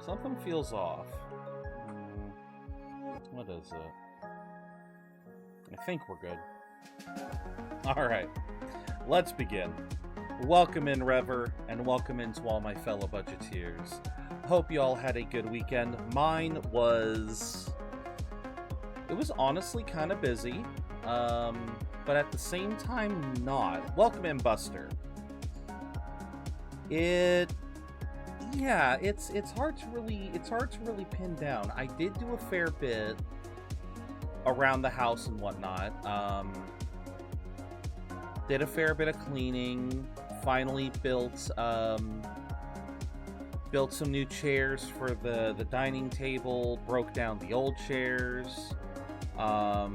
Something feels off. What is it? I think we're good. Alright, let's begin. Welcome in, Rever, and welcome into all my fellow budgeteers. Hope you all had a good weekend. Mine was... It was honestly kind of busy, but at the same time, not. Welcome in, Buster. Yeah, it's hard to really pin down. I did do a fair bit around the house and whatnot. Did a fair bit of cleaning. Finally built some new chairs for the dining table. Broke down the old chairs. I've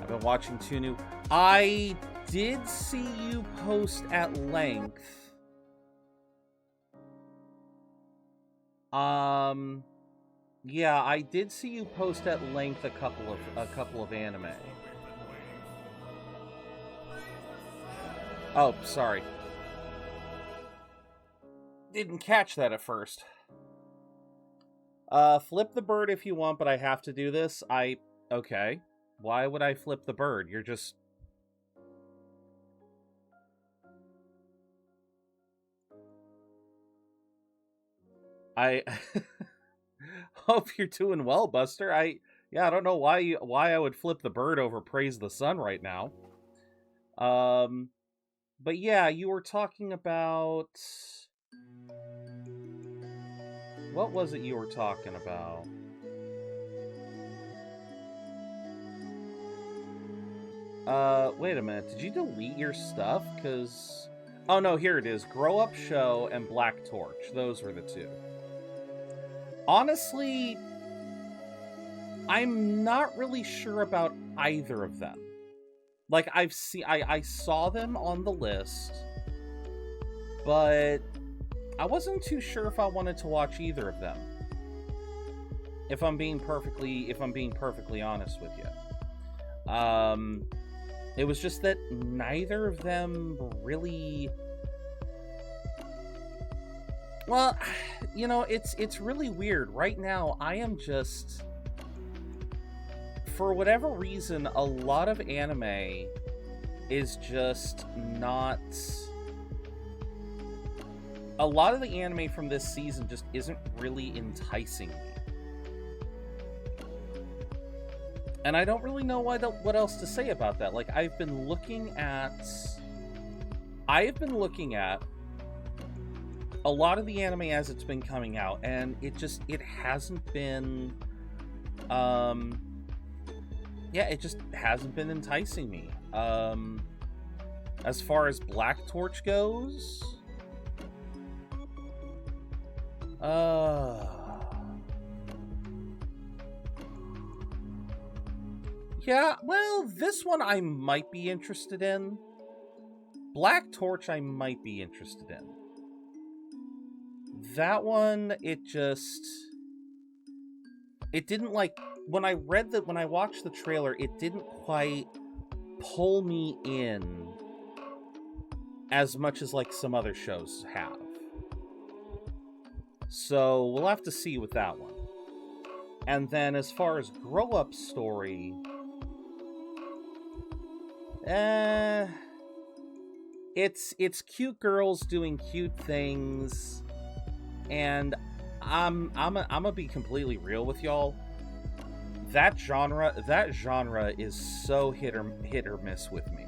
been watching two new. I did see you post at length. Yeah, I did see you post at length a couple of anime. Oh, sorry. Didn't catch that at first. Flip the bird if you want, but I have to do this. Okay. Why would I flip the bird? You're just... I hope you're doing well, Buster. I don't know why I would flip the bird over Praise the Sun right now. But yeah, you were talking about... What was it you were talking about? Wait a minute. Did you delete your stuff? Because... Oh no, here it is. Grow Up Show and Black Torch. Those were the two. Honestly, I'm not really sure about either of them. Like, I saw them on the list, but I wasn't too sure if I wanted to watch either of them. If I'm being perfectly honest with you. It was just that neither of them really... Well, you know, it's really weird. Right now, I am just... For whatever reason, a lot of anime is just not... A lot of the anime from this season just isn't really enticing me. And I don't really know what else to say about that. Like, I've been looking at a lot of the anime as it's been coming out, and it hasn't been, it just hasn't been enticing me. As far as Black Torch goes... Yeah, well, this one I might be interested in. Black Torch I might be interested in. That one, it didn't, like, when I watched the trailer, it didn't quite pull me in as much as, like, some other shows have. So, we'll have to see with that one. And then, as far as Grow Up Story... It's cute girls doing cute things, and I'm gonna be completely real with y'all. That genre is so hit or miss with me.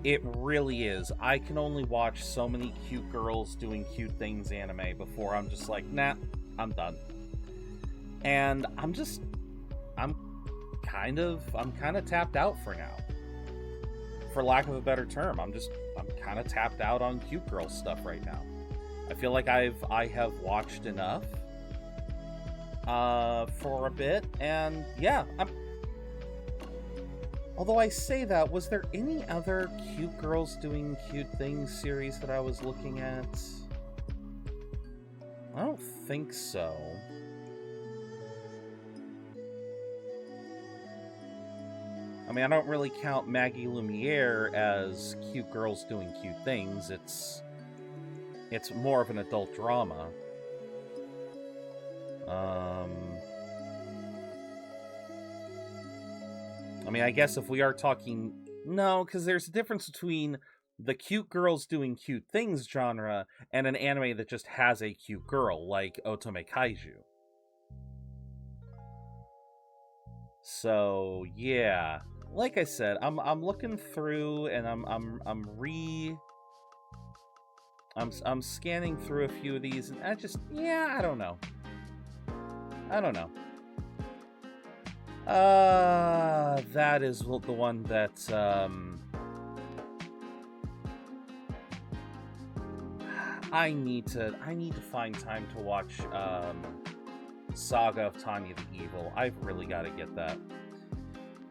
It really is. I can only watch so many cute girls doing cute things anime before I'm just like, nah, I'm done. And I'm kind of tapped out for now. For lack of a better term, I'm kind of tapped out on cute girl stuff right now. I feel like I have watched enough for a bit, and yeah, although I say that, was there any other cute girls doing cute things series that I was looking at? I don't think so. I mean, I don't really count Maggie Lumiere as cute girls doing cute things. It's more of an adult drama. I mean, I guess if we are talking... No, because there's a difference between the cute girls doing cute things genre and an anime that just has a cute girl, like Otome Kaiju. So, yeah... Like I said, I'm looking through, and I'm scanning through a few of these, and I don't know. That is the one that I need to find time to watch Saga of Tanya the Evil. I've really got to get that.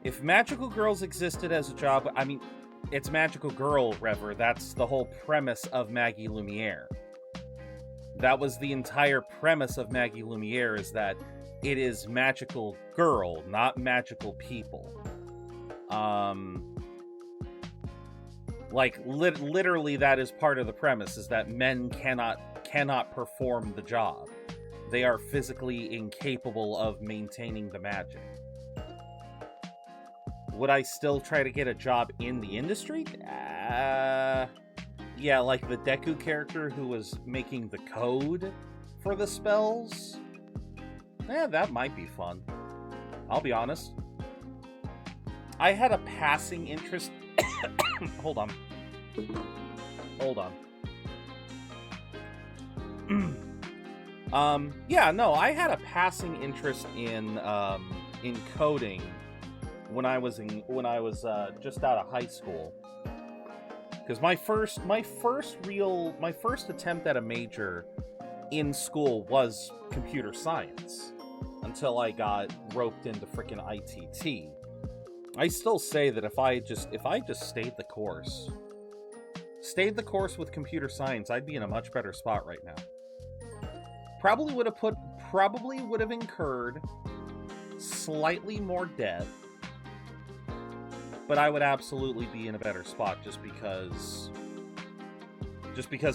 If Magical Girls existed as a job, I mean, it's Magical Girl, Rever. That's the whole premise of Maggie Lumiere. That was the entire premise of Maggie Lumiere, is that it is magical girl, not magical people. Literally that is part of the premise, is that men cannot perform the job. They are physically incapable of maintaining the magic. Would I still try to get a job in the industry? Yeah, like the Deku character who was making the code for the spells. That might be fun. I'll be honest. I had a passing interest... Hold on. I had a passing interest in coding when I was just out of high school, because my first attempt at a major in school was computer science, until I got roped into freaking ITT. I still say that if I just stayed the course with computer science, I'd be in a much better spot right now. Probably would have incurred slightly more debt, but I would absolutely be in a better spot just because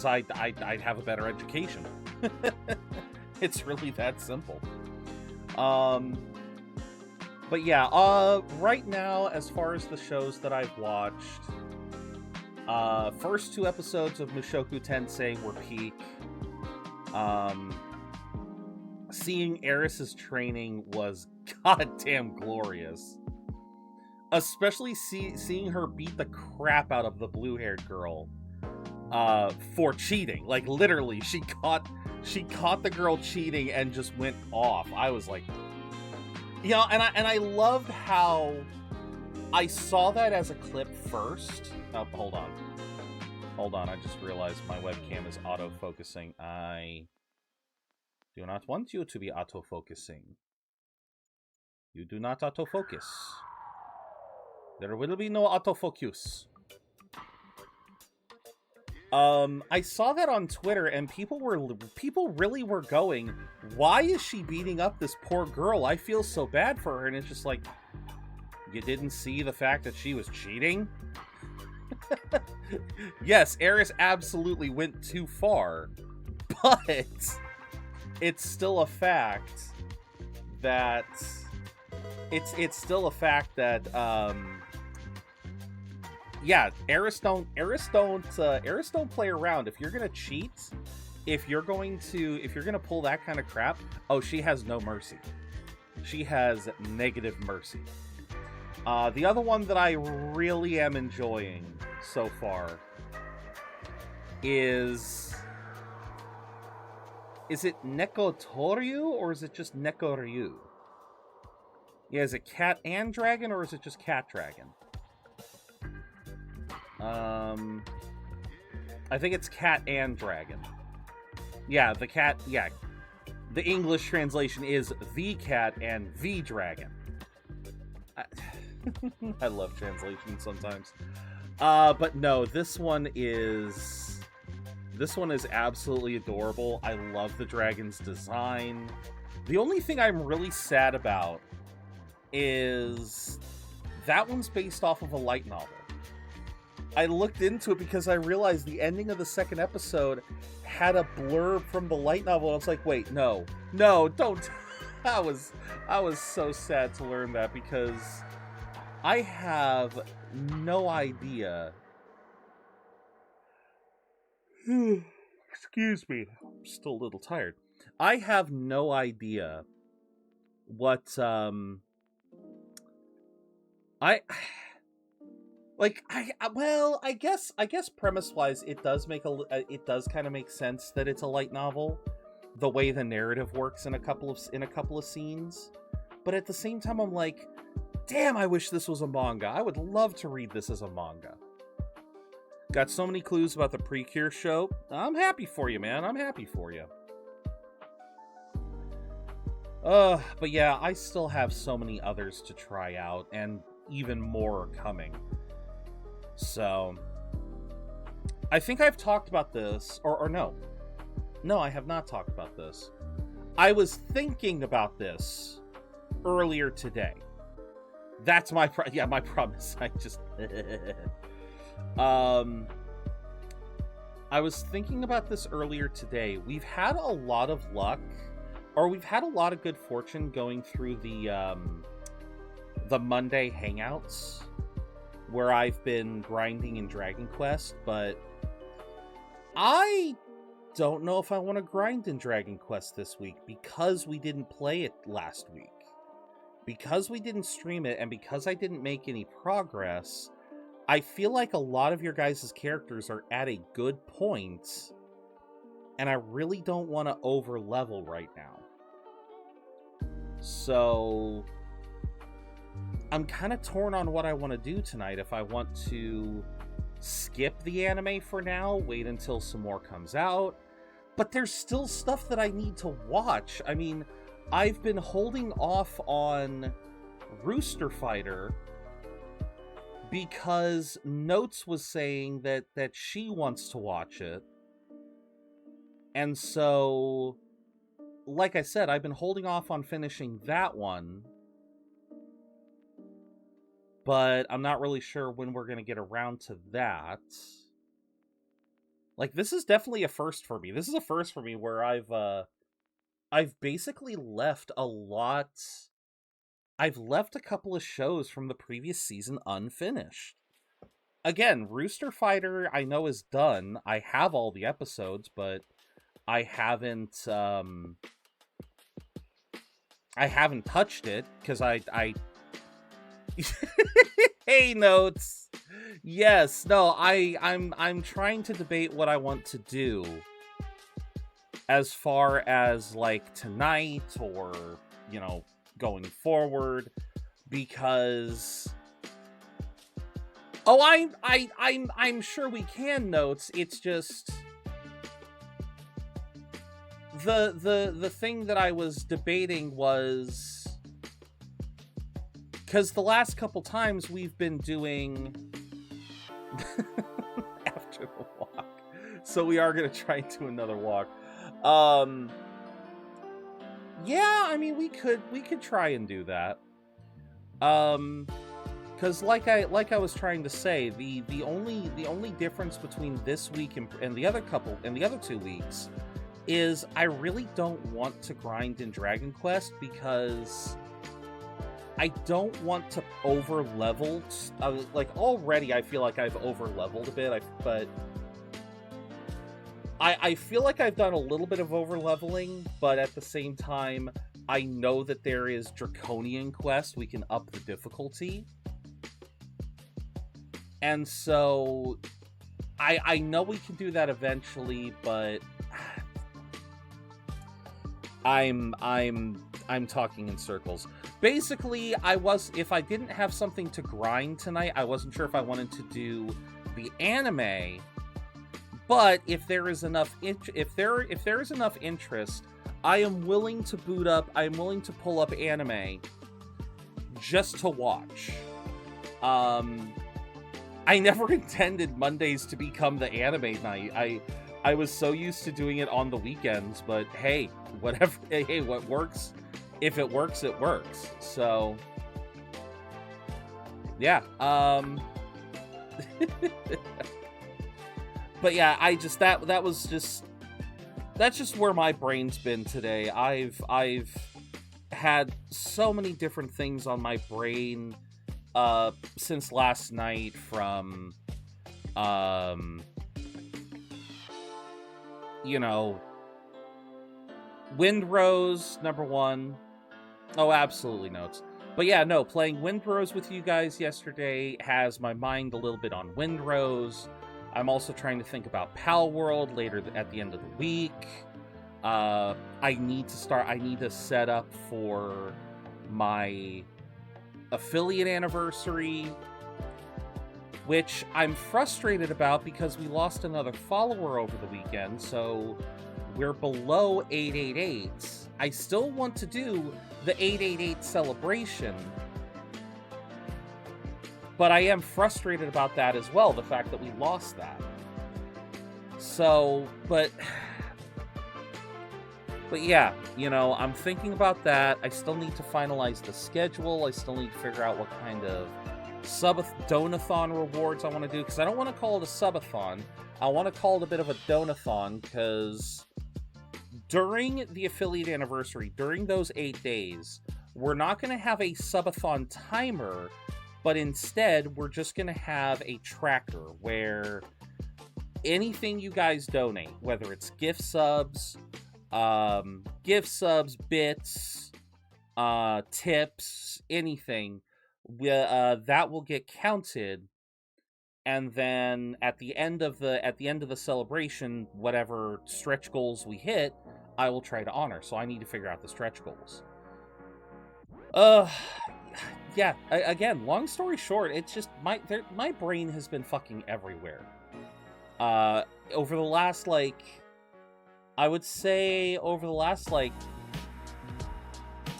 I'd have a better education. It's really that simple. But yeah, right now, as far as the shows that I've watched, first 2 episodes of Mushoku Tensei were peak. Seeing Eris's training was goddamn glorious. Especially seeing her beat the crap out of the blue-haired girl for cheating. Like, literally, she caught the girl cheating and just went off. I was like... You know, and I loved how I saw that as a clip first. Oh, hold on. Hold on, I just realized my webcam is auto-focusing. I do not want you to be auto-focusing. You do not autofocus. There will be no autofocus. I saw that on Twitter, and people really were going, why is she beating up this poor girl? I feel so bad for her. And it's just like, you didn't see the fact that she was cheating? Yes, Eris absolutely went too far, but it's still a fact that it's still a fact that yeah, Eris don't play around. If you're gonna cheat, if you're gonna pull that kind of crap, oh, she has no mercy. She has negative mercy. The other one that I really am enjoying so far is it Nekotoryu or is it just Nekoryu? Yeah, is it cat and dragon or is it just cat dragon? I think it's cat and dragon. Yeah, the cat, yeah. The English translation is the cat and the dragon. I love translations sometimes. But no, this one is absolutely adorable. I love the dragon's design. The only thing I'm really sad about is that one's based off of a light novel. I looked into it because I realized the ending of the second episode had a blurb from the light novel. I was like, wait, no, don't. I was so sad to learn that because I have no idea. Excuse me, I'm still a little tired. I have no idea what I guess premise-wise, it does kind of make sense that it's a light novel, the way the narrative works in a couple of scenes. But at the same time, I'm like, damn, I wish this was a manga. I would love to read this as a manga. Got so many clues about the Precure show. I'm happy for you, man. I'm happy for you. But yeah, I still have so many others to try out, and even more are coming. So, I think I've talked about this, or no. No, I have not talked about this. I was thinking about this earlier today. That's my promise. I just... I was thinking about this earlier today. We've had a lot of luck, or we've had a lot of good fortune going through the Monday Hangouts, where I've been grinding in Dragon Quest, but I don't know if I want to grind in Dragon Quest this week because we didn't play it last week. Because we didn't stream it, and because I didn't make any progress, I feel like a lot of your guys' characters are at a good point, and I really don't want to over-level right now. So I'm kind of torn on what I want to do tonight. If I want to skip the anime for now, wait until some more comes out. But there's still stuff that I need to watch. I mean, I've been holding off on Rooster Fighter because Notes was saying that she wants to watch it. And so, like I said, I've been holding off on finishing that one. But I'm not really sure when we're going to get around to that. Like, this is definitely a first for me. This is a first for me where I've basically left a lot... I've left a couple of shows from the previous season unfinished. Again, Rooster Fighter I know is done. I have all the episodes, but I haven't touched it because I Hey, Notes. Yes, no, I'm trying to debate what I want to do as far as like tonight or, you know, going forward, because Oh, I'm sure we can, Notes. It's just the thing that I was debating was because the last couple times we've been doing after the walk, so we are gonna try and do another walk. Yeah, I mean we could try and do that. Because like I was trying to say, the only difference between this week and the other 2 weeks is I really don't want to grind in Dragon Quest because I don't want to over level. Like already, I feel like I've over leveled a bit. But I feel like I've done a little bit of over leveling, but at the same time, I know that there is Draconian Quest. We can up the difficulty. And so I know we can do that eventually, but I'm talking in circles. Basically, if I didn't have something to grind tonight, I wasn't sure if I wanted to do the anime. But if there is enough interest, I am willing to boot up. I am willing to pull up anime just to watch. I never intended Mondays to become the anime night. I was so used to doing it on the weekends, but hey, whatever. Hey, what works? If it works, it works. So, yeah. But yeah, that's just where my brain's been today. I've had so many different things on my brain since last night, from Windrose, number one. Oh, absolutely, Notes. But yeah, no, playing Windrose with you guys yesterday has my mind a little bit on Windrose. I'm also trying to think about Pal World later at the end of the week. I need to set up for my affiliate anniversary, which I'm frustrated about because we lost another follower over the weekend, so we're below 888. I still want to do the 888 celebration, but I am frustrated about that as well, the fact that we lost that. So, but yeah, I'm thinking about that. I still need to finalize the schedule. I still need to figure out what kind of donathon rewards I want to do, because I don't want to call it a subathon. I want to call it a bit of a donathon, because during the affiliate anniversary, during those 8 days, we're not going to have a subathon timer, but instead we're just going to have a tracker where anything you guys donate, whether it's gift subs, bits, tips, anything, that will get counted, and then at the end of the celebration, whatever stretch goals we hit, I will try to honor. So I need to figure out the stretch goals. Yeah. Again, long story short, it's just my brain has been fucking everywhere. Over the last I would say over the last I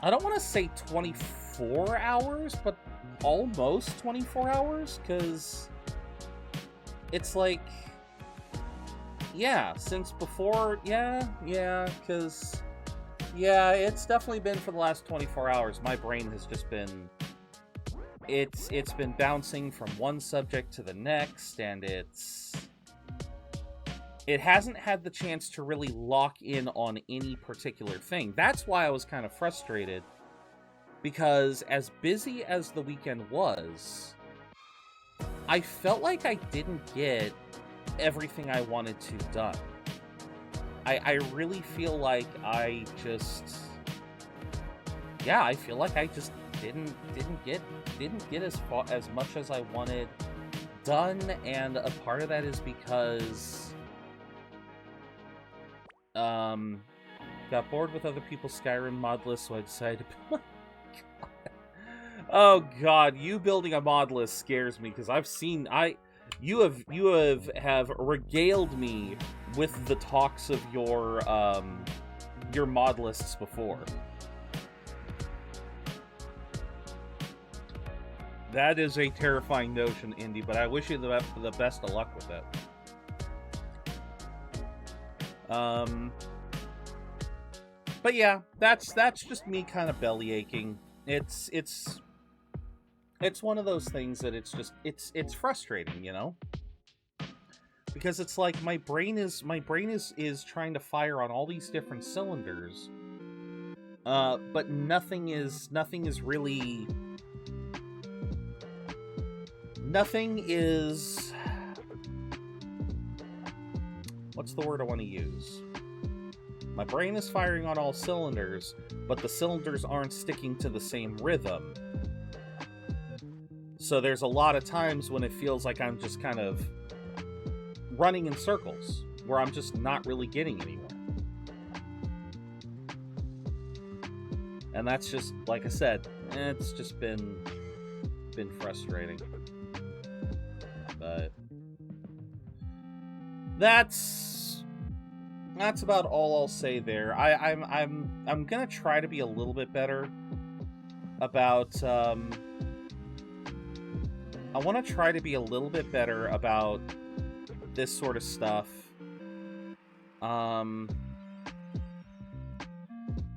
don't want to say 24 hours, but almost 24 hours, because it's since before, because it's definitely been for the last 24 hours. My brain has just been, it's been bouncing from one subject to the next, and it hasn't had the chance to really lock in on any particular thing. That's why I was kind of frustrated, because as busy as the weekend was, I felt like I didn't get everything I wanted to done. I really feel like I just didn't get as much as I wanted done, and a part of that is because got bored with other people's Skyrim mod lists, so I decided to Oh god, you building a mod list scares me because you have regaled me with the talks of your mod lists before. That is a terrifying notion, Indy, but I wish you the best of luck with it. But yeah, that's just me kind of belly aching. It's one of those things that it's frustrating, you know? Because it's like my brain is trying to fire on all these different cylinders. But nothing is what's the word I want to use? My brain is firing on all cylinders, but the cylinders aren't sticking to the same rhythm. So there's a lot of times when it feels like I'm just kind of running in circles, where I'm just not really getting anywhere. And that's just, like I said, it's just been frustrating. But that's about all I'll say there. I'm gonna try to be a little bit better about I want to try to be a little bit better about this sort of stuff.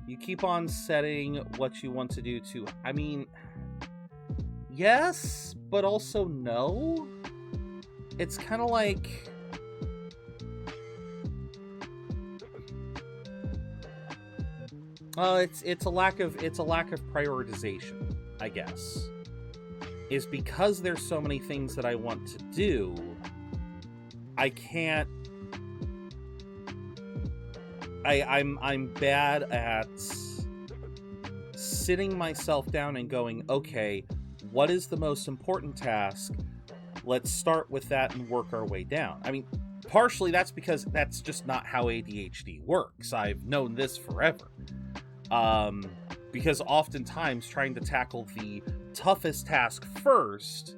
You keep on setting what you want to do to, I mean, yes, but also no. It's kind of like, it's a lack of prioritization, I guess. Is because there's so many things that I want to do, I can't. I'm bad at sitting myself down and going, okay, what is the most important task? Let's start with that and work our way down. I mean, partially that's because that's just not how ADHD works. I've known this forever. Because oftentimes trying to tackle the toughest task first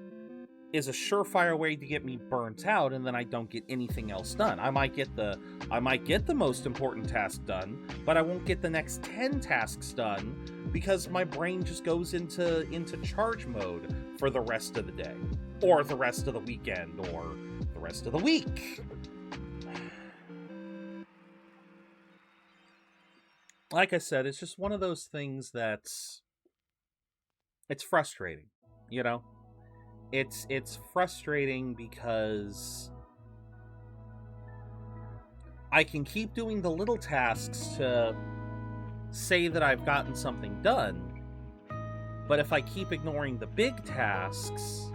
is a surefire way to get me burnt out, and then I don't get anything else done. I might get the most important task done, but I won't get the next 10 tasks done because my brain just goes into charge mode for the rest of the day, or the rest of the weekend, or the rest of the week. Like I said, it's just one of those things that's it's frustrating, you know? It's frustrating because I can keep doing the little tasks to say that I've gotten something done, but if I keep ignoring the big tasks,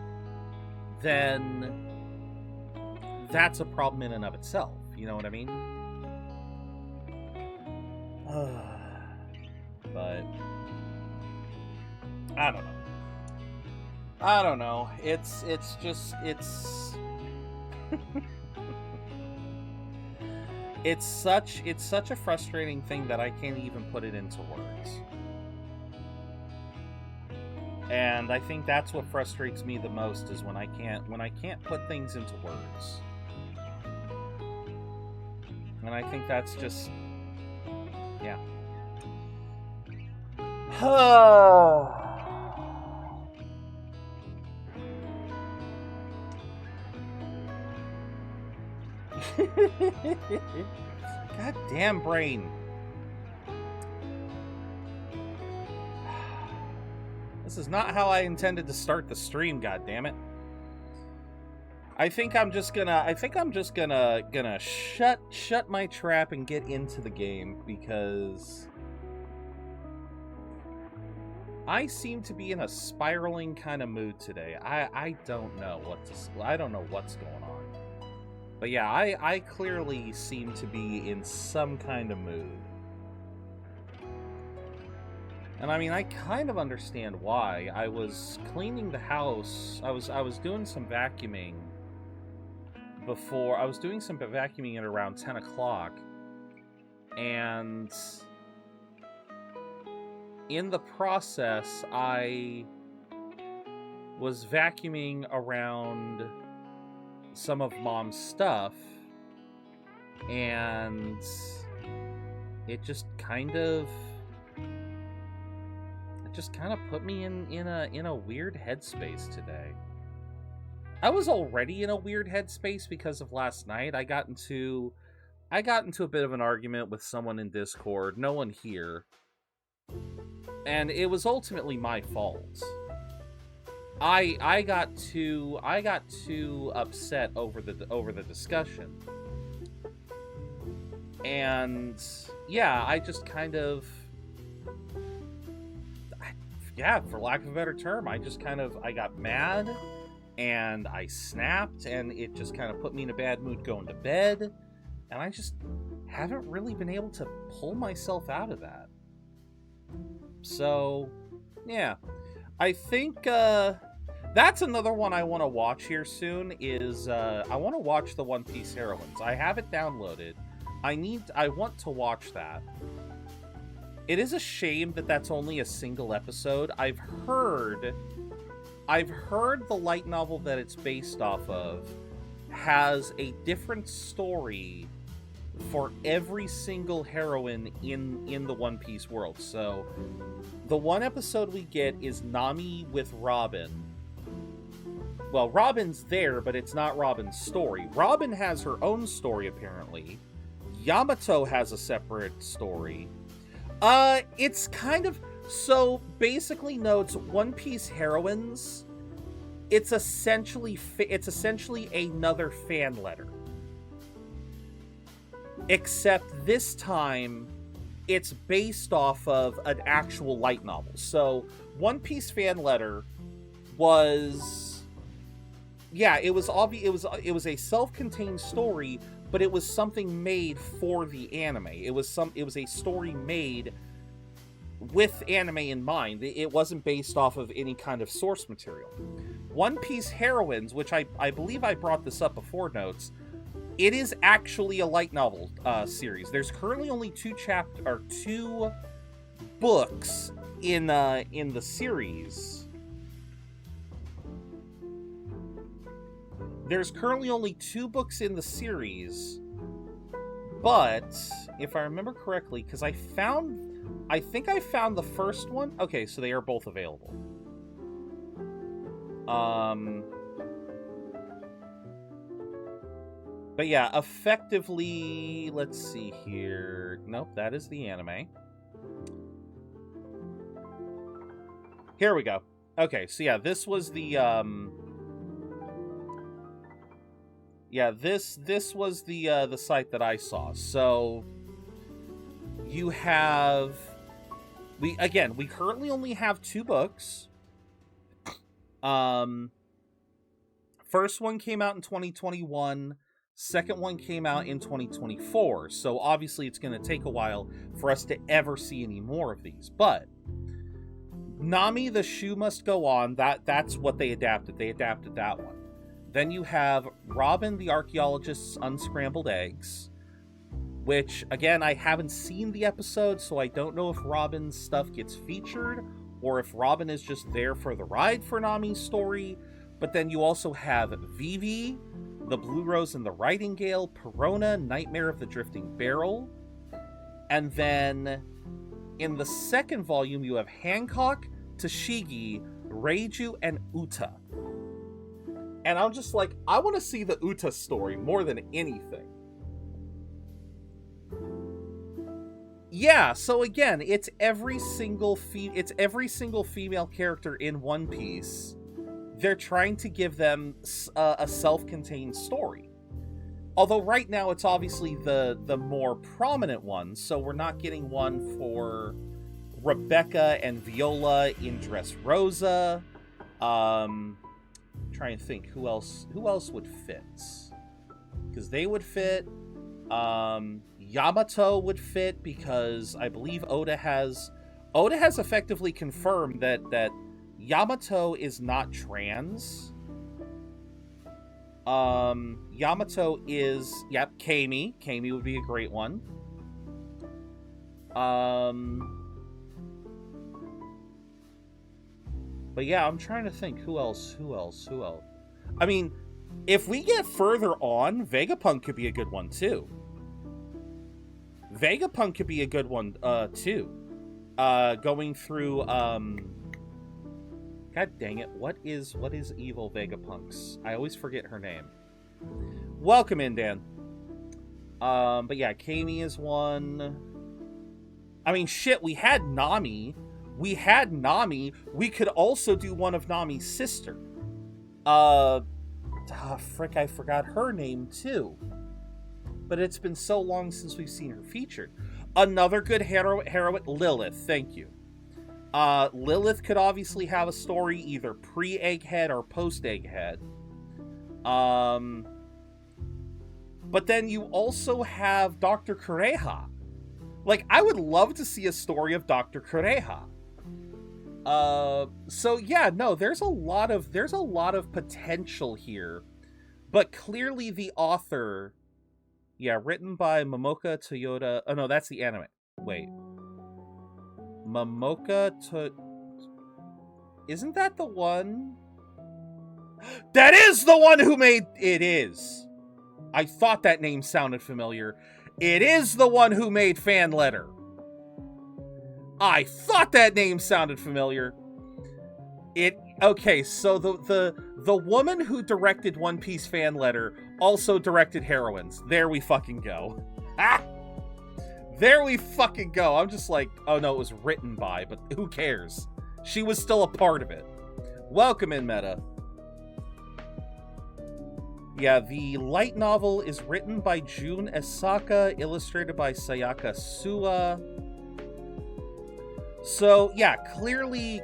then that's a problem in and of itself. You know what I mean? But I don't know. It's just it's such a frustrating thing that I can't even put it into words. And I think that's what frustrates me the most, is when I can't put things into words. And I think that's just, yeah. God damn brain. This is not how I intended to start the stream, god damn it. I think I'm just gonna shut my trap and get into the game, because I seem to be in a spiraling kind of mood today. I don't know what's going on. But yeah, I clearly seem to be in some kind of mood. And I mean, I kind of understand why. I was cleaning the house. I was doing some vacuuming before. I was doing some vacuuming at around 10 o'clock. And in the process, I was vacuuming around some of Mom's stuff, and it just kind of put me in a weird headspace today. I was already in a weird headspace because of last night. I got into a bit of an argument with someone in Discord, no one here, and it was ultimately my fault. I got too upset over the discussion, and yeah, I just kind of, for lack of a better term, I got mad, and I snapped, and it just kind of put me in a bad mood going to bed, and I just haven't really been able to pull myself out of that. So, yeah, I think that's another one I want to watch here soon. Is I want to watch the One Piece Heroines. I have it downloaded. I want to watch that. It is a shame that that's only a single episode. I've heard the light novel that it's based off of has a different story for every single heroine in the One Piece world. So the one episode we get is Nami with Robin. Well, Robin's there, but it's not Robin's story. Robin has her own story, apparently. Yamato has a separate story. It's kind of... So, basically, no, it's One Piece heroines. It's essentially another fan letter. Except this time, it's based off of an actual light novel. So, One Piece fan letter was... Yeah, it was a self-contained story, but it was something made for the anime. It was a story made with anime in mind. It wasn't based off of any kind of source material. One Piece Heroines, which I believe I brought this up before notes, it is actually a light novel series. There's currently only two books in the series. There's currently only 2 books in the series, but if I remember correctly, because I think I found the first one. Okay, so they are both available. But yeah, effectively, let's see here. Nope, that is the anime. Here we go. Okay, so yeah, this was the this was the site that I saw. So you have we currently only have 2 books. First one came out in 2021, second one came out in 2024. So obviously it's going to take a while for us to ever see any more of these. But Nami, the Shoe Must Go On, that's what they adapted. They adapted that one. Then you have Robin the Archaeologist's Unscrambled Eggs, which, again, I haven't seen the episode, so I don't know if Robin's stuff gets featured, or if Robin is just there for the ride for Nami's story. But then you also have Vivi, The Blue Rose and the Nightingale, Perona, Nightmare of the Drifting Barrel. And then in the second volume, you have Hancock, Tashigi, Reiju, and Uta. And I'm just like, I want to see the Uta story more than anything. Yeah, so again, it's every single female character in One Piece. They're trying to give them a self-contained story. Although right now it's obviously the more prominent one, so we're not getting one for Rebecca and Viola in Dressrosa. Trying to think who else would fit, because they would fit. Yamato would fit because I believe Oda has effectively confirmed that Yamato is not trans. Yamato is, yep, Kami. Kami would be a great one. But yeah, I'm trying to think who else. I mean, if we get further on, Vegapunk could be a good one too. Vegapunk could be a good one too. Going through God dang it, what is evil Vegapunk's? I always forget her name. Welcome in, Dan. But yeah, Kami is one. I mean, shit, we had Nami. We could also do one of Nami's sister. Frick, I forgot her name too. But it's been so long since we've seen her featured. Another good heroine, Lilith, thank you. Lilith could obviously have a story either pre-Egghead or post-Egghead. But then you also have Dr. Kureha. Like, I would love to see a story of Dr. Kureha. So yeah, no, there's a lot of potential here. But clearly the author, yeah, written by Momoka Toyota. Oh no, that's the anime. Wait. Isn't that the one? That is the one who made it is. I thought that name sounded familiar. It is the one who made Fan Letter. I thought that name sounded familiar. Okay, so the woman who directed One Piece Fan Letter also directed Heroines. There we fucking go. Ah! There we fucking go. I'm just like, oh no, it was written by, but who cares? She was still a part of it. Welcome in, Meta. Yeah, the light novel is written by Jun Esaka, illustrated by Sayaka Suwa. So, yeah, clearly,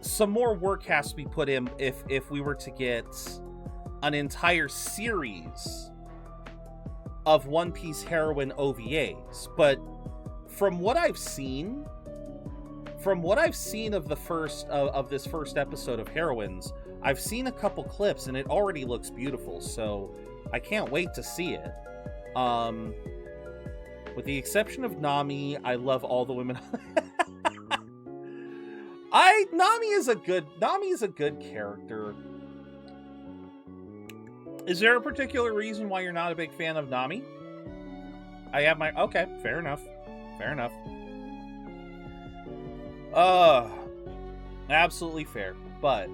some more work has to be put in if we were to get an entire series of One Piece heroine OVAs. But from what I've seen of the first of this first episode of Heroines, I've seen a couple clips and it already looks beautiful, so I can't wait to see it. With the exception of Nami, I love all the women. Nami is a good character. Is there a particular reason why you're not a big fan of Nami? Okay, fair enough. Absolutely fair. But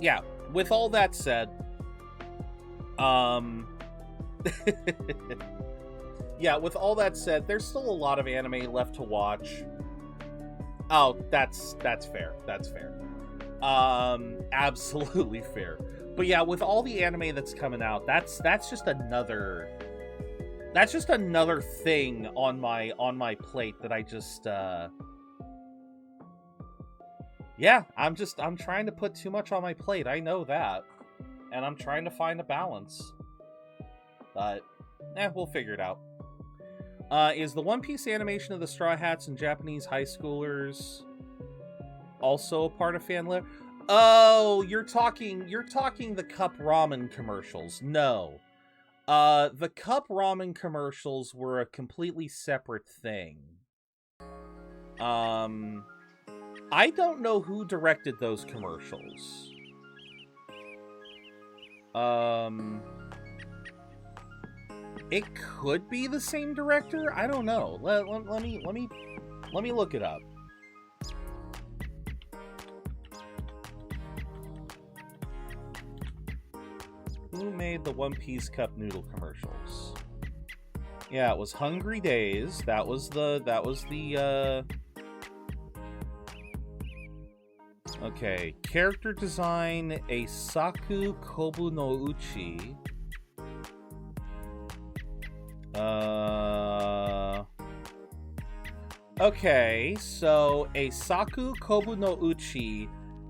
yeah, with all that said, there's still a lot of anime left to watch. Oh, that's fair. Absolutely fair. But yeah, with all the anime that's coming out, that's just another thing on my plate that I just I'm trying to put too much on my plate. I know that. And I'm trying to find a balance. But we'll figure it out. Is the One Piece animation of the Straw Hats and Japanese high schoolers also a part of FanLib? Oh, you're talking the Cup Ramen commercials. No. The Cup Ramen commercials were a completely separate thing. I don't know who directed those commercials. It could be the same director. I don't know. Let me look it up. Who made the One Piece Cup noodle commercials? Yeah, it was Hungry Days. That was the okay, character design, Eisaku Kobunouchi. Okay, so Eisaku Kobunouchi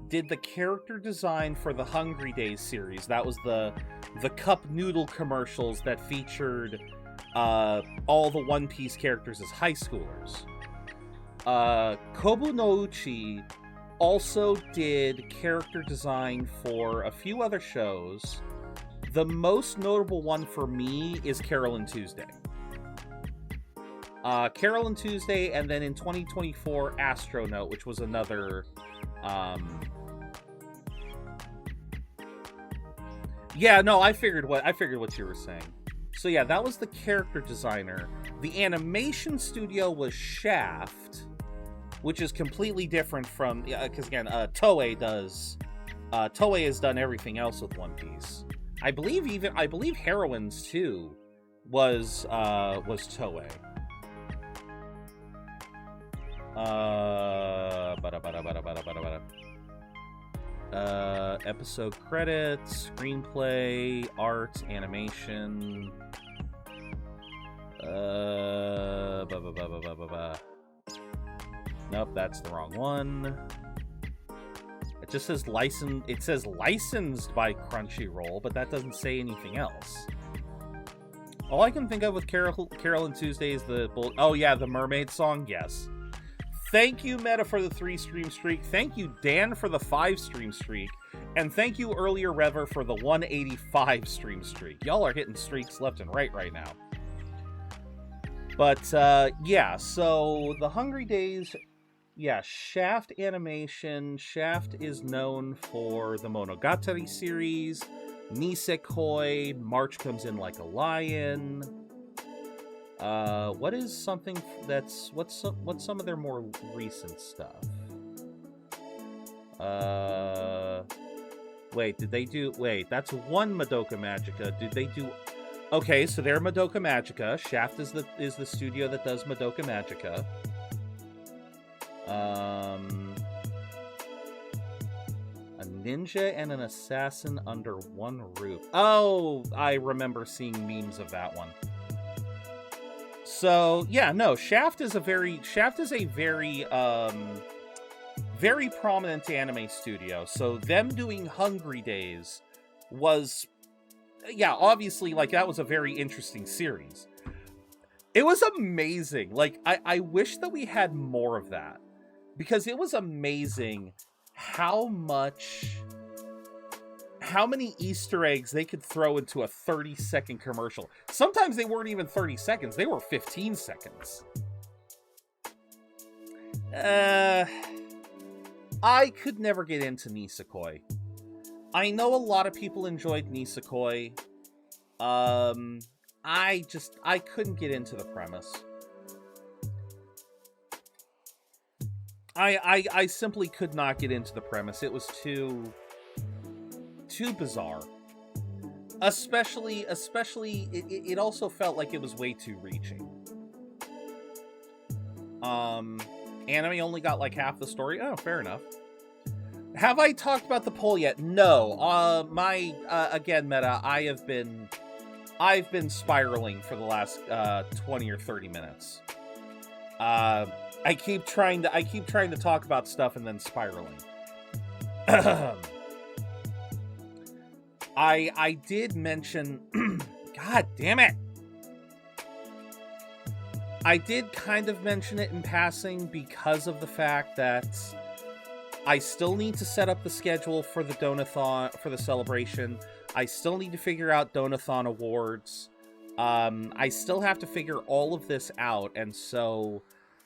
did the character design for the Hungry Days series. That was the cup noodle commercials that featured all the One Piece characters as high schoolers. Kobunouchi also did character design for a few other shows. The most notable one for me is Carole and Tuesday. Carol and Tuesday, and then in 2024, Astronaut, which was another... Yeah, no, I figured what you were saying. So yeah, that was the character designer. The animation studio was Shaft, which is completely different from, because again, Toei has done everything else with One Piece. I believe Heroines too was Toei. Episode credits, screenplay, art, animation. Nope, that's the wrong one. It just says licensed. It says licensed by Crunchyroll, but that doesn't say anything else. All I can think of with Carol and Tuesday is the the mermaid song. Yes. Thank you, Meta, for the 3-stream streak. Thank you, Dan, for the 5-stream streak. And thank you, earlier Rever, for the 185-stream streak. Y'all are hitting streaks left and right now. But, yeah, so the Hungry Days, yeah, Shaft Animation. Shaft is known for the Monogatari series, Nisekoi, March Comes In Like a Lion. What is something that's... What's some of their more recent stuff? Wait, did they do... Wait, that's one Madoka Magica. Did they do... Okay, so they're Madoka Magica. Shaft is the studio that does Madoka Magica. A ninja and an assassin under one roof. Oh, I remember seeing memes of that one. So, yeah, no, Shaft is a very very prominent anime studio. So them doing Hungry Days was, yeah, obviously, like, that was a very interesting series. It was amazing. Like, I wish that we had more of that, because it was amazing how many Easter eggs they could throw into a 30-second commercial. Sometimes they weren't even 30 seconds. They were 15 seconds. I could never get into Nisekoi. I know a lot of people enjoyed Nisekoi. I couldn't get into the premise. I simply could not get into the premise. It was too bizarre. Especially it also felt like it was way too reaching. Anime only got like half the story. Oh, fair enough. Have I talked about the poll yet? No. Again, Meta, I've been spiraling for the last 20 or 30 minutes. I keep trying to talk about stuff and then spiraling. I did mention God damn it. I did kind of mention it in passing because of the fact that I still need to set up the schedule for the Donathon, for the celebration. I still need to figure out Donathon awards. I still have to figure all of this out, and so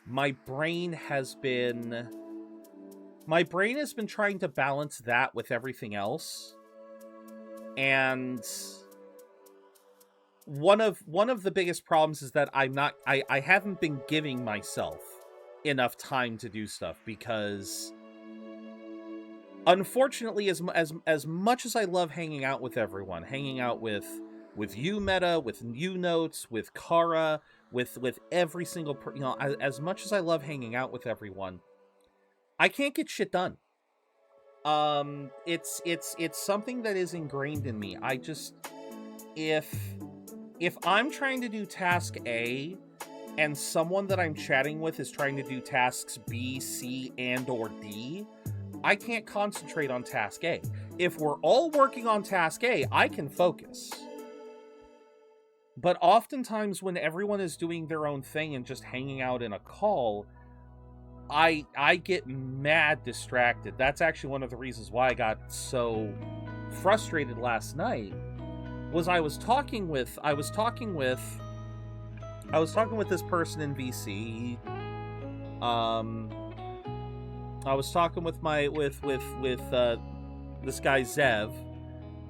my brain has been trying to balance that with everything else. And one of the biggest problems is that I haven't been giving myself enough time to do stuff, because unfortunately, as much as I love hanging out with everyone, hanging out with you, Meta, with you, Notes, with Kara, with every single as much as I love hanging out with everyone, I can't get shit done. It's something that is ingrained in me. I just, if I'm trying to do task A and someone that I'm chatting with is trying to do tasks B, C, and or D, I can't concentrate on task A. If we're all working on task A, I can focus. But oftentimes when everyone is doing their own thing and just hanging out in a call, I get mad distracted. That's actually one of the reasons why I got so frustrated last night. Was I was talking with I was talking with this person in VC. I was talking with this guy Zev,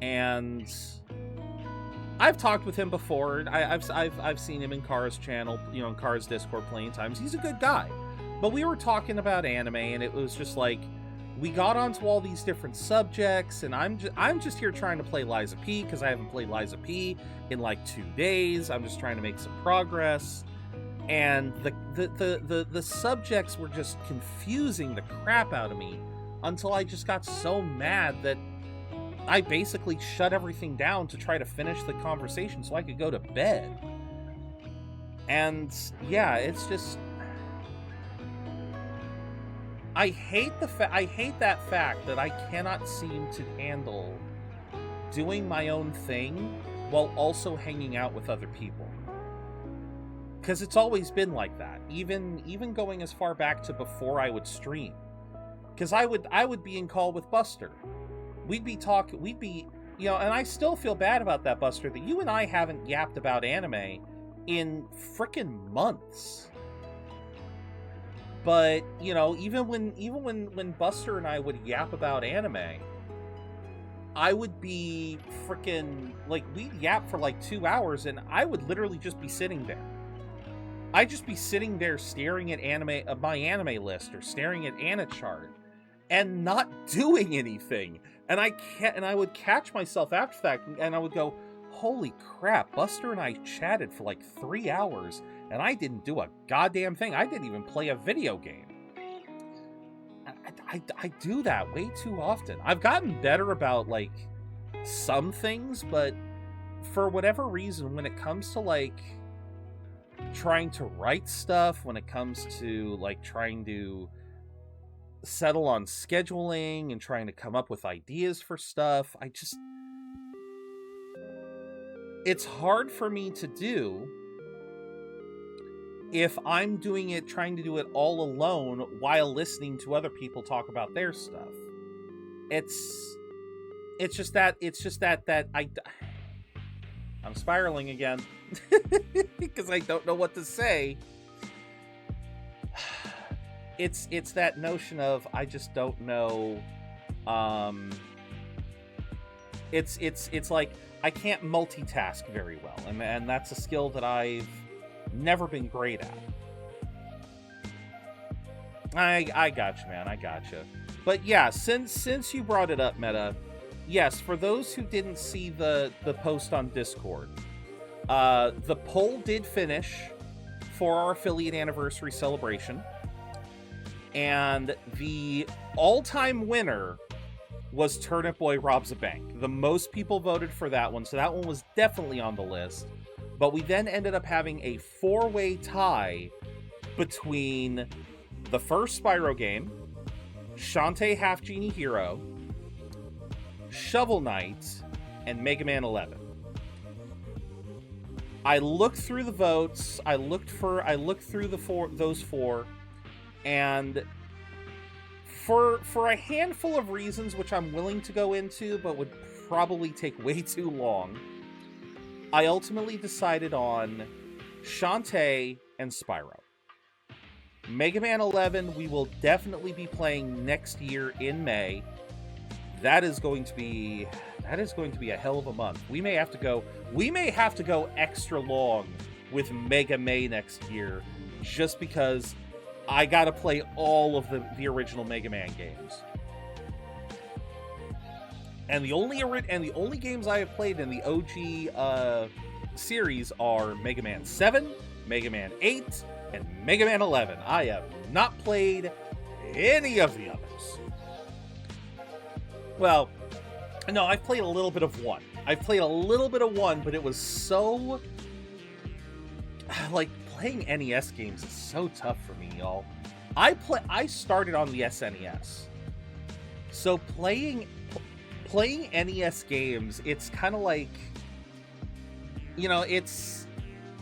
and I've talked with him before. I've seen him in Kara's channel, you know, in Kara's Discord plenty of times. He's a good guy. But we were talking about anime, and it was just like, we got onto all these different subjects, and I'm just here trying to play Liza P, because I haven't played Liza P in like 2 days. I'm just trying to make some progress. And the subjects were just confusing the crap out of me until I just got so mad that I basically shut everything down to try to finish the conversation so I could go to bed. And yeah, it's just, I hate that fact that I cannot seem to handle doing my own thing while also hanging out with other people. Because it's always been like that, even going as far back to before I would stream. Because I would be in call with Buster. We'd be, you know, and I still feel bad about that, Buster, that you and I haven't yapped about anime in frickin' months. But, you know, even when Buster and I would yap about anime, I would be frickin', like, we'd yap for like 2 hours, and I would literally just be sitting there. I'd just be sitting there staring at my anime list, or staring at Anachart, and not doing anything. And I would catch myself after that, and I would go, holy crap, Buster and I chatted for like 3 hours, and I didn't do a goddamn thing. I didn't even play a video game. I do that way too often. I've gotten better about, like, some things, but for whatever reason, when it comes to, like, trying to write stuff, when it comes to, like, trying to settle on scheduling and trying to come up with ideas for stuff, it's hard for me to do if I'm trying to do it all alone while listening to other people talk about their stuff. It's just that I'm spiraling again because I don't know what to say. It's that notion of, I just don't know. It's like I can't multitask very well, and that's a skill that I've never been great at. I got you, man. I got you. But yeah, since you brought it up, Meta, yes, for those who didn't see the post on Discord, the poll did finish for our affiliate anniversary celebration, and the all-time winner was Turnip Boy Robs a Bank. The most people voted for that one, so that one was definitely on the list. But we then ended up having a 4-way tie between the first Spyro game, Shantae Half Genie Hero, Shovel Knight, and Mega Man 11. I looked through the votes. I looked through those four, and for a handful of reasons, which I'm willing to go into, but would probably take way too long, I ultimately decided on Shantae and Spyro. Mega Man 11 we will definitely be playing next year in May. That is going to be a hell of a month. We may have to go extra long with Mega May next year, just because I gotta play all of the original Mega Man games. And the only games I have played in the OG series are Mega Man 7, Mega Man 8, and Mega Man 11. I have not played any of the others. Well, no, I've played a little bit of one. But it was so... Like, playing NES games is so tough for me, y'all. I started on the SNES. So playing NES games, it's kind of like, you know, it's,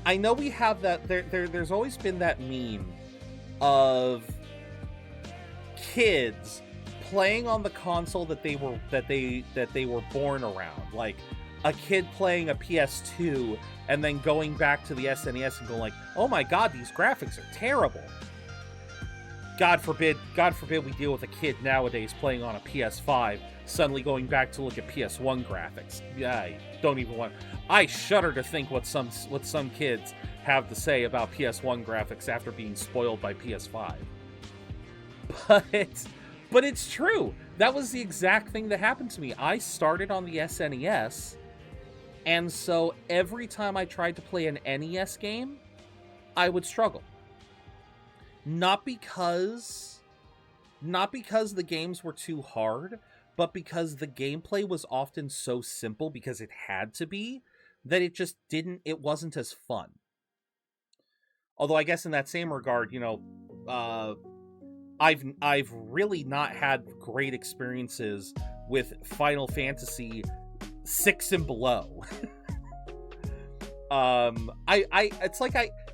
I know we have that, there's always been that meme of kids playing on the console that they were born around, like a kid playing a PS2 and then going back to the SNES and going like, oh my god, these graphics are terrible. God forbid we deal with a kid nowadays playing on a PS5, suddenly going back to look at PS1 graphics. Yeah, I don't even want... I shudder to think what some kids have to say about PS1 graphics after being spoiled by PS5. But it's true. That was the exact thing that happened to me. I started on the SNES, and so every time I tried to play an NES game, I would struggle. Not because the games were too hard, but because the gameplay was often so simple because it had to be, that it wasn't as fun. Although I guess in that same regard, I've really not had great experiences with Final Fantasy 6 and below.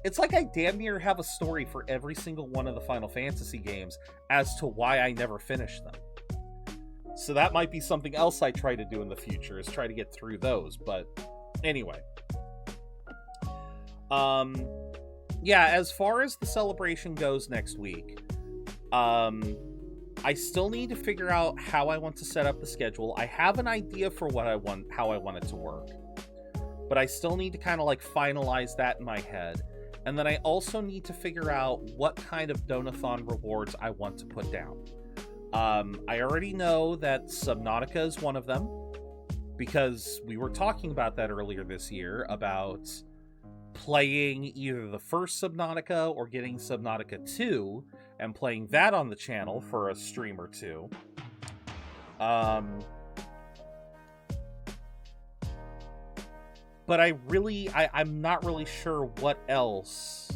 It's like I damn near have a story for every single one of the Final Fantasy games as to why I never finished them. So that might be something else I try to do in the future, is try to get through those. But anyway. Yeah, as far as the celebration goes next week, I still need to figure out how I want to set up the schedule. I have an idea for how I want it to work. But I still need to kind of like finalize that in my head. And then I also need to figure out what kind of Donathon rewards I want to put down. I already know that Subnautica is one of them, because we were talking about that earlier this year, about playing either the first Subnautica or getting Subnautica 2 and playing that on the channel for a stream or two. But I'm not really sure what else.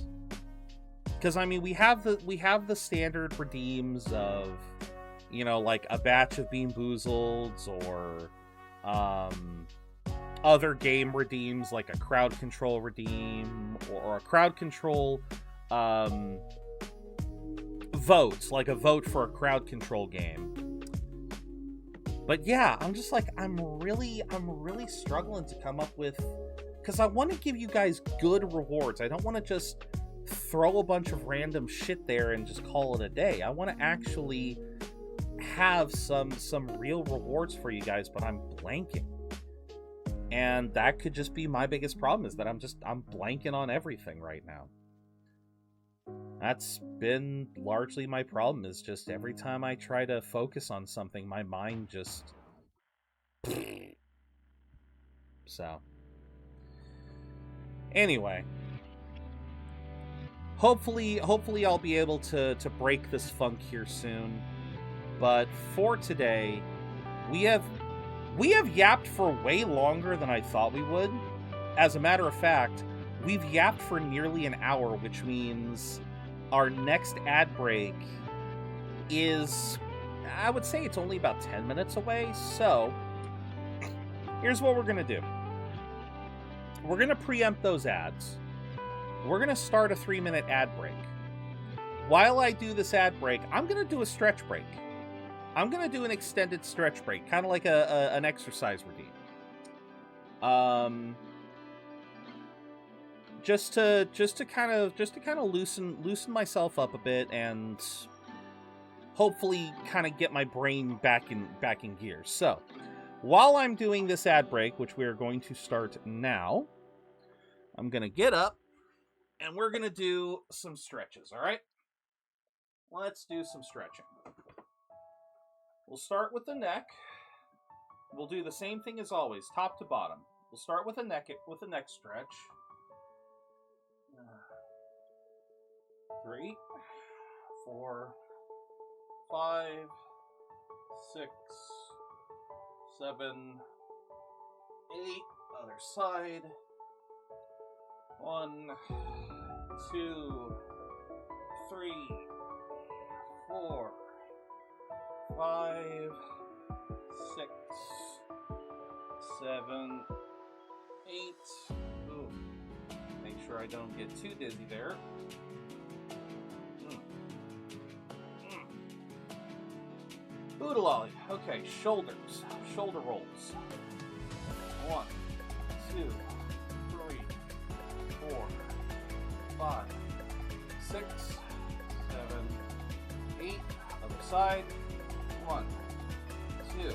Because I mean, we have the standard redeems of, like a batch of Bean Boozleds, or other game redeems like a crowd control redeem, or a crowd control vote, like a vote for a crowd control game. But yeah, I'm really struggling to come up with, because I want to give you guys good rewards. I don't want to just throw a bunch of random shit there and just call it a day. I want to actually have some real rewards for you guys, but I'm blanking. And that could just be my biggest problem, is that I'm blanking on everything right now. That's been largely my problem, is just every time I try to focus on something, my mind just... So. Anyway. Hopefully I'll be able to break this funk here soon. But for today, we have yapped for way longer than I thought we would. As a matter of fact, we've yapped for nearly an hour, which means our next ad break is, I would say it's only about 10 minutes away. So here's what we're going to do. We're going to preempt those ads. We're going to start a 3-minute ad break. While I do this ad break, I'm going to do a stretch break. I'm going to do an extended stretch break, kind of like an exercise routine. Just to kind of loosen myself up a bit, and hopefully kind of get my brain back in gear. So, while I'm doing this ad break, which we are going to start now, I'm going to get up and we're going to do some stretches, all right? Let's do some stretching. We'll start with the neck. We'll do the same thing as always, top to bottom. We'll start with a neck stretch. 3, 4, 5, 6, 7, 8. Other side. 1, 2, 3, 4, 5, 6, 7, 8. Ooh. Make sure I don't get too dizzy there. Boodalolly. Okay, shoulders. Shoulder rolls. 1, 2, 3, 4, 5, 6, 7, 8. Other side. 1, 2,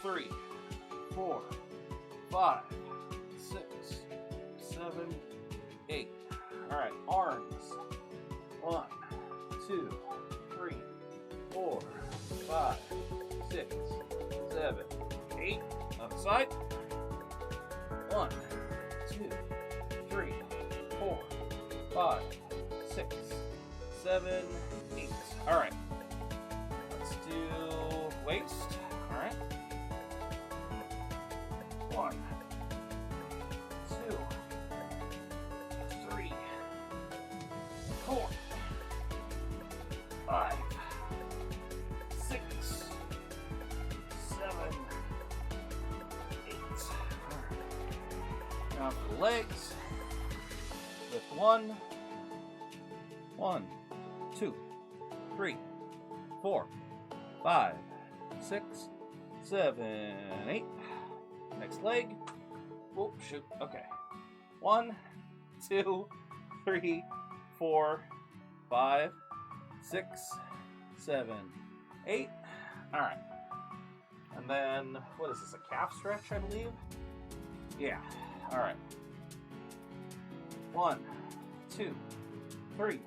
3, 4, 5, 6, 7, 8. All right, arms. 1, 2, 3, 4, 5, 6, 7, 8. Other side. 1, 2, 3, 4, 5, 6, 7, 8. All right. Let's do waist. All right. 1, 2, 3, 4, 5, 6, 7, 8. Now for the legs. Lift 1, 2, 3, 4, 5, 6, 7, 8. Next leg. Oh, shoot. Okay. 1, 2, 3, 4, 5, 6, 7, 8. All right. And then, what is this, a calf stretch, I believe? Yeah. All right. 1, 2, 3,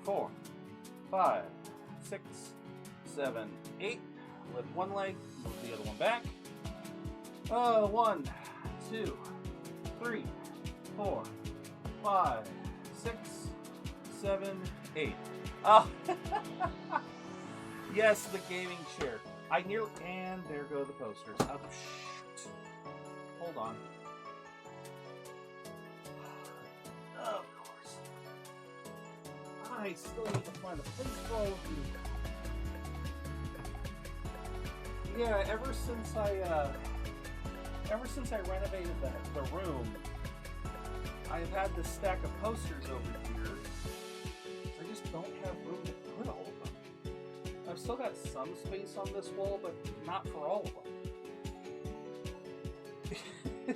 4, 5, 6, 7, 8. Lift one leg, move the other one back. 1, 2, 3, 4, 5, 6, 7, 8. Oh, yes, the gaming chair. I nearly, and there go the posters. Oh, shoot. Hold on. Of course. I still need to find a place for all of you. Yeah, ever since I renovated the room, I've had this stack of posters over here. I just don't have room to put all of them. I've still got some space on this wall, but not for all of them.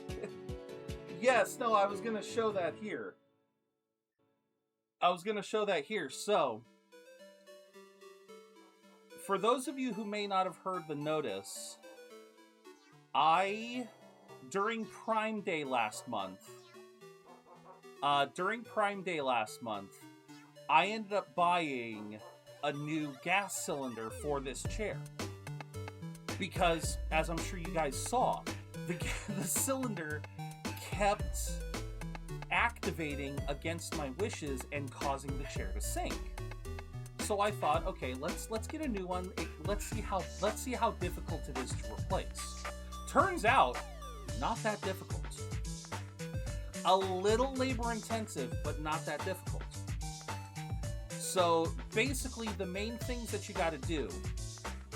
Yes, no, I was going to show that here. So, for those of you who may not have heard the notice, during Prime Day last month, I ended up buying a new gas cylinder for this chair. Because, as I'm sure you guys saw, the cylinder kept activating against my wishes and causing the chair to sink. So I thought, okay, let's get a new one. Let's see how difficult it is to replace. Turns out, not that difficult. A little labor intensive, but not that difficult. So basically, the main things that you got to do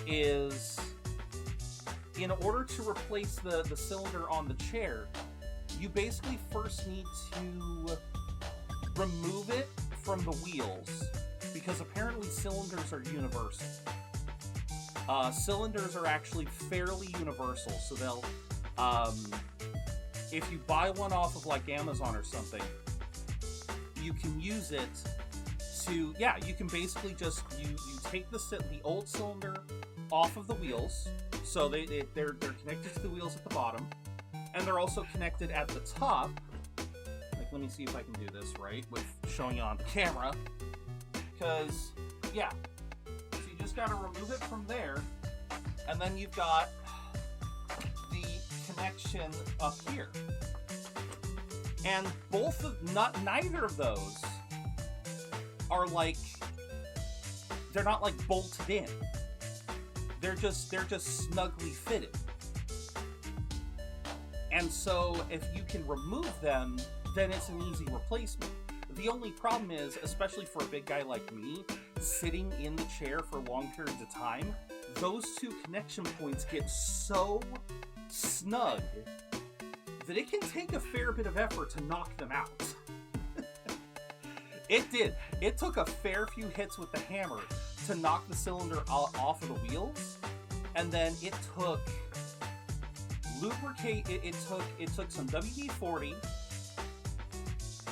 is, in order to replace the cylinder on the chair, you basically first need to remove it from the wheels, because apparently cylinders are universal. Cylinders are actually fairly universal, so they'll, if you buy one off of like Amazon or something, you can use it to, you can basically just, you take the old cylinder off of the wheels, so they're connected to the wheels at the bottom, and they're also connected at the top. Like, let me see if I can do this right with showing it on the camera. Because, so you just gotta remove it from there, and then you've got the connection up here. And neither of those are like, they're not like bolted in. They're just snugly fitted. And so if you can remove them, then it's an easy replacement. The only problem is, especially for a big guy like me, sitting in the chair for long periods of time, those two connection points get so snug that it can take a fair bit of effort to knock them out. It did. It took a fair few hits with the hammer to knock the cylinder off of the wheels, and then it took lubricate it. It took some WD-40.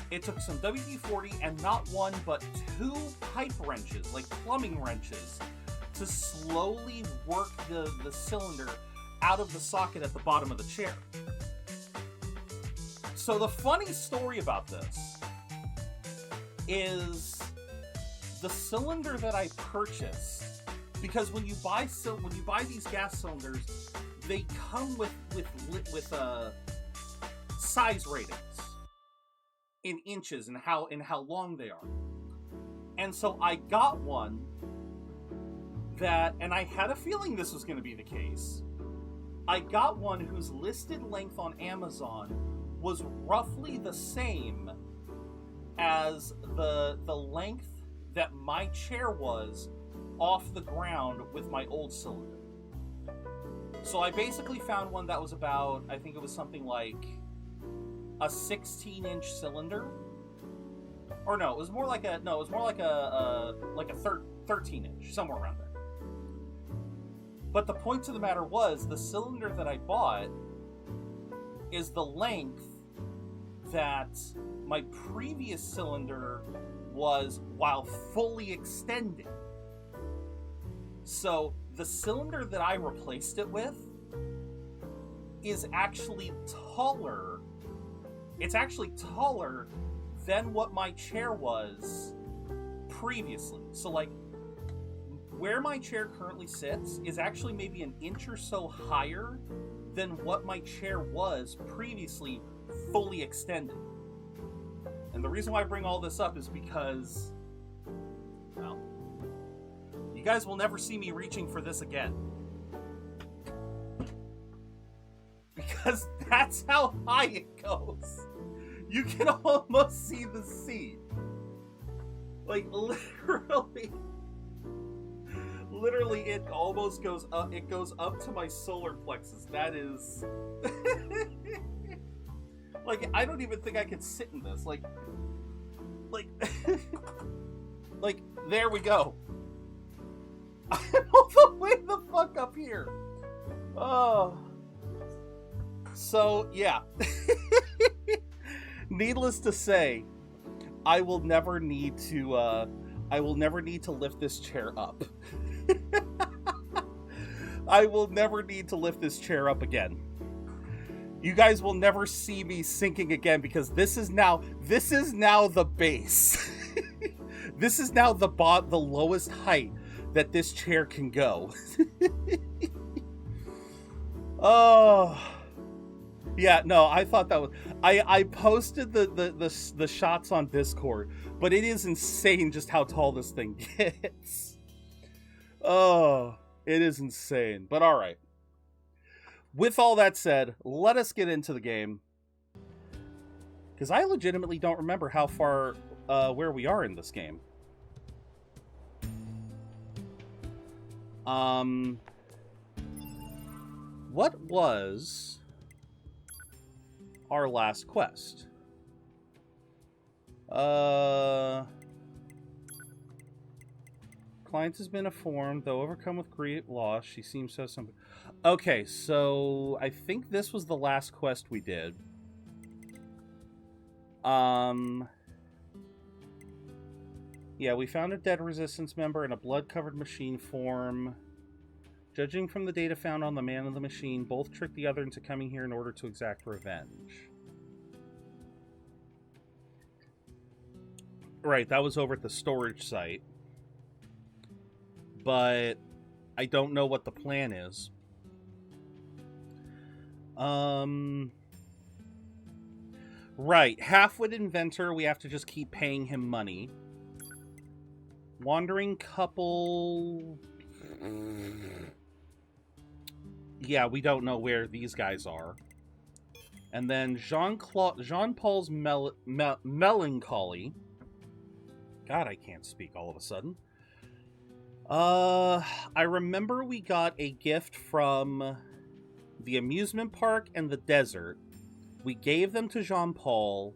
It took some WD-40 and not one but two pipe wrenches, like plumbing wrenches, to slowly work the cylinder out of the socket at the bottom of the chair. So the funny story about this is the cylinder that I purchased, because when you buy these gas cylinders, they come with size ratings in inches and how long they are. And so I got one that, and I had a feeling this was going to be the case. I got one whose listed length on Amazon was roughly the same as the length that my chair was off the ground with my old cylinder. So I basically found one that was about, I think it was something like a 16-inch cylinder. Or no, it was more like a 13-inch, somewhere around there. But the point to the matter was, the cylinder that I bought is the length that my previous cylinder was while fully extended. So the cylinder that I replaced it with is actually taller. It's actually taller than what my chair was previously. So like, where my chair currently sits is actually maybe an inch or so higher than what my chair was previously fully extended. And the reason why I bring all this up is because, well, you guys will never see me reaching for this again. Because that's how high it goes. You can almost see the seat. Like, literally it almost goes up. It goes up to my solar plexus. That is like, I don't even think I could sit in this. Like like there we go. I'm all the way the fuck up here. Oh, so yeah. Needless to say, I will never need to lift this chair up. I will never need to lift this chair up again. You guys will never see me sinking again, because this is now the base. This is now the lowest height that this chair can go. Oh. Yeah, no, I thought that was... I posted the shots on Discord, but it is insane just how tall this thing gets. Oh, it is insane. But alright. With all that said, let us get into the game. Because I legitimately don't remember how far, where we are in this game. What was our last quest? Client has been informed, though overcome with great loss, she seems to have some... Okay, so I think this was the last quest we did. Yeah, we found a dead resistance member in a blood-covered machine form. Judging from the data found on the man of the machine, both tricked the other into coming here in order to exact revenge. Right, that was over at the storage site. But I don't know what the plan is. Right, half-wit inventor, we have to just keep paying him money. Wandering couple... Yeah, we don't know where these guys are. And then Jean-Paul's melancholy. God, I can't speak all of a sudden. I remember we got a gift from the amusement park and the desert. We gave them to Jean-Paul,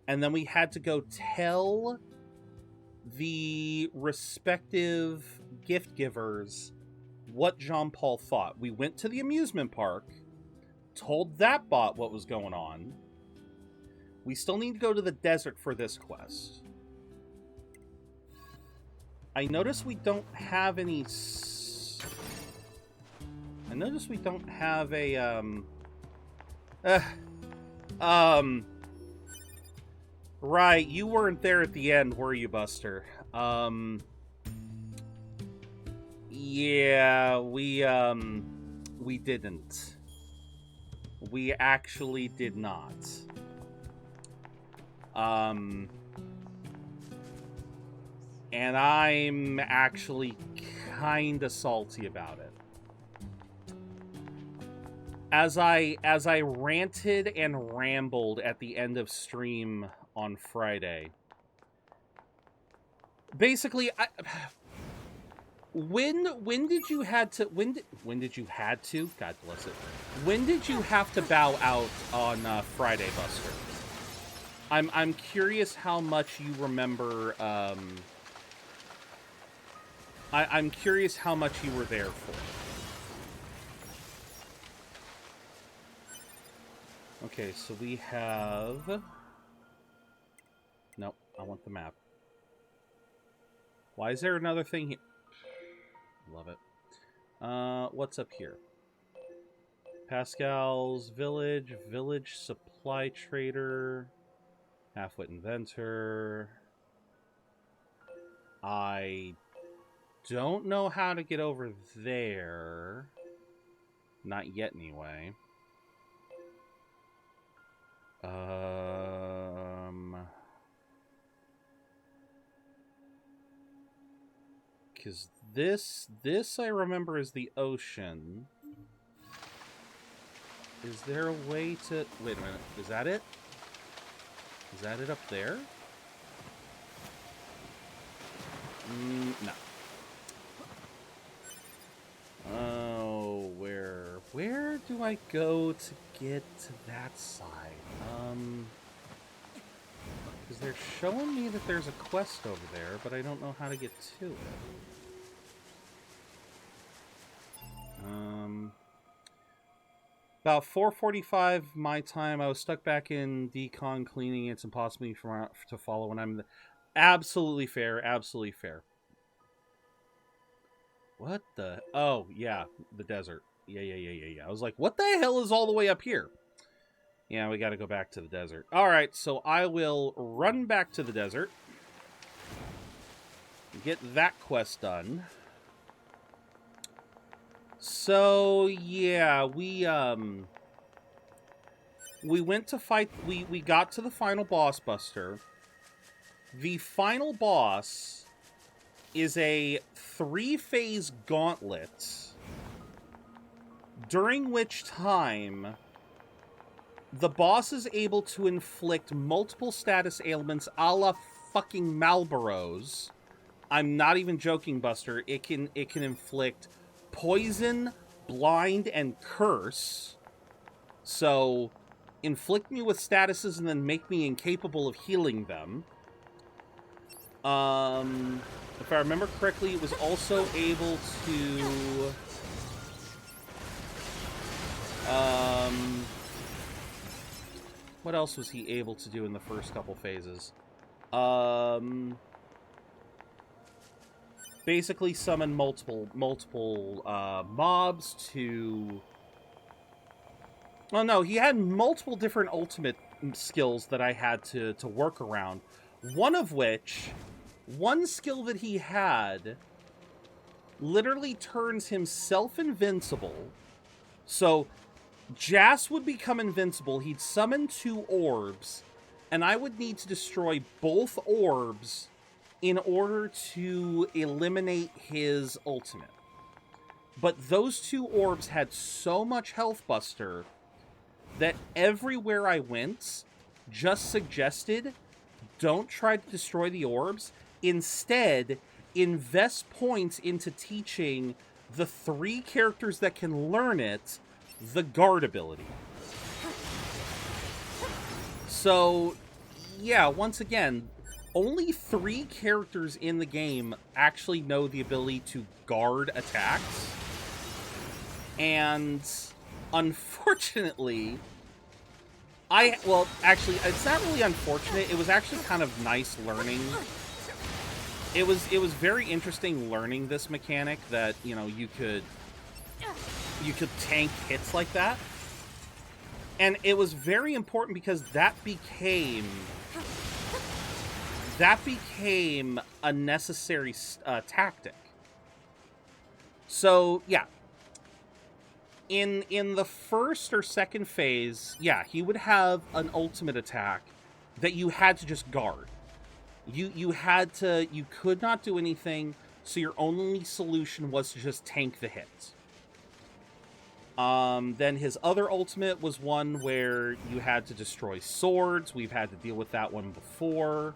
and then we had to go tell the respective gift givers what Jean-Paul thought. We went to the amusement park, told that bot what was going on. We still need to go to the desert for this quest. I notice we don't have any... I notice we don't have a, Right, you weren't there at the end, were you, Buster? Yeah, we didn't. We actually did not. And I'm actually kinda salty about it. As I ranted and rambled at the end of stream on Friday, basically, when did you had to when did you had to, God bless it, when did you have to bow out on Friday, Buster? I'm curious how much you remember. I'm curious how much you were there for. Okay, so we have... Nope, I want the map. Why is there another thing here? Love it. What's up here? Pascal's Village, Village Supply Trader, Halfwit Inventor. I don't know how to get over there. Not yet, anyway. Because this I remember is the ocean. Is there a way to... Wait a minute, is that it? Is that it up there? No. Oh, where do I go to get to that side? Because they're showing me that there's a quest over there, but I don't know how to get to it. About 4:45 my time, I was stuck back in decon cleaning. It's impossible to follow when I'm... Absolutely fair, absolutely fair. What the... Oh, yeah, the desert. Yeah. I was like, what the hell is all the way up here? Yeah, we gotta go back to the desert. Alright, so I will run back to the desert. Get that quest done. So, yeah, we went to fight... We got to the final boss, Buster. The final boss is a 3-phase gauntlet, during which time the boss is able to inflict multiple status ailments a la fucking Malboros. I'm not even joking, Buster. It can inflict poison, blind, and curse. So, inflict me with statuses and then make me incapable of healing them. If I remember correctly, it was also able to... what else was he able to do in the first couple phases? Basically summon multiple mobs to... Oh no, he had multiple different ultimate skills that I had to work around. One skill that he had literally turns himself invincible. So, Jas would become invincible, he'd summon 2 orbs, and I would need to destroy both orbs in order to eliminate his ultimate. But those 2 orbs had so much health, Buster, that everywhere I went just suggested, don't try to destroy the orbs. Instead, invest points into teaching the 3 characters that can learn it the guard ability. So, yeah, once again, only 3 characters in the game actually know the ability to guard attacks. And Unfortunately, well, actually, it's not really unfortunate. It was actually kind of nice learning. It was very interesting learning this mechanic that, you know, you could tank hits like that. And it was very important because that became a necessary tactic. So, yeah. In the first or second phase, yeah, he would have an ultimate attack that you had to just guard. You could not do anything, so your only solution was to just tank the hits. Then his other ultimate was one where you had to destroy swords. We've had to deal with that one before.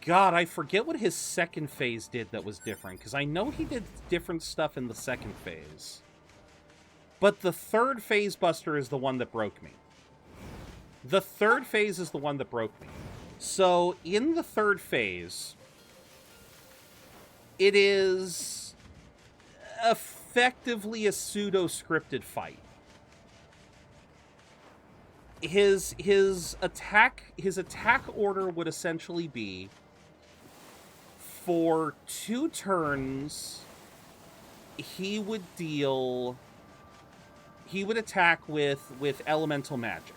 God, I forget what his second phase did that was different, because I know he did different stuff in the second phase. But the third phase buster is the one that broke me. The third phase is the one that broke me. So, in the third phase, it is effectively a pseudo-scripted fight. His attack order would essentially be, for 2 turns, he would attack with elemental magic.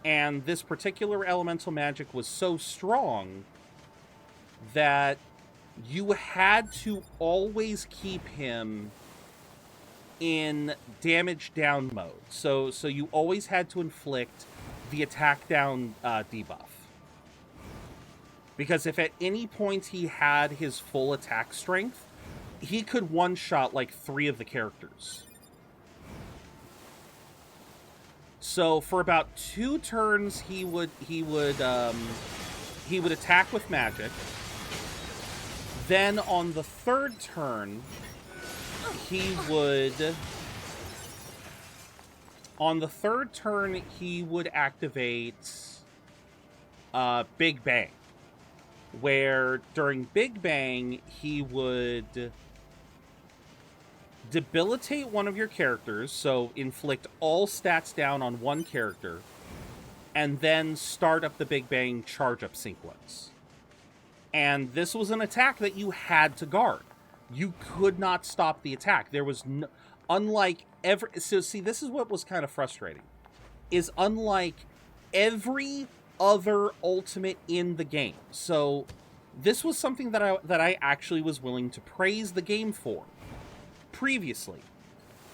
And this particular elemental magic was so strong that you had to always keep him in damage down mode. So you always had to inflict the attack down debuff. Because if at any point he had his full attack strength, he could one-shot like 3 of the characters. So for about 2 turns, he would attack with magic. Then on the 3rd turn, he would activate Big Bang, where during Big Bang he would debilitate one of your characters, so inflict all stats down on one character, and then start up the Big Bang charge up sequence. And this was an attack that you had to guard. You could not stop the attack. There was no, so see, this is what was kind of frustrating, is unlike every other ultimate in the game. So this was something that I actually was willing to praise the game for previously,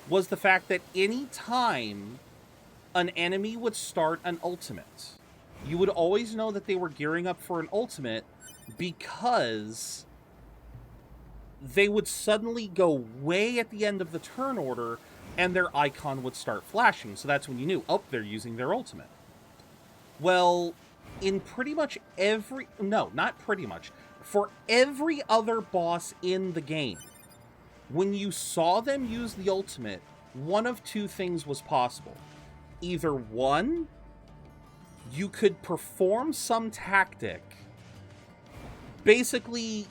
was the fact that any time an enemy would start an ultimate, you would always know that they were gearing up for an ultimate, because they would suddenly go way at the end of the turn order and their icon would start flashing. So that's when you knew, oh, they're using their ultimate. Well, in pretty much for every other boss in the game, when you saw them use the ultimate, one of 2 things was possible. Either 1, you could perform some tactic. Basically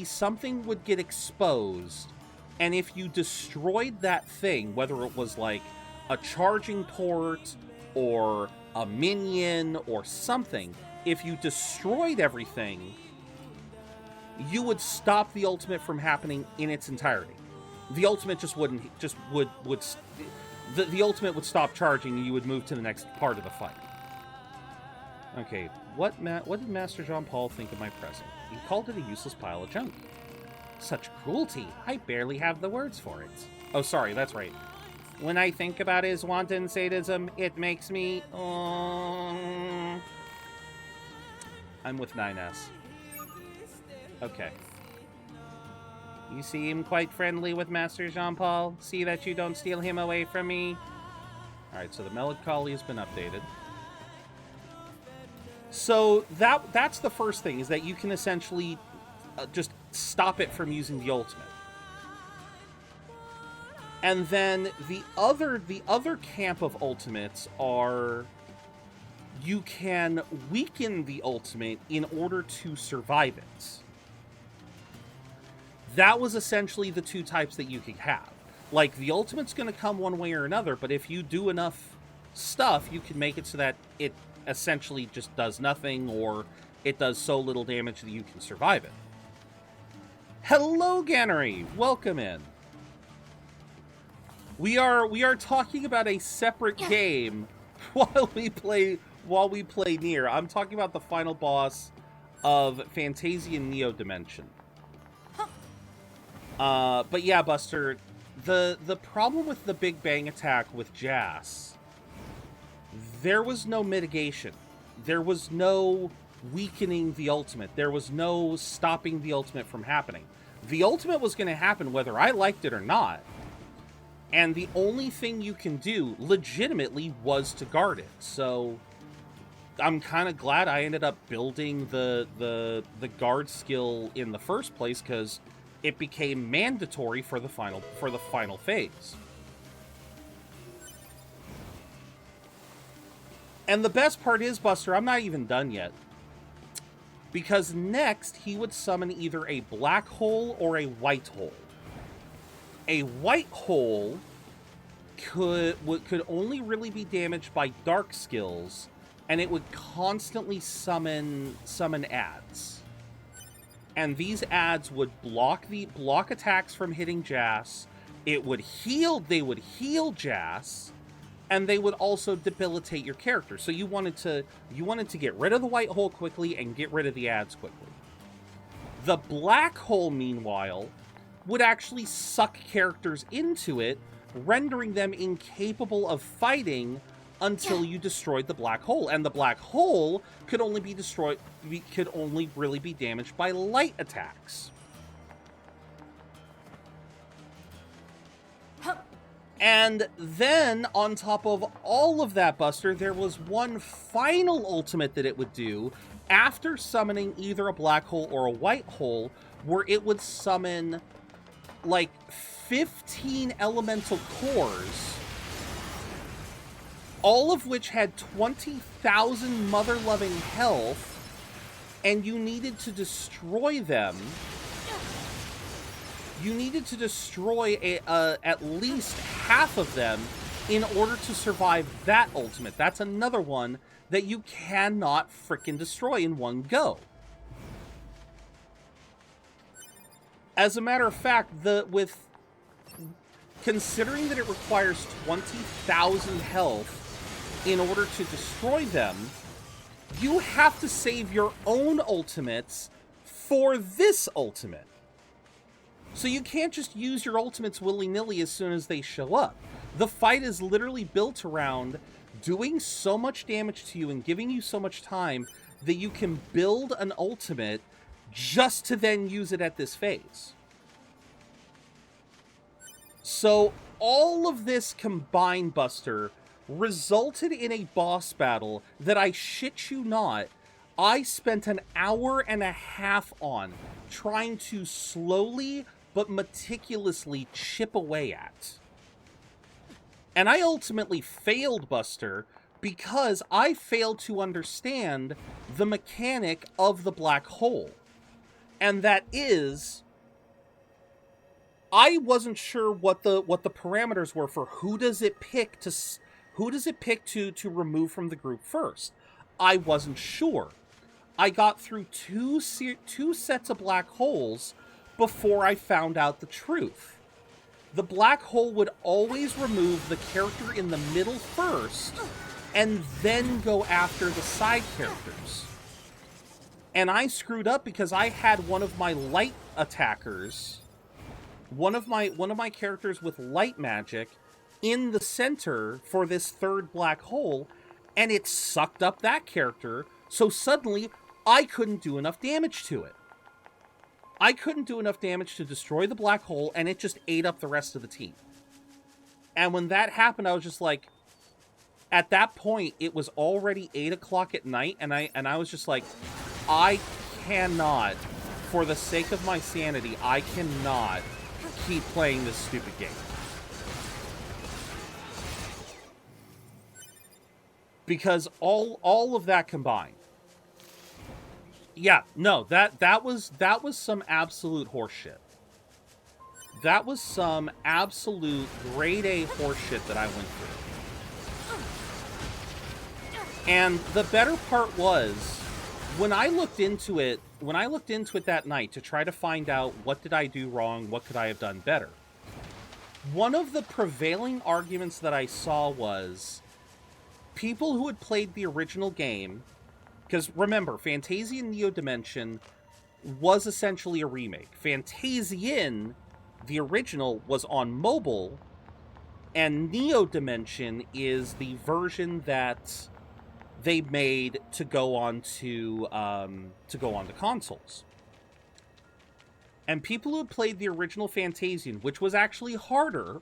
something would get exposed, and if you destroyed that thing, whether it was like a charging port or a minion or something, if you destroyed everything, you would stop the ultimate from happening in its entirety. The ultimate the ultimate would stop charging, and you would move to the next part of the fight. Okay, what did Master Jean-Paul think of my present? He called it a useless pile of junk. Such cruelty. I barely have the words for it. Oh, sorry, that's right. When I think about his wanton sadism, it makes me... I'm with 9S. Okay. You seem quite friendly with Master Jean-Paul. See that you don't steal him away from me. Alright, so the melancholy has been updated. So that's the first thing, is that you can essentially just stop it from using the ultimate. And then the other camp of ultimates are, you can weaken the ultimate in order to survive it. that was essentially the two types that you could have. Like, the ultimate's going to come one way or another, but if you do enough stuff, you can make it so that it essentially just does nothing, or it does so little damage that you can survive it. Hello, Gannery! Welcome in. We are talking about a separate game while we play Nier. I'm talking about the final boss of Fantasian Neo Dimension. But yeah, Buster, the problem with the Big Bang attack with Jas, there was no mitigation. There was no weakening the ultimate. There was no stopping the ultimate from happening. The ultimate was going to happen whether I liked it or not. And the only thing you can do, legitimately, was to guard it. So I'm kind of glad I ended up building the guard skill in the first place, because it became mandatory for the final phase. And the best part is, Buster, I'm not even done yet. Because next, he would summon either a black hole or a white hole. A white hole could only really be damaged by dark skills, and it would constantly summon adds. And these adds would block attacks from hitting Jas. They would heal Jas, and they would also debilitate your character. So you wanted to get rid of the white hole quickly and get rid of the adds quickly. The black hole, meanwhile, would actually suck characters into it, rendering them incapable of fighting until you destroyed the black hole. And the black hole could only really be damaged by light attacks. And then, on top of all of that, Buster, there was one final ultimate that it would do after summoning either a black hole or a white hole, where it would summon, like, 15 elemental cores, all of which had 20,000 mother-loving health, and you needed to destroy them. You needed to destroy at least half of them in order to survive that ultimate. That's another one that you cannot frickin' destroy in one go. As a matter of fact, considering that it requires 20,000 health in order to destroy them, you have to save your own ultimates for this ultimate. So you can't just use your ultimates willy-nilly as soon as they show up. The fight is literally built around doing so much damage to you and giving you so much time that you can build an ultimate just to then use it at this phase. So all of this combined, Buster, resulted in a boss battle that, I shit you not, I spent an hour and a half on, trying to slowly but meticulously chip away at. And I ultimately failed, Buster, because I failed to understand the mechanic of the black hole. And that is, I wasn't sure what the parameters were for who does it pick to remove from the group first. I wasn't sure. I got through two sets of black holes before I found out the truth. The black hole would always remove the character in the middle first, and then go after the side characters. And I screwed up because I had one of my light attackers, one of my characters with light magic, in the center for this third black hole, and it sucked up that character, so suddenly I couldn't do enough damage to it. I couldn't do enough damage to destroy the black hole, and it just ate up the rest of the team. And when that happened, I was just like, at that point, it was already 8 o'clock at night, and I was just like, I cannot, for the sake of my sanity, I cannot keep playing this stupid game. Because all of that combined. Yeah, no, that was some absolute horseshit. That was some absolute grade A horseshit that I went through. And the better part was, when I looked into it that night to try to find out what did I do wrong, what could I have done better, one of the prevailing arguments that I saw was people who had played the original game, because remember, Fantasian Neo Dimension was essentially a remake. Fantasian, the original, was on mobile, and Neo Dimension is the version that they made to go on to consoles. And people who had played the original Fantasian, which was actually harder,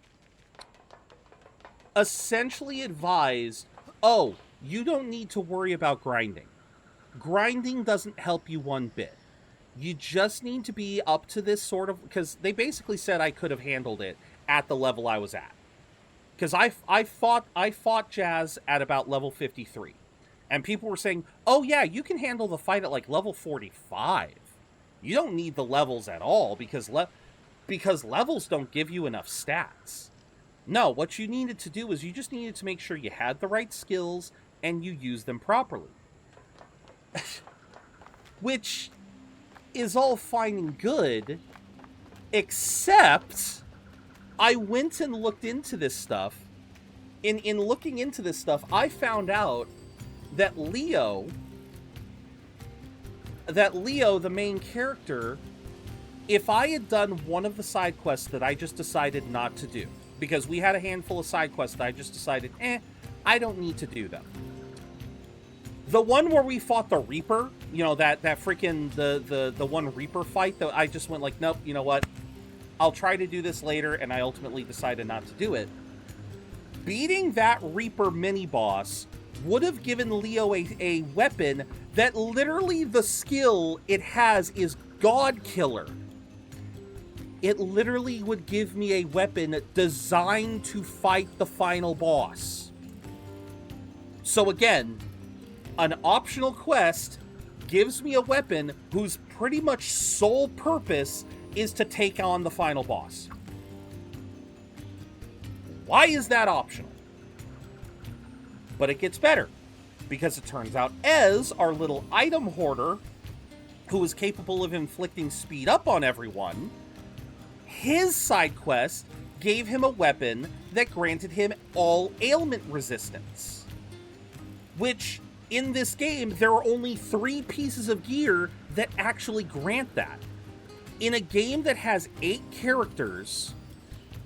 essentially advised, oh, you don't need to worry about grinding. Grinding doesn't help you one bit. You just need to be up to this sort of... Because they basically said I could have handled it at the level I was at. Because I fought Jazz at about level 53. And people were saying, oh yeah, you can handle the fight at like level 45. You don't need the levels at all because levels don't give you enough stats. No, what you needed to do is you just needed to make sure you had the right skills and you used them properly. Which is all fine and good, except I went and looked into this stuff. In looking into this stuff, I found out that Leo, the main character, if I had done one of the side quests that I just decided not to do, because we had a handful of side quests that I just decided, I don't need to do them. The one where we fought the Reaper, you know, that freaking, the one Reaper fight, that I just went like, nope, you know what? I'll try to do this later, and I ultimately decided not to do it. Beating that Reaper mini-boss would have given Leo a weapon that literally the skill it has is God Killer. It literally would give me a weapon designed to fight the final boss. So again, an optional quest gives me a weapon whose pretty much sole purpose is to take on the final boss. Why is that optional? But it gets better, because it turns out Ez, our little item hoarder, who is capable of inflicting speed up on everyone, his side quest gave him a weapon that granted him all ailment resistance. Which, in this game, there are only 3 pieces of gear that actually grant that. In a game that has 8 characters,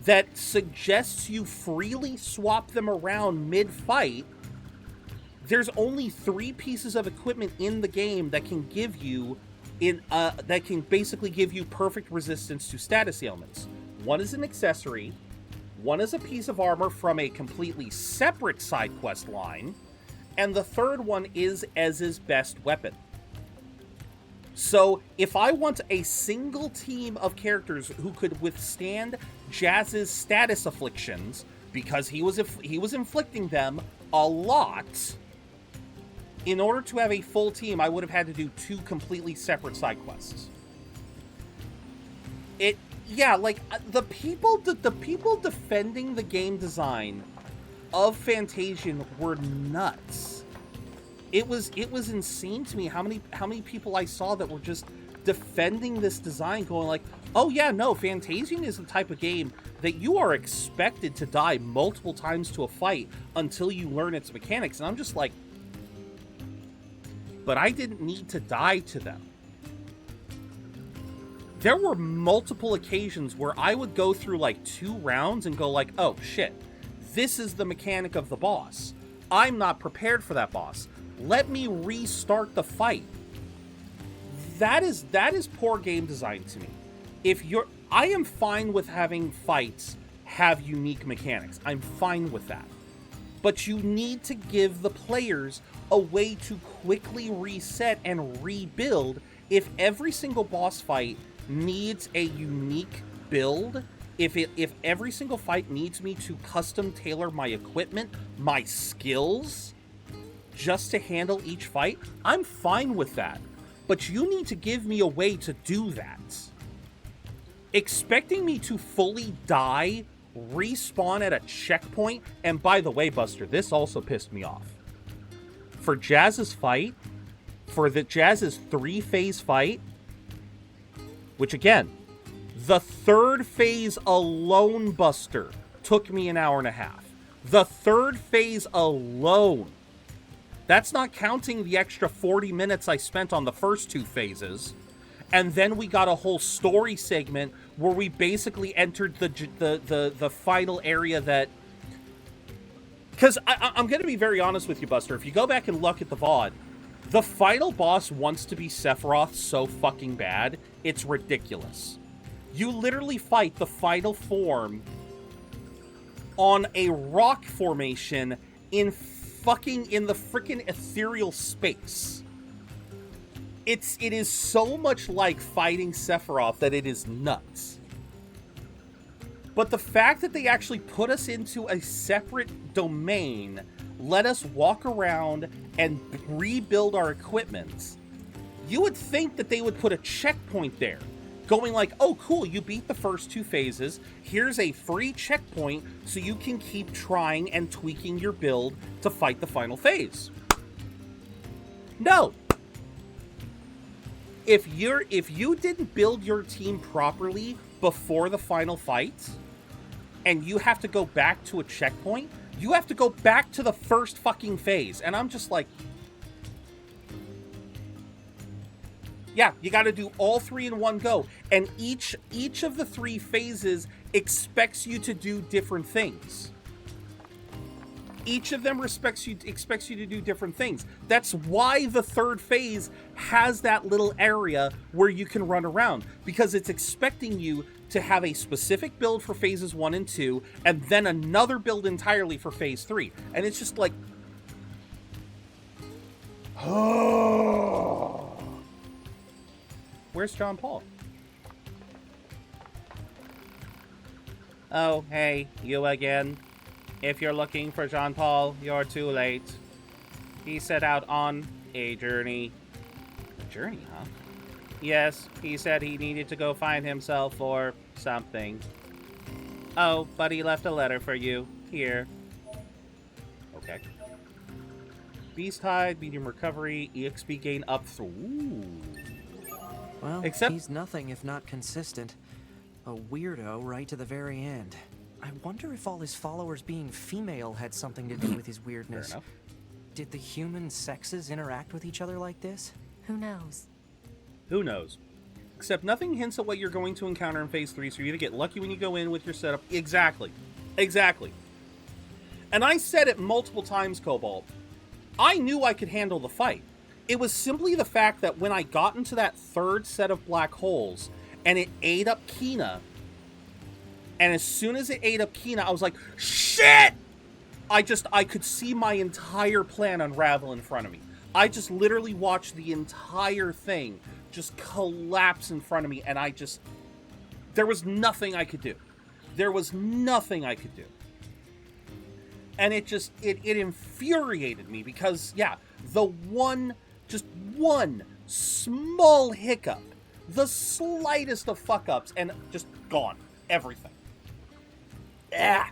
that suggests you freely swap them around mid-fight, there's only 3 pieces of equipment in the game that can give you that can basically give you perfect resistance to status ailments. One is an accessory, one is a piece of armor from a completely separate side quest line, and the third one is Ez's best weapon. So if I want a single team of characters who could withstand Jazz's status afflictions, because he was inflicting them a lot, in order to have a full team, I would have had to do 2 completely separate side quests. The people defending the game design of Fantasian were nuts. It was insane to me how many people I saw that were just defending this design, going like, oh yeah, no, Fantasian is the type of game that you are expected to die multiple times to a fight until you learn its mechanics. And I'm just like, but I didn't need to die to them. There were multiple occasions where I would go through like 2 rounds and go like, oh shit, this is the mechanic of the boss. I'm not prepared for that boss. Let me restart the fight. That is poor game design to me. I am fine with having fights have unique mechanics. I'm fine with that. But you need to give the players a way to quickly reset and rebuild if every single boss fight needs a unique build. If every single fight needs me to custom tailor my equipment, my skills, just to handle each fight, I'm fine with that. But you need to give me a way to do that. expecting me to fully die, respawn at a checkpoint, and by the way, Buster, this also pissed me off. For Jazz's fight, for the Jazz's 3-phase fight, which again, the 3rd phase alone, Buster, took me an hour and a half. The 3rd phase alone. That's not counting the extra 40 minutes I spent on the first 2 phases. And then we got a whole story segment where we basically entered the final area that... Because I'm going to be very honest with you, Buster. If you go back and look at the VOD, the final boss wants to be Sephiroth so fucking bad, it's ridiculous. You literally fight the final form on a rock formation in the freaking ethereal space. It is so much like fighting Sephiroth that it is nuts. But the fact that they actually put us into a separate domain, let us walk around and rebuild our equipment, you would think that they would put a checkpoint there. Going like, oh cool, you beat the first 2 phases, here's a free checkpoint so you can keep trying and tweaking your build to fight the final phase. No. If you didn't build your team properly before the final fight, and you have to go back to a checkpoint, you have to go back to the first fucking phase. And I'm just like, yeah, you got to do all 3 in one go. And each of the 3 phases expects you to do different things. Each of them expects you to do different things. That's why the 3rd phase has that little area where you can run around, because it's expecting you to have a specific build for phases 1 and 2, and then another build entirely for phase 3. And it's just like, oh. Where's John Paul? Oh, hey, you again. If you're looking for John Paul, you're too late. He set out on a journey. A journey, huh? Yes, he said he needed to go find himself or something. Oh, but he left a letter for you. Here. Okay. Beast Hide, medium recovery, EXP gain up through. Ooh. Well, he's nothing if not consistent. A weirdo right to the very end. I wonder if all his followers being female had something to do with his weirdness. Fair enough. Did the human sexes interact with each other like this? Who knows? Who knows? Except nothing hints at what you're going to encounter in phase 3, so you're gonna get lucky when you go in with your setup. Exactly. Exactly. And I said it multiple times, Cobalt. I knew I could handle the fight. It was simply the fact that when I got into that 3rd set of black holes, and it ate up Kina, and as soon as it ate up Kina, I was like, shit! I could see my entire plan unravel in front of me. I just literally watched the entire thing just collapse in front of me, and there was nothing I could do. There was nothing I could do. And it infuriated me because, yeah, just one small hiccup, the slightest of fuck-ups, and just gone. Everything. Ah.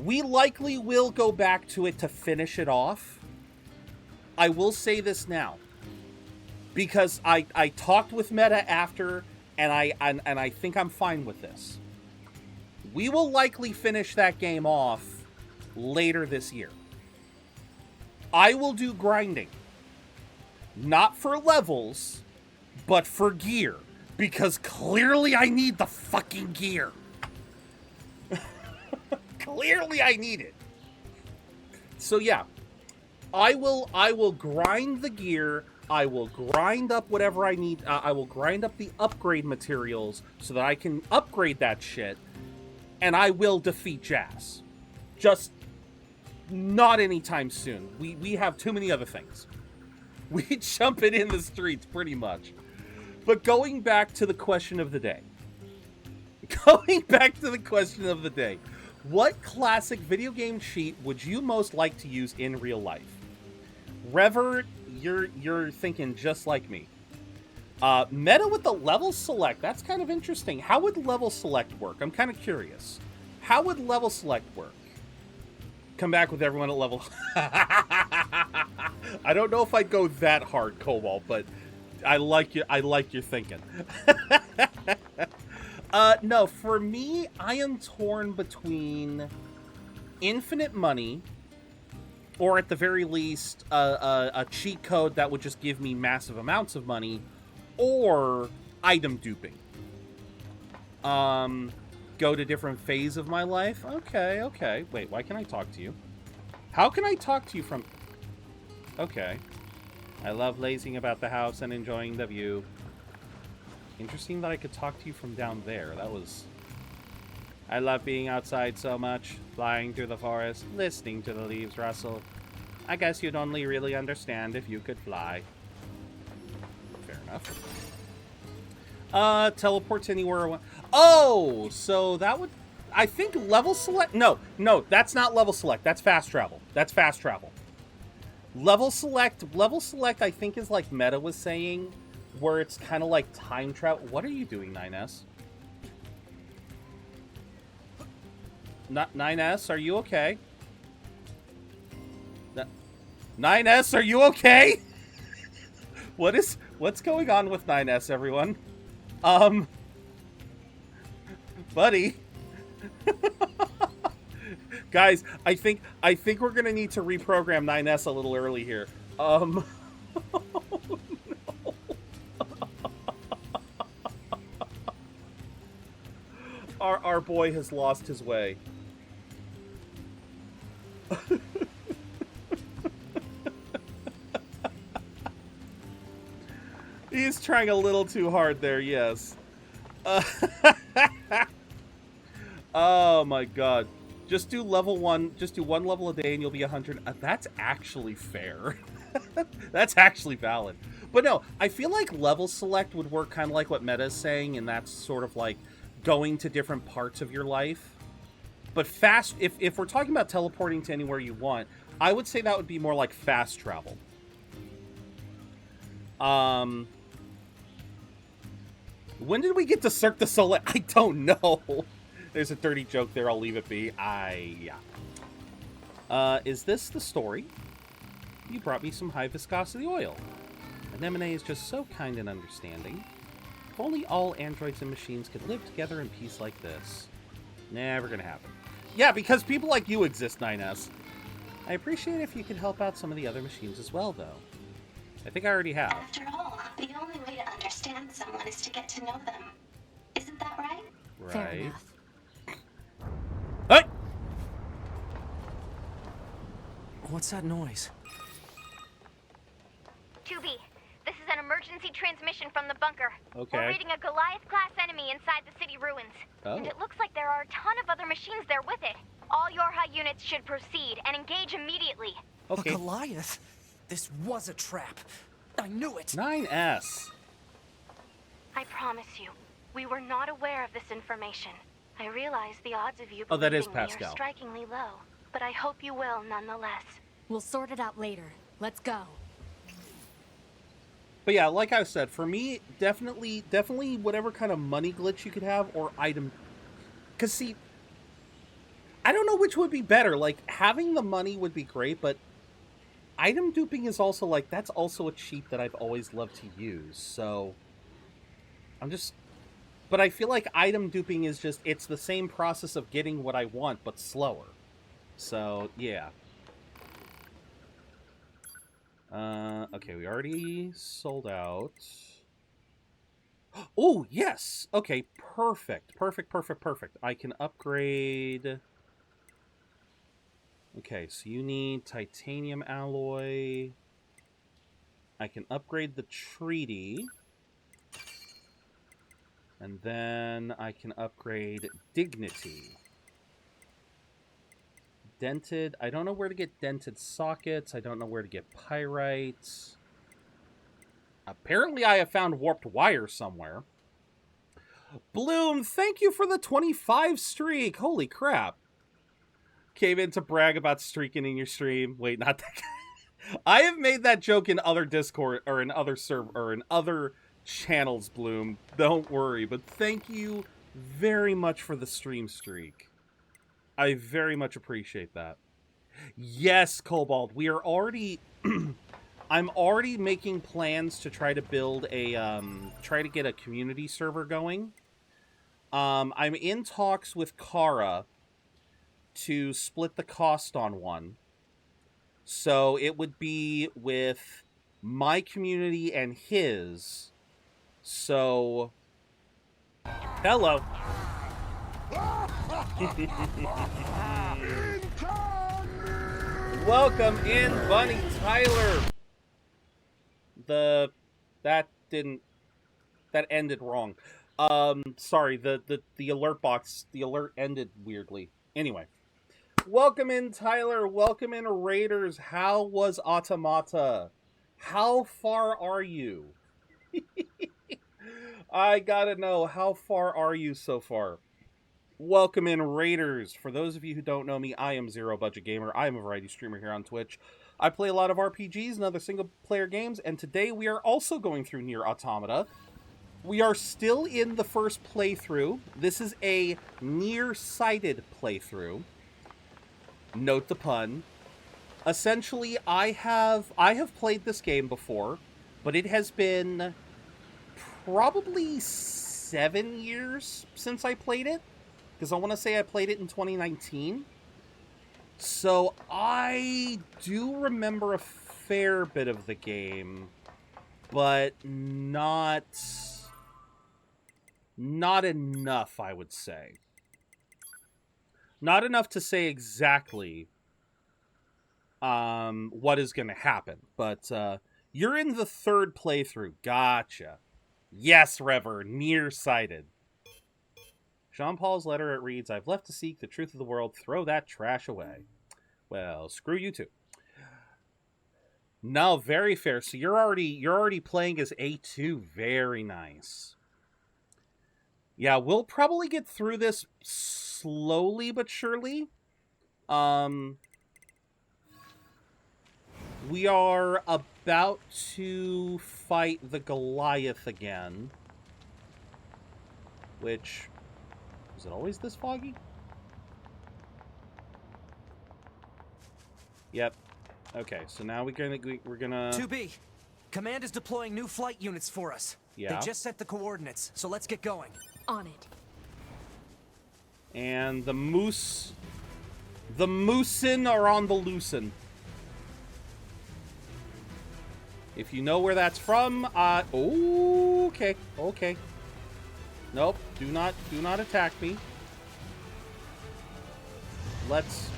We likely will go back to it to finish it off. I will say this now, because I talked with Meta after, and I think I'm fine with this. We will likely finish that game off later this year. I will do grinding. Not for levels, but for gear. Because clearly I need the fucking gear. Clearly I need it. So yeah, I will grind the gear. I will grind up whatever I need. I will grind up the upgrade materials so that I can upgrade that shit. And I will defeat Jazz. Just not anytime soon. We have too many other things. We jump it in the streets pretty much. But going back to the question of the day. What classic video game cheat would you most like to use in real life? Rever, you're thinking just like me. Meta with the level select. That's kind of interesting. How would level select work? I'm kind of curious. How would level select work? Come back with everyone at level... I don't know if I'd go that hard, Cobalt, but I like your thinking. No, for me, I am torn between infinite money, or at the very least, a cheat code that would just give me massive amounts of money, or item duping. Go to different phase of my life? Okay. Wait, why can't I talk to you? How can I talk to you from... Okay. I love lazing about the house and enjoying the view. Interesting that I could talk to you from down there. That was... I love being outside so much. Flying through the forest, listening to the leaves rustle. I guess you'd only really understand if you could fly. Fair enough. Teleport to anywhere... Oh! So that would... I think level select... No, that's not level select. That's fast travel. Level select, I think, is like Meta was saying, where it's kind of like time travel. What are you doing, 9S? Not 9S, are you okay? 9S, are you okay? What's going on with 9S, everyone? Buddy. Guys, I think we're gonna need to reprogram 9S a little early here. Oh, no. Our boy has lost his way. He's trying a little too hard there, yes. Oh my god. Just do level 1, just do 1 level a day and you'll be 100. That's actually fair. That's actually valid. But no, I feel like level select would work kind of like what Meta is saying, and that's sort of like going to different parts of your life. But fast, if we're talking about teleporting to anywhere you want, I would say that would be more like fast travel. When did we get to Cirque du Soleil? I don't know. There's a dirty joke there. I'll leave it be. Yeah. Is this the story? You brought me some high viscosity oil. Anemone is just so kind and understanding. If only all androids and machines could live together in peace like this. Never gonna happen. Yeah, because people like you exist, 9S. I appreciate if you could help out some of the other machines as well, though. I think I already have. After all, the only way to understand someone is to get to know them. Isn't that right? Right. Fair enough. Hey! What's that noise? 2B, this is an emergency transmission from the bunker. Okay. We're reading a Goliath-class enemy inside the city ruins. Oh. And it looks like there are a ton of other machines there with it. All your high units should proceed and engage immediately. Okay. A Goliath? This was a trap. I knew it. 9S. I promise you, we were not aware of this information. I realize the odds of you Oh, that is believing me Pascal. are strikingly low, but I hope you will nonetheless. We'll sort it out later. Let's go. But yeah, like I said, for me, definitely whatever kind of money glitch you could have or item. Because, see, I don't know which would be better. Like, having the money would be great, but item duping is also, like, that's also a cheat that I've always loved to use. So, but I feel like item duping is just, it's the same process of getting what I want, but slower. So, yeah. Okay, we already sold out. Oh, yes! Okay, perfect. I can upgrade... Okay, so you need titanium alloy. I can upgrade the treaty. And then I can upgrade dignity. Dented. I don't know where to get dented sockets. I don't know where to get pyrite. Apparently I have found warped wire somewhere. Bloom, thank you for the 25 streak. Holy crap. Came in to brag about streaking in your stream. Wait, not that guy. I have made that joke in other Discord or in other server or in other channels bloom. Don't worry, but thank you very much for the stream streak. I very much appreciate that. Yes, Cobalt, we are already... I'm already making plans to try to build a, try to get a community server going. I'm in talks with Kara to split the cost on one. So it would be with my community and his. So, hello. Welcome in, Bunny Tyler. That ended wrong. Sorry, the alert box, the alert ended weirdly. Anyway. Welcome in, Tyler. Welcome in, Raiders. How was Automata? How far are you? I gotta know, how far are you so far? Welcome in, Raiders. For those of you who don't know me, I am ZeroBudgetGamer. I am a variety streamer here on Twitch. I play a lot of RPGs and other single-player games, and today we are also going through Nier Automata. We are still in the first playthrough. This is a near-sighted playthrough. Note the pun. Essentially, I have played this game before, but it has been probably 7 years since I played it, because I want to say I played it in 2019. So I do remember a fair bit of the game, but not enough, I would say. Not enough to say exactly what is going to happen, but you're in the third playthrough. Gotcha. Yes, Rever, nearsighted. Jean-Paul's letter, it reads, I've left to seek the truth of the world. Throw that trash away. Well, screw you too. No, very fair. So you're already playing as A2. Very nice. Yeah, we'll probably get through this slowly but surely. We are about to fight the Goliath again. Which, is it always this foggy? Yep. Okay, so now we're gonna 2B, Command is deploying new flight units for us. Yeah. They just sent the coordinates, so let's get going. On it. And the Moosin are on the loosen. If you know where that's from, okay. Nope, do not attack me. Let's...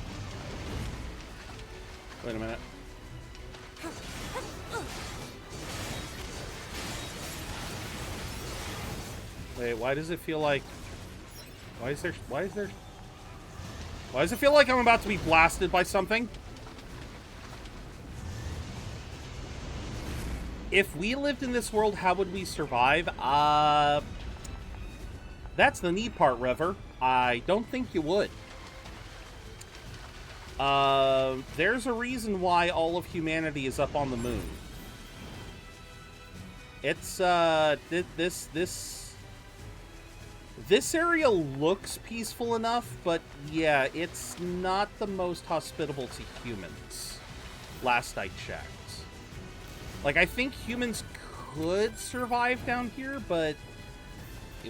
Wait a minute. Wait, why does it feel like... Why does it feel like I'm about to be blasted by something? If we lived in this world, how would we survive? That's the neat part, Rever. I don't think you would. There's a reason why all of humanity is up on the moon. It's, this area looks peaceful enough, but yeah, it's not the most hospitable to humans. Last I checked. Like, I think humans could survive down here, but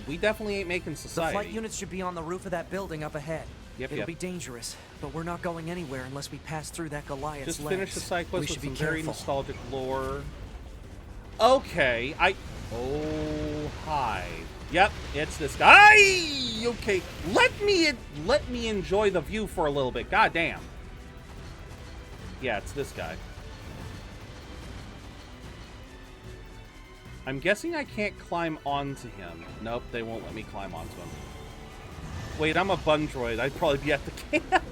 we definitely ain't making society. The flight units should be on the roof of that building up ahead. It'll be dangerous, but we're not going anywhere unless we pass through that Goliath's Just legs. finish the side quest with some be very careful. nostalgic lore. Okay, oh, hi. Yep, it's this guy. Okay, let me enjoy the view for a little bit. God damn. Yeah, it's this guy. I'm guessing I can't climb onto him. Nope, they won't let me climb onto him. Wait, I'm a bun droid. I'd probably be at the camp.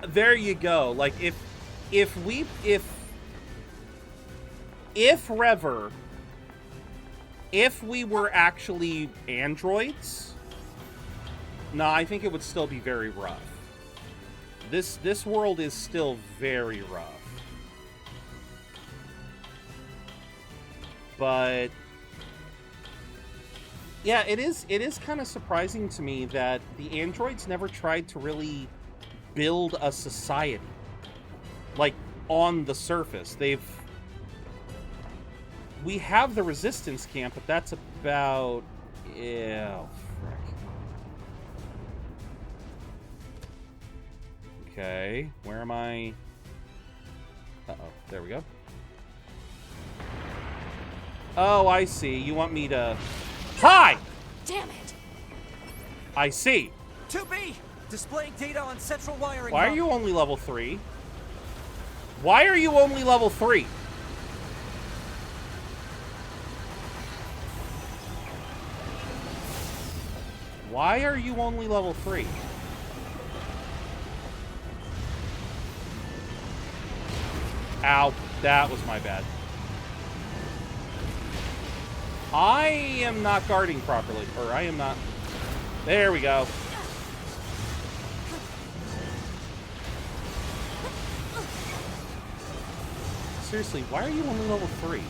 There you go. Like, if we were actually androids, no, I think it would still be very rough. This world is still very rough. But Yeah, it is kind of surprising to me that the androids never tried to really build a society. Like, on the surface. We have the resistance camp, but that's about... Yeah, oh, frick. Okay, where am I? Uh-oh, there we go. Oh, I see. You want me to... Hi! Damn it! I see. 2B! Displaying data on central wiring. Why are you only level 3? Why are you only level 3? Why are you only level 3? Ow, that was my bad. I am not guarding properly, or I am not... There we go. Seriously, why are you only level 3?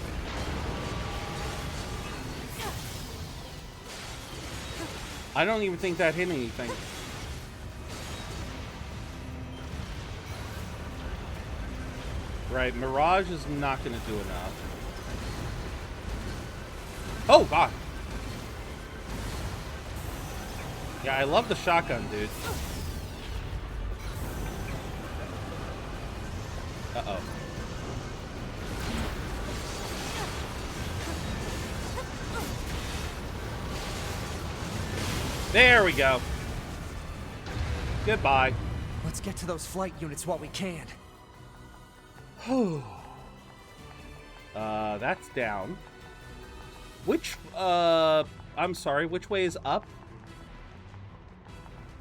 I don't even think that hit anything. Right, Mirage is not going to do enough. Oh, God. Yeah, I love the shotgun, dude. Uh-oh. There we go. Goodbye. Let's get to those flight units while we can. That's down. Which, I'm sorry, which way is up?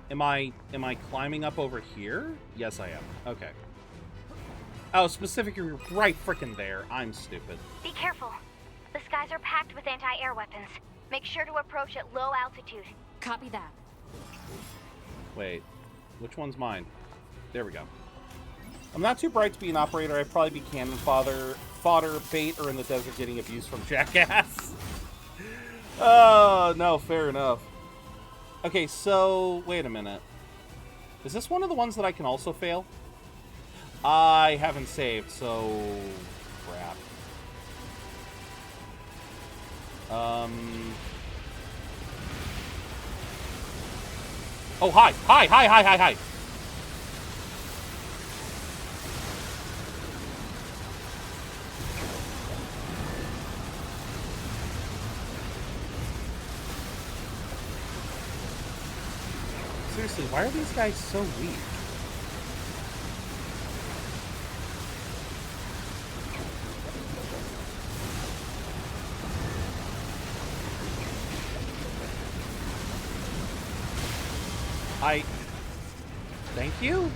Am I climbing up over here? Yes, I am. Okay. Oh, specifically right frickin' there. I'm stupid. Be careful. The skies are packed with anti-air weapons. Make sure to approach at low altitude. Copy that. Wait, which one's mine? There we go. I'm not too bright to be an operator. I'd probably be cannon fodder, bait, or in the desert getting abuse from Jackass. Oh, no, fair enough. Okay, so, wait a minute. Is this one of the ones that I can also fail? I haven't saved, so... crap. Oh, hi! Hi! Hi! Hi! Hi! Hi! Seriously, why are these guys so weak? Thank you?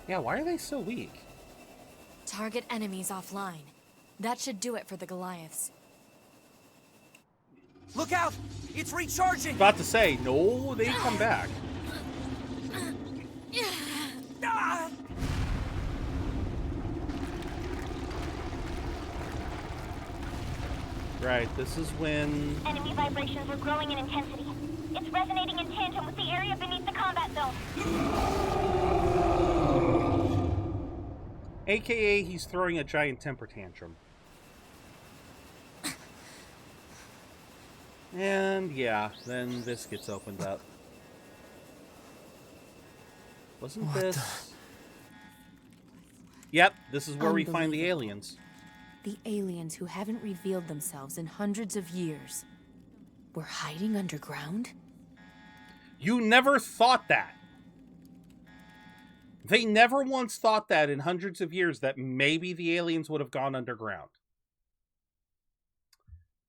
Yeah, why are they so weak? Target enemies offline. That should do it for the Goliaths. Look out! It's recharging! About to say, no, they come back. Ah! Right, this is when... Enemy vibrations are growing in intensity. It's resonating in tandem with the area beneath the combat zone. AKA, he's throwing a giant temper tantrum. And, yeah, then this gets opened up. Wasn't this... Yep, this is where we find the aliens. The aliens who haven't revealed themselves in hundreds of years were hiding underground? You never thought that. They never once thought that in hundreds of years that maybe the aliens would have gone underground.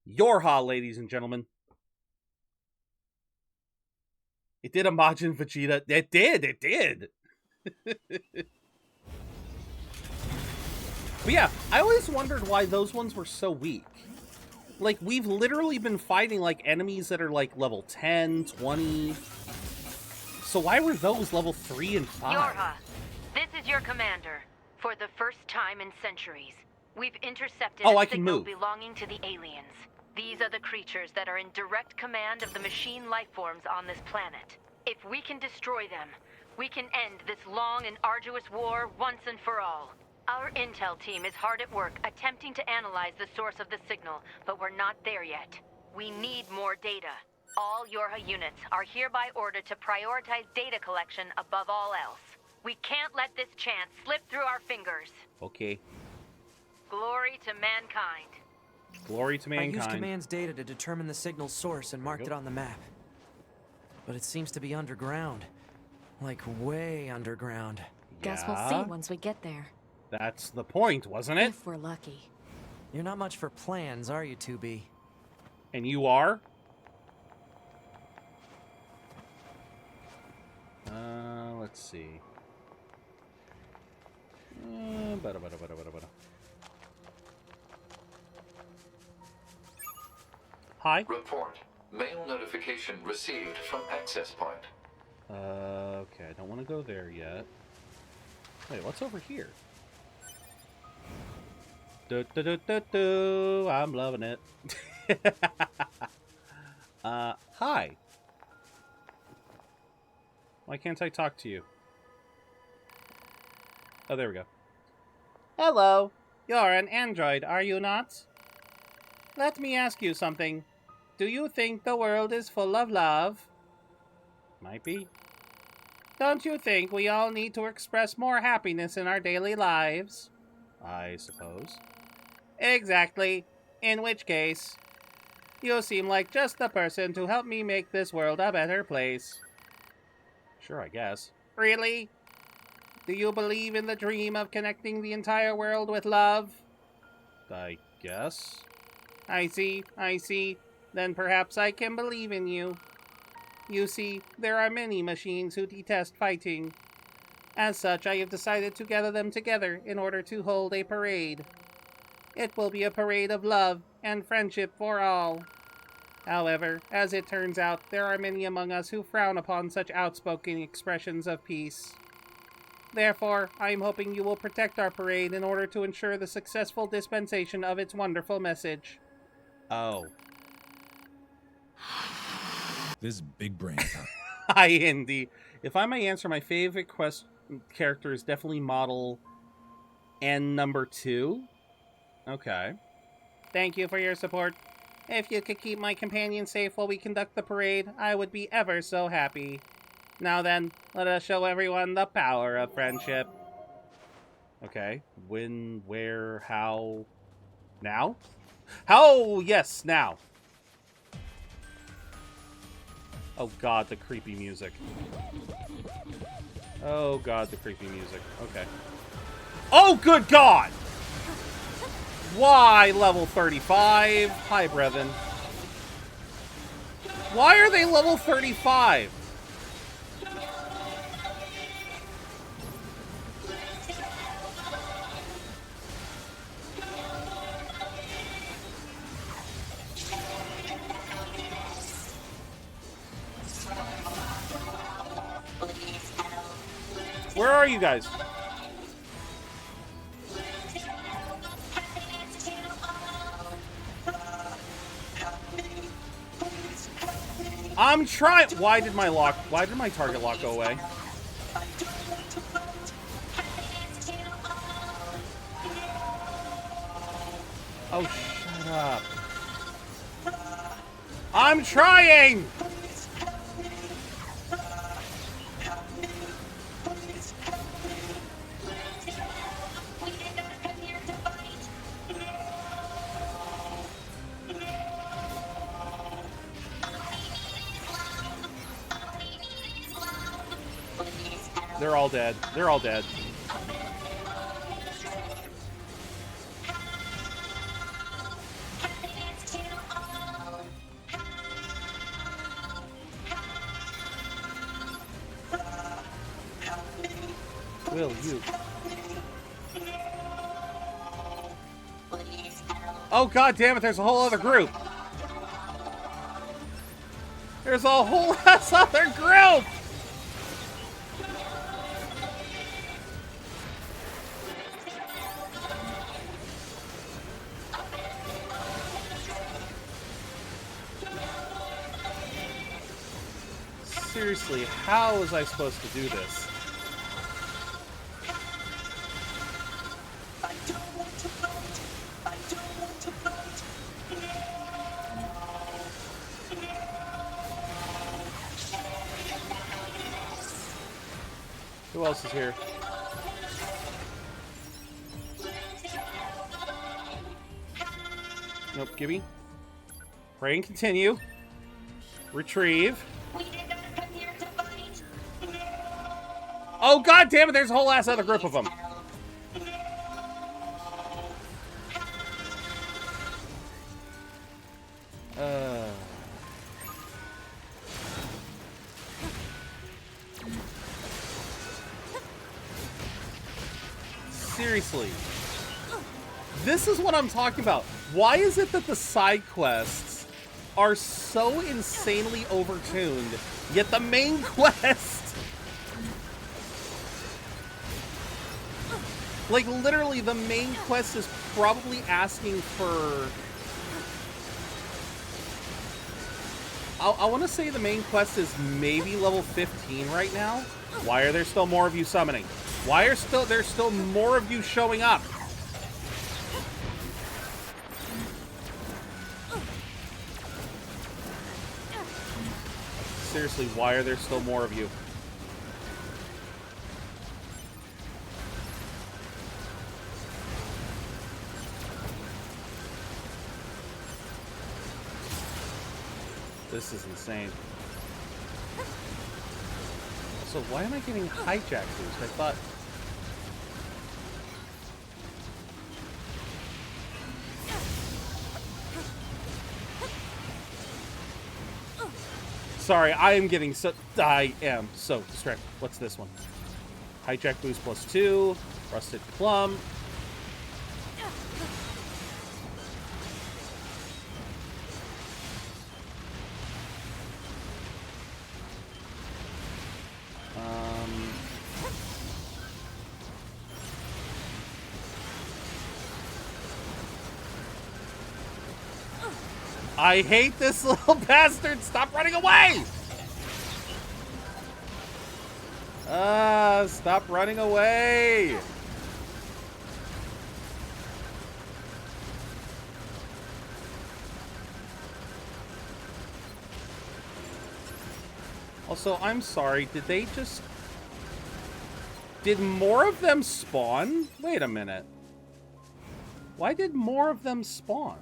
Yorha, ladies and gentlemen. It did a Majin Vegeta. It did. But yeah, I always wondered why those ones were so weak. Like, we've literally been fighting, like, enemies that are, like, level 10, 20. So why were those level 3 and 5? Yorha, this is your commander. For the first time in centuries. We've intercepted Oh, a I can signal move. belonging to the aliens. These are the creatures that are in direct command of the machine lifeforms on this planet. If we can destroy them, we can end this long and arduous war once and for all. Our intel team is hard at work attempting to analyze the source of the signal, but we're not there yet. We need more data. All Yorha units are hereby ordered to prioritize data collection above all else. We can't let this chance slip through our fingers. Okay. Glory to mankind. Glory to mankind. I used Command's data to determine the signal's source and marked it on the map. But it seems to be underground. Like, way underground. Guess we'll see once we get there. That's the point, wasn't it? If we're lucky. You're not much for plans, are you, 2B? And you are? Let's see. Hi. Report. Mail notification received from access point. Okay, I don't want to go there yet. Wait, what's over here? I'm loving it. Hi. Why can't I talk to you? Oh, there we go. Hello. You're an android, are you not? Let me ask you something. Do you think the world is full of love? Might be. Don't you think we all need to express more happiness in our daily lives? I suppose. Exactly. In which case, you seem like just the person to help me make this world a better place. Sure, I guess. Really? Do you believe in the dream of connecting the entire world with love? I guess. I see. Then perhaps I can believe in you. You see, there are many machines who detest fighting. As such, I have decided to gather them together in order to hold a parade. It will be a parade of love and friendship for all. However, as it turns out, there are many among us who frown upon such outspoken expressions of peace. Therefore, I am hoping you will protect our parade in order to ensure the successful dispensation of its wonderful message. Oh. This big brain. Hi, Indy. If I may answer, my favorite character is definitely model N number 2. Okay. Thank you for your support. If you could keep my companion safe while we conduct the parade, I would be ever so happy. Now then, let us show everyone the power of friendship. Okay. When, where, how... Now? How? Yes, now. Oh god, the creepy music. Oh god, the creepy music. Okay. Oh, good god! Why level 35? Hi, Brevin. Why are they level 35? Where are you guys? I'm trying. Why did my target lock go away? Oh, shut up. I'm trying! They're all dead. They're all dead. Will you? Oh god damn it, there's a whole other group. There's a whole ass other group! seriously, how was I supposed to do this? I don't want to fight. I don't want to fight. Who else is here? Nope, gimme. Pray and continue. Retrieve. We did not come here to fight. Oh, god damn it, there's a whole ass other group of them. Seriously. This is what I'm talking about. Why is it that the side quests are so insanely overtuned, yet the main quest... Like, literally, the main quest is probably asking for... I want to say the main quest is maybe level 15 right now. Why are there still more of you summoning? Why are there still more of you showing up? Seriously, why are there still more of you? This is insane. So why am I getting hijack boost? I thought... Sorry, I am so distracted. What's this one? Hijack boost +2, rusted plum. I hate this little bastard! Stop running away! Stop running away! Also, I'm sorry, did more of them spawn? Wait a minute. Why did more of them spawn?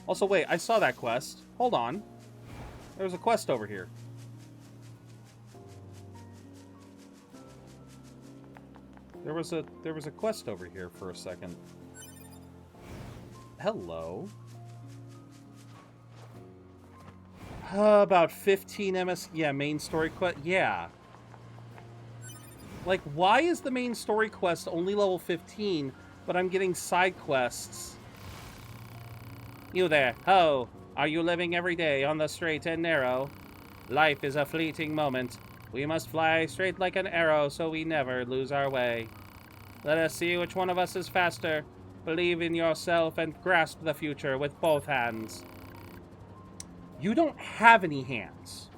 Also, wait, I saw that quest. Hold on. There's a quest over here. There was a quest over here for a second. Hello. About 15 MS... Yeah, main story quest... Yeah. Like, why is the main story quest only level 15, but I'm getting side quests? You there, ho! Are you living every day on the straight and narrow? Life is a fleeting moment. We must fly straight like an arrow so we never lose our way. Let us see which one of us is faster. Believe in yourself and grasp the future with both hands. You don't have any hands.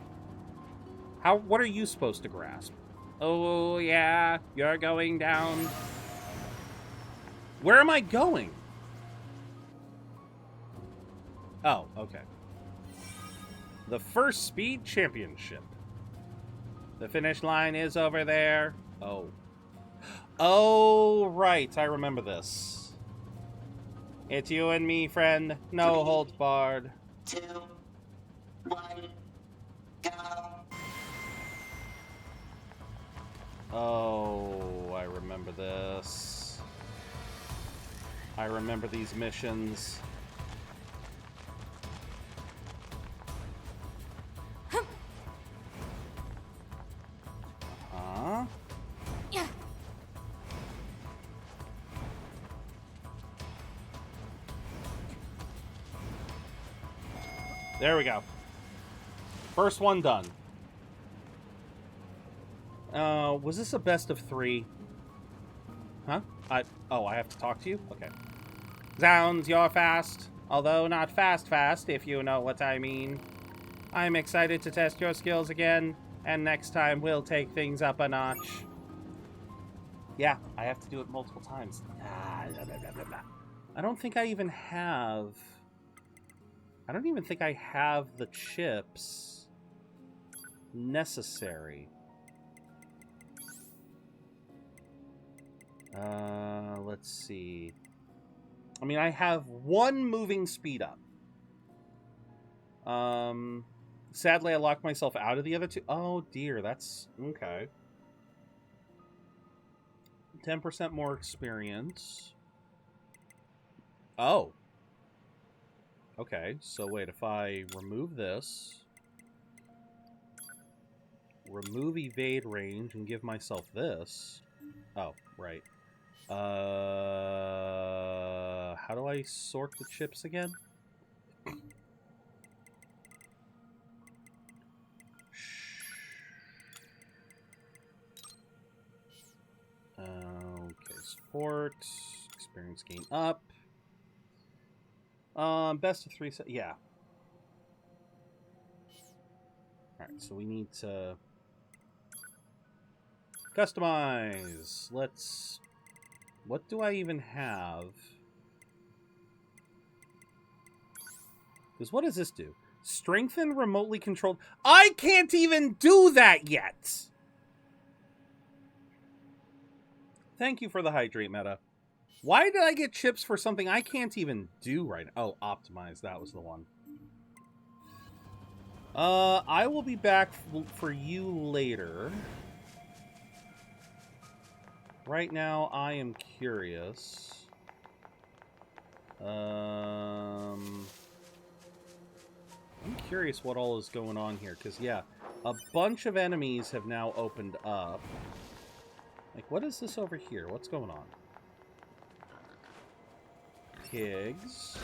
What are you supposed to grasp? Oh, yeah, you're going down. Where am I going? Oh, okay. The First Speed Championship. The finish line is over there. Oh. Oh, right. I remember this. It's you and me, friend. No holds barred. 2, 1, go. Oh, I remember this. I remember these missions. Huh? Yeah. There we go. First one done. Was this a best of 3? Huh? I have to talk to you? Okay. Zounds, you're fast. Although not fast, if you know what I mean. I'm excited to test your skills again, and next time we'll take things up a notch. Yeah, I have to do it multiple times. I don't think I even have... I don't even think I have the chips necessary. Let's see. I mean, I have one moving speed up. Sadly, I locked myself out of the other two. Oh, dear, that's... okay. 10% more experience. Oh. Okay, so wait, if I remove this, remove evade range, and give myself this... Oh, right. How do I sort the chips again? Okay, sport, experience gain up. Best of 3 set, yeah. Alright, so we need to customize. Let's... what do I even have? Because what does this do? Strengthen remotely controlled... I can't even do that yet! Thank you for the hydrate meta. Why did I get chips for something I can't even do right now? Oh, optimize. That was the one. I will be back for you later. Right now, I am curious. I'm curious what all is going on here, because, yeah, a bunch of enemies have now opened up. Like, what is this over here? What's going on? Pigs.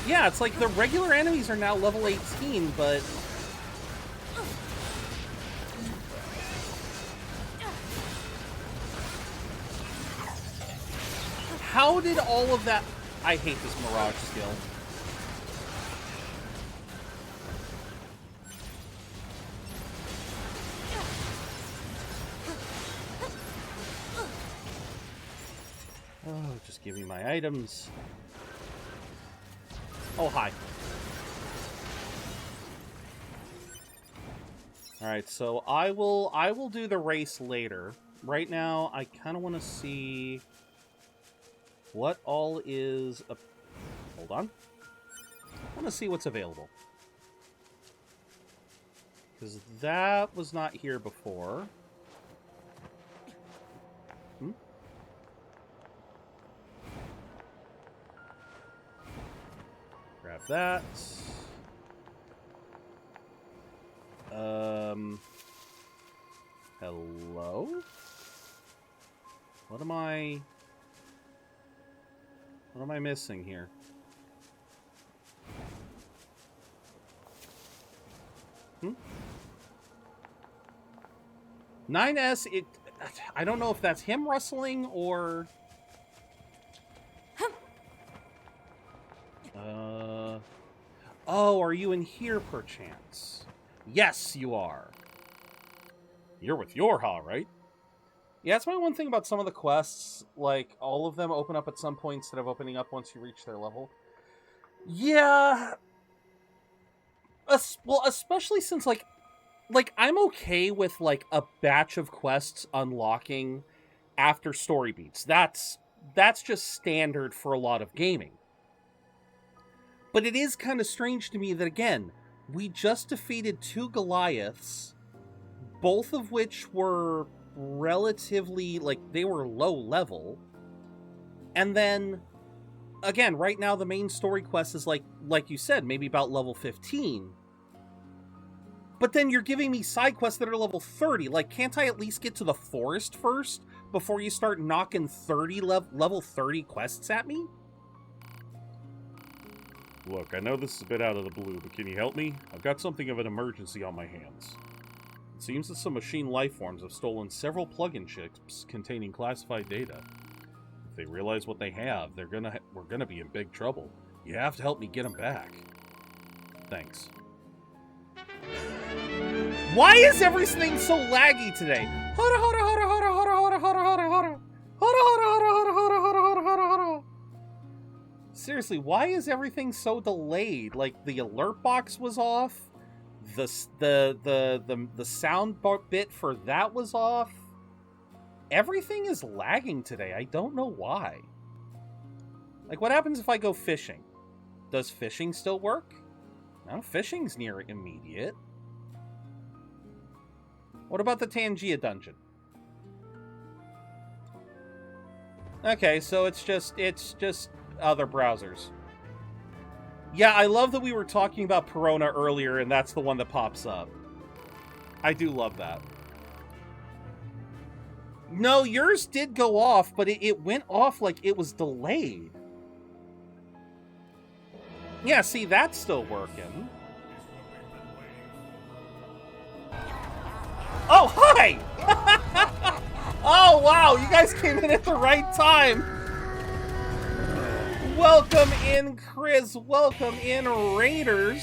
Yeah, it's like the regular enemies are now level 18, but... how did all of that... I hate this Mirage skill. Oh, just give me my items. Oh, hi. Alright, so I will do the race later. Right now, I kind of want to see what all is... hold on. I want to see what's available. Because that was not here before. Grab that. Hello? What am I missing here? Hmm? 9S, I don't know if that's him rustling or... oh, are you in here, perchance? Yes, you are. You're with Yorha, right? Yeah, that's my one thing about some of the quests. Like, all of them open up at some point instead of opening up once you reach their level. Yeah. Well, especially since, like, I'm okay with, like, a batch of quests unlocking after story beats. That's just standard for a lot of gaming. But it is kind of strange to me that, again, we just defeated 2 Goliaths, both of which were relatively, like, they were low level. And then, again, right now the main story quest is, like you said, maybe about level 15. But then you're giving me side quests that are level 30. Like, can't I at least get to the forest first before you start knocking level 30 quests at me? Look, I know this is a bit out of the blue, but can you help me? I've got something of an emergency on my hands. It seems that some machine lifeforms have stolen several plugin chips containing classified data. If they realize what they have, we're gonna be in big trouble. You have to help me get them back. Thanks. Why is everything so laggy today? Seriously, why is everything so delayed? Like, the alert box was off. The sound bit for that was off. Everything is lagging today. I don't know why. Like, what happens if I go fishing? Does fishing still work? No, fishing's near immediate. What about the Tangia dungeon? Okay, so it's just other browsers. Yeah, I love that we were talking about Perona earlier, and that's the one that pops up. I do love that. No, yours did go off, but it went off like it was delayed. Yeah, see, that's still working. Oh, hi! Oh, wow, you guys came in at the right time. Welcome in, Chris. Welcome in, Raiders.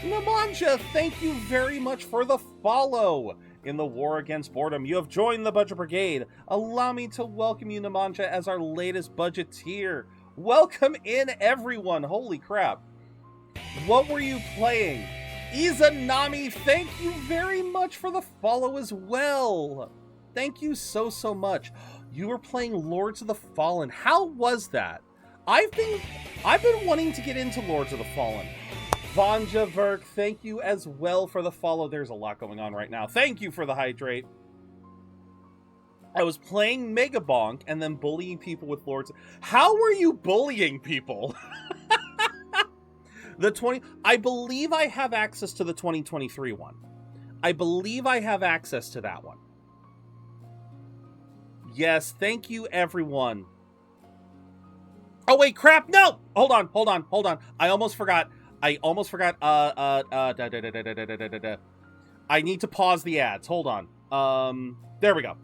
Nemanja, thank you very much for the follow. In the war against boredom, you have joined the Budget Brigade. Allow me to welcome you, Nemanja, as our latest budgeteer. Welcome in, everyone. Holy crap. What were you playing? Izanami, thank you very much for the follow as well. Thank you so much. You were playing Lords of the Fallen. How was that? I've been wanting to get into Lords of the Fallen. Vanja Verk, thank you as well for the follow. There's a lot going on right now. Thank you for the hydrate. I was playing Mega Bonk and then bullying people with Lords. How were you bullying people? I believe I have access to the 2023 one. I believe I have access to that one. Yes, thank you, everyone. Oh, wait, crap, no! Hold on. I almost forgot. I need to pause the ads. Hold on. There we go.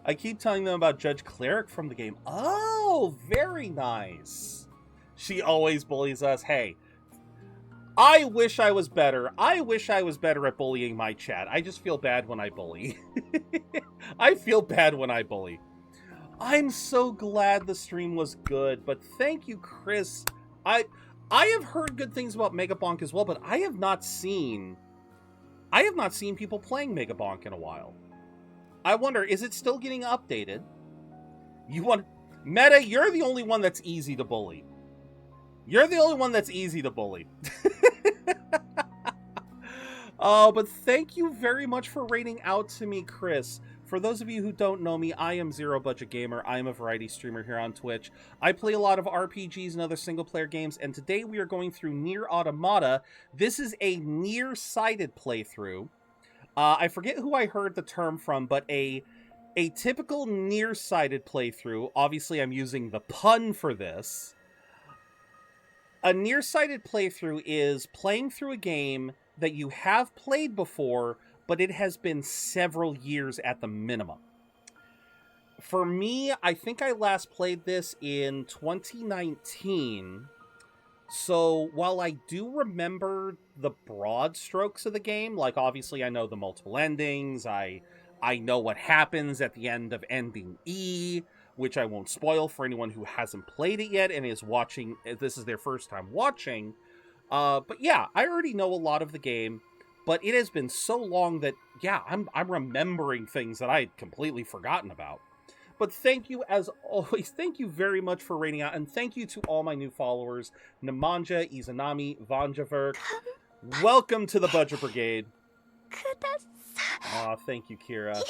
I keep telling them about Judge Cleric from the game. Oh, very nice. She always bullies us. Hey, I wish I was better. I wish I was better at bullying my chat. I just feel bad when I bully. I feel bad when I bully. I'm so glad the stream was good, but thank you, Chris. I have heard good things about Megabonk as well, but I have not seen people playing Megabonk in a while. I wonder, is it still getting updated? Meta, you're the only one that's easy to bully. You're the only one that's easy to bully. Oh, but thank you very much for rating out to me, Chris. For those of you who don't know me, I am ZeroBudgetGamer. I am a variety streamer here on Twitch. I play a lot of RPGs and other single-player games, and today we are going through Nier Automata. This is a near-sighted playthrough. I forget who I heard the term from, but a typical near-sighted playthrough. Obviously, I'm using the pun for this. A near-sighted playthrough is playing through a game that you have played before, but it has been several years at the minimum. For me, I think I last played this in 2019. So while I do remember the broad strokes of the game, like obviously I know the multiple endings, I know what happens at the end of Ending E, which I won't spoil for anyone who hasn't played it yet and is watching, this is their first time watching. But yeah, I already know a lot of the game, but it has been so long that, yeah, I'm remembering things that I had completely forgotten about. But thank you, as always, thank you very much for rating out, and thank you to all my new followers, Nemanja, Izanami, Vanjaverk. Welcome to the Budget Brigade. Aw, thank you, Kira.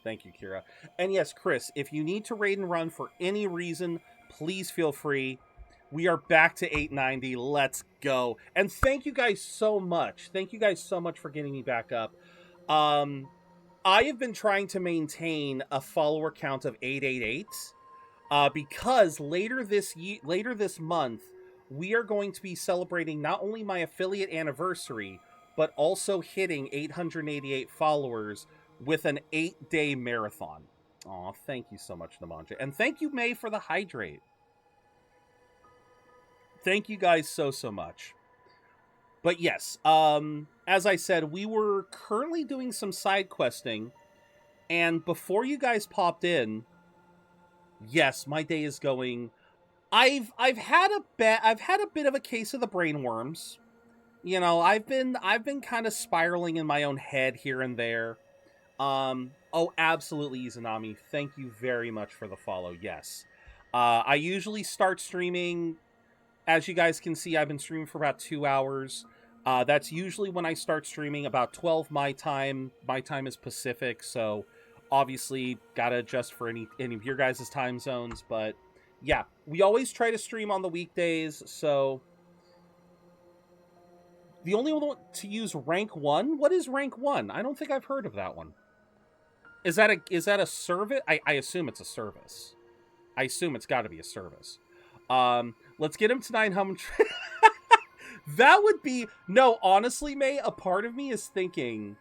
Thank you, Kira. And yes, Chris, if you need to raid and run for any reason, please feel free. We are back to 890. Let's go. And thank you guys so much. Thank you guys so much for getting me back up. I have been trying to maintain a follower count of 888 because later this month, we are going to be celebrating not only my affiliate anniversary, but also hitting 888 followers with an 8-day marathon. Aw, thank you so much, Namanja. And thank you, May, for the hydrate. Thank you guys so much. But yes, as I said, we were currently doing some side questing, and before you guys popped in, yes, my day is going. I've had a bit of a case of the brain worms. You know, I've been kind of spiraling in my own head here and there. Oh, absolutely, Izanami. Thank you very much for the follow. Yes. I usually start streaming. As you guys can see, I've been streaming for about 2 hours. That's usually when I start streaming, about 12 my time. My time is Pacific, so obviously gotta adjust for any of your guys' time zones. But yeah, we always try to stream on the weekdays, so the only one to use rank 1? What is rank 1? I don't think I've heard of that one. Is that a service? I assume it's a service. I assume it's got to be a service. Let's get him to 900. That would be... No, honestly, May, a part of me is thinking,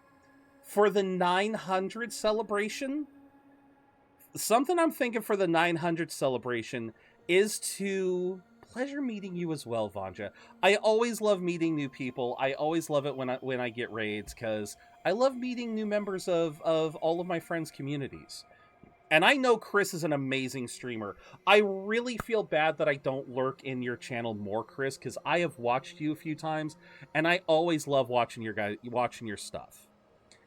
for the 900 celebration, something I'm thinking for the 900 celebration is to... Pleasure meeting you as well, Vanja. I always love meeting new people. I always love it when I get raids, because I love meeting new members of all of my friends' communities. And I know Chris is an amazing streamer. I really feel bad that I don't lurk in your channel more, Chris, because I have watched you a few times, and I always love watching your stuff.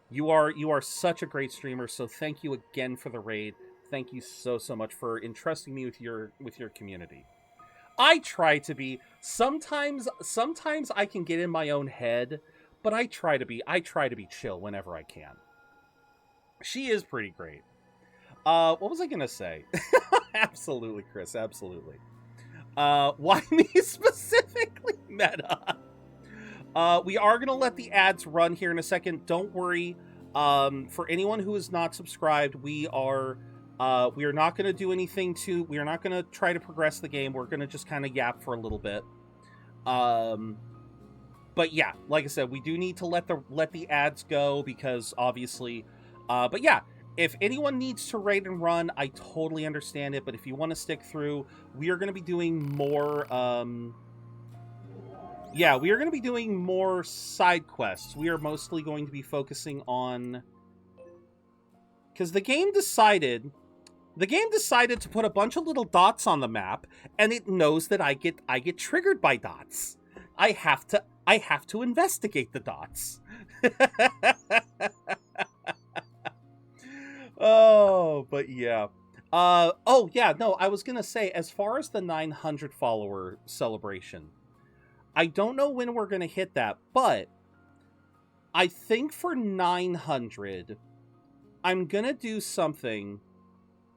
You are such a great streamer, so thank you again for the raid. Thank you so much for entrusting me with your community. I try to be. Sometimes I can get in my own head, but I try to be chill whenever I can. She is pretty great. What was I gonna say? Absolutely, Chris. Absolutely. Why me specifically, Meta? We are gonna let the ads run here in a second. Don't worry. For anyone who is not subscribed, we are not going to do anything we are not going to try to progress the game. We're going to just kind of yap for a little bit. But yeah, like I said, we do need to let the ads go because obviously, but yeah, if anyone needs to raid and run, I totally understand it. But if you want to stick through, we are going to be doing more, we are going to be doing more side quests. We are mostly going to be focusing on, because the game decided to put a bunch of little dots on the map, and it knows that I get triggered by dots. I have to investigate the dots. Oh, but yeah. Oh yeah, no, I was gonna say, as far as the 900 follower celebration, I don't know when we're gonna hit that, but I think for 900, I'm gonna do something.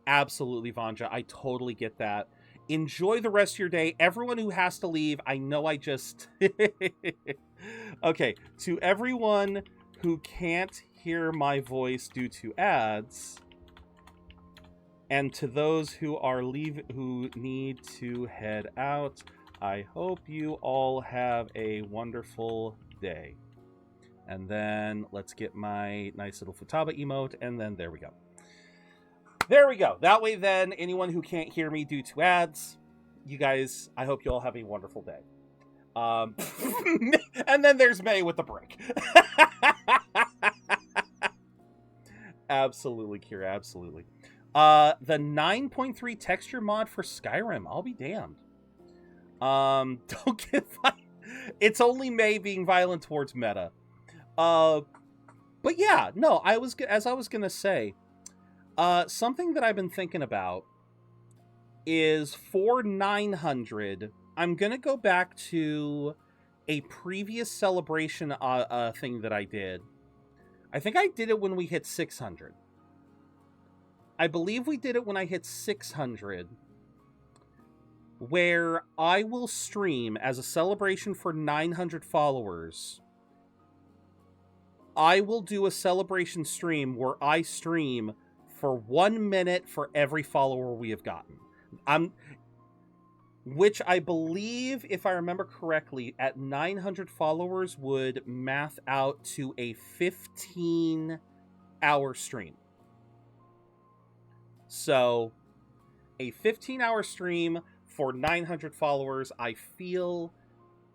Absolutely, Vanja. I totally get that. Enjoy the rest of your day. Everyone who has to leave, I know I just... Okay, to everyone who can't hear my voice due to ads, and to those who need to head out, I hope you all have a wonderful day. And then let's get my nice little Futaba emote, and then there we go. There we go. That way then, anyone who can't hear me due to ads, you guys, I hope you all have a wonderful day. And then there's May with the brick. Absolutely, Kira, absolutely. The 9.3 texture mod for Skyrim, I'll be damned. Don't get violent. It's only May being violent towards Meta. But yeah, no, as I was gonna say, something that I've been thinking about is for 900, I'm gonna go back to a previous celebration thing that I did. I think I did it when we hit 600. I believe we did it when I hit 600, where I will stream as a celebration for 900 followers. I will do a celebration stream where I stream for 1 minute for every follower we have gotten. Which I believe, if I remember correctly, at 900 followers would math out to a 15-hour stream. So, a 15-hour stream for 900 followers, I feel,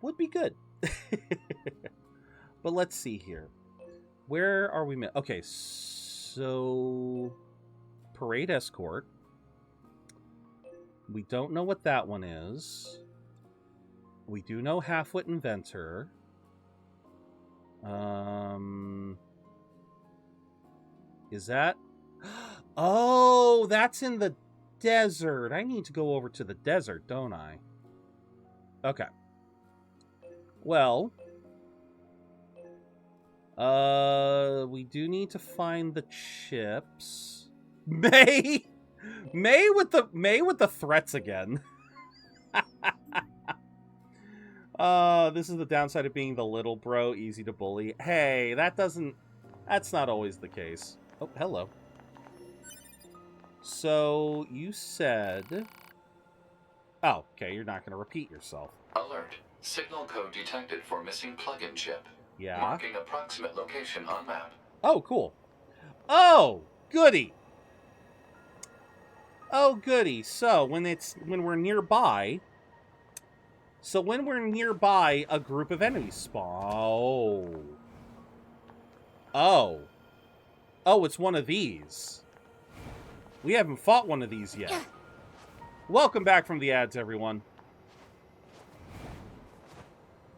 would be good. But let's see here. Where are we? Okay, so... Parade Escort. We don't know what that one is. We do know Halfwit Inventor. Is that... Oh, that's in the desert. I need to go over to the desert, don't I? Okay. Well... we do need to find the chips. May with the threats again. This is the downside of being the little bro, easy to bully. Hey, that's not always the case. Oh, hello. So, you said... Oh, okay, you're not going to repeat yourself. Alert. Signal code detected for missing plug-in chip. Yeah. Marking approximate location on map. Oh, cool. Oh, goody. Oh, goody. So, when we're nearby... So, when we're nearby, a group of enemies spawn. Oh. Oh, it's one of these. We haven't fought one of these yet. Welcome back from the ads, everyone.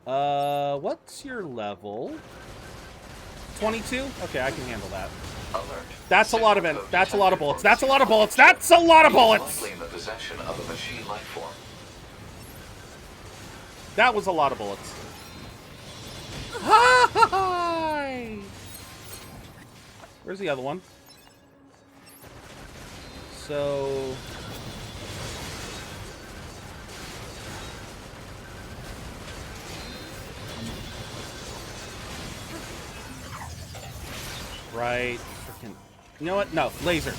What's your level? 22? Okay, I can handle that. Alert. That's a lot of bullets. That's a lot of bullets. That's a lot of bullets. In the possession of a machine life form. That was a lot of bullets. Hi! Where's the other one? So... Right. Freaking. You know what? No. Laser.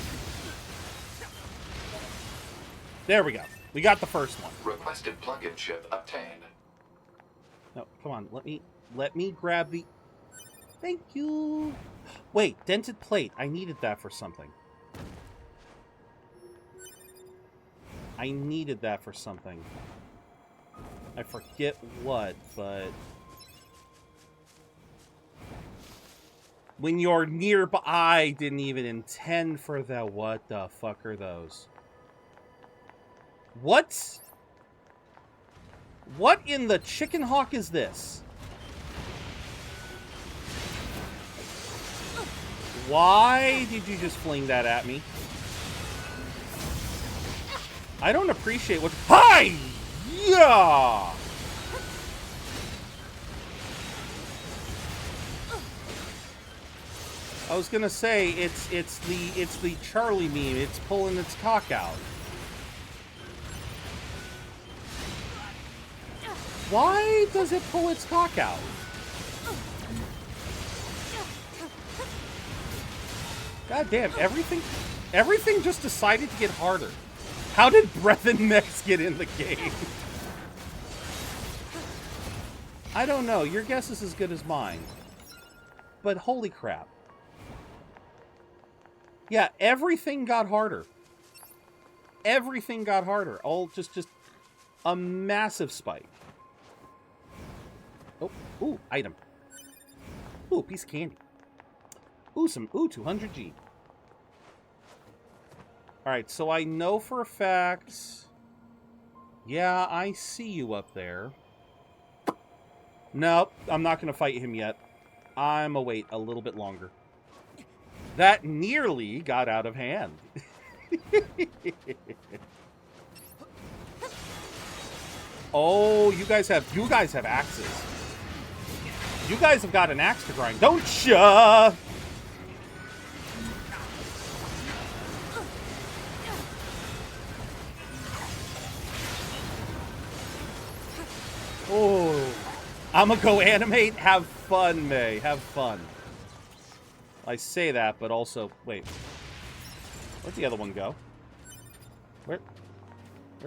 There we go. We got the first one. Requested plug-in chip obtained. No, come on. Let me grab the... Thank you. Wait, dented plate. I needed that for something. I needed that for something. I forget what, but... When you're nearby, I didn't even intend for that. What the fuck are those? What? What in the chicken hawk is this? Why did you just fling that at me? I don't appreciate what... Hi! Yeah! I was gonna say it's the Charlie meme. It's pulling its cock out. Why does it pull its cock out? God damn, everything just decided to get harder. How did Breath and Mechs get in the game? I don't know. Your guess is as good as mine. But holy crap. Yeah, everything got harder. Everything got harder. All just a massive spike. Oh, ooh, item. Ooh, piece of candy. Ooh, 200G. Alright, so I know for a fact... Yeah, I see you up there. Nope, I'm not going to fight him yet. I'm gonna wait a little bit longer. That nearly got out of hand. Oh, you guys have axes. You guys have got an axe to grind, don't ya? Oh, I'm gonna go animate. Have fun, May. Have fun. I say that, but also... Wait. Where'd the other one go? Where'd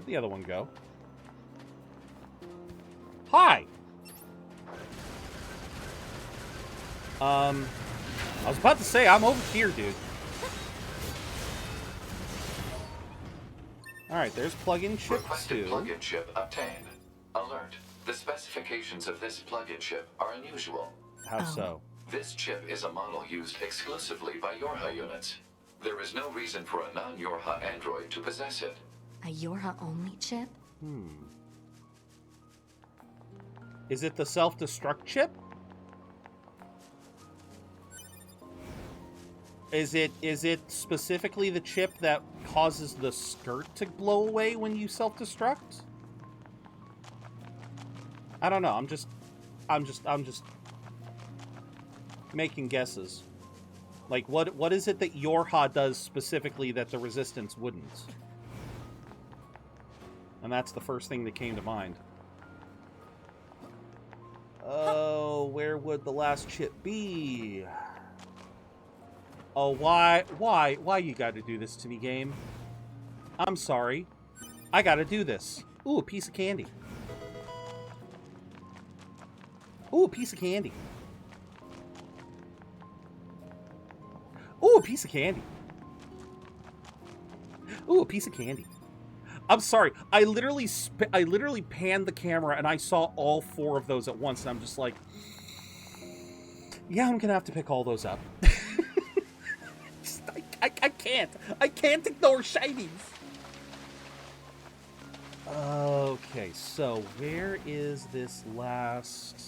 the other one go? Hi! I was about to say, I'm over here, dude. Alright, there's plug-in chip Requested 2. plug-in chip obtained. Alert. The specifications of this plug-in chip are unusual. How so? This chip is a model used exclusively by Yorha units. There is no reason for a non-Yorha android to possess it. A Yorha-only chip? Is it the self-destruct chip? Is it specifically the chip that causes the skirt to blow away when you self-destruct? I don't know. I'm just making guesses. Like, what is it that Yorha does specifically that the Resistance wouldn't? And that's the first thing that came to mind. Oh, where would the last chip be? Oh, why you gotta do this to me, game? I'm sorry. I gotta do this. Ooh, a piece of candy. Ooh, a piece of candy. Ooh, a piece of candy. Ooh, a piece of candy. I'm sorry. I literally panned the camera and I saw all 4 of those at once, and I'm just like, yeah, I'm gonna have to pick all those up. I can't ignore shinies. Okay, so where is this last?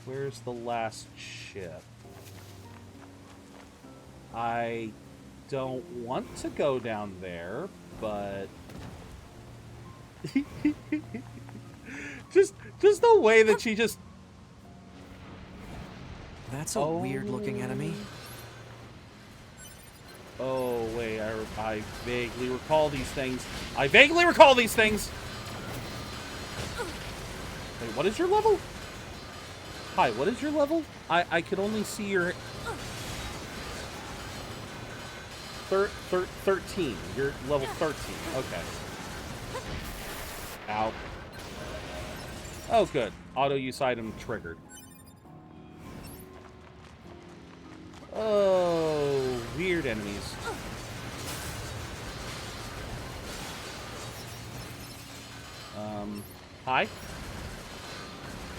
Where's the last chip? I don't want to go down there, but just the way that she just. That's a weird-looking enemy. Oh, wait, I vaguely recall these things. I vaguely recall these things! Wait, what is your level? Hi, what is your level? I could only see your... 13. You're level 13. Okay. Ow. Oh, good. Auto-use item triggered. Oh, weird enemies. Hi?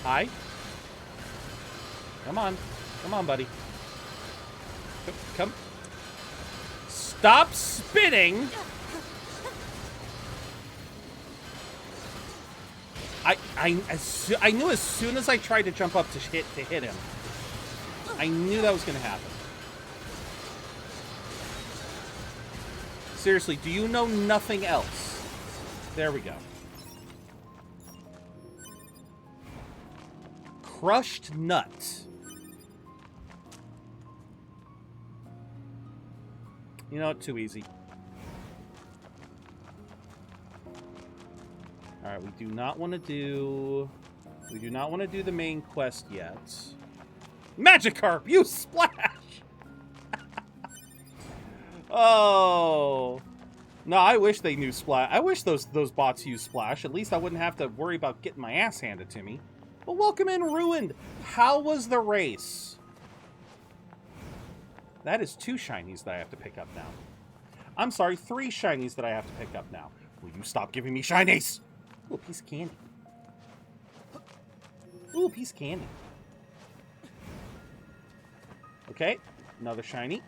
Hi? Come on. Come on, buddy. Come. Stop spinning! I knew as soon as I tried to jump up to hit him, I knew that was going to happen. Seriously, do you know nothing else? There we go. Crushed nut. You know what? Too easy. Alright, we do not want to do the main quest yet. Magikarp, you splash! Oh. No, I wish they knew Splash. I wish those bots used Splash. At least I wouldn't have to worry about getting my ass handed to me. But welcome in, Ruined. How was the race? That is 2 shinies that I have to pick up now. I'm sorry, 3 shinies that I have to pick up now. Will you stop giving me shinies? Ooh, a piece of candy. Ooh, a piece of candy. Okay, another shiny.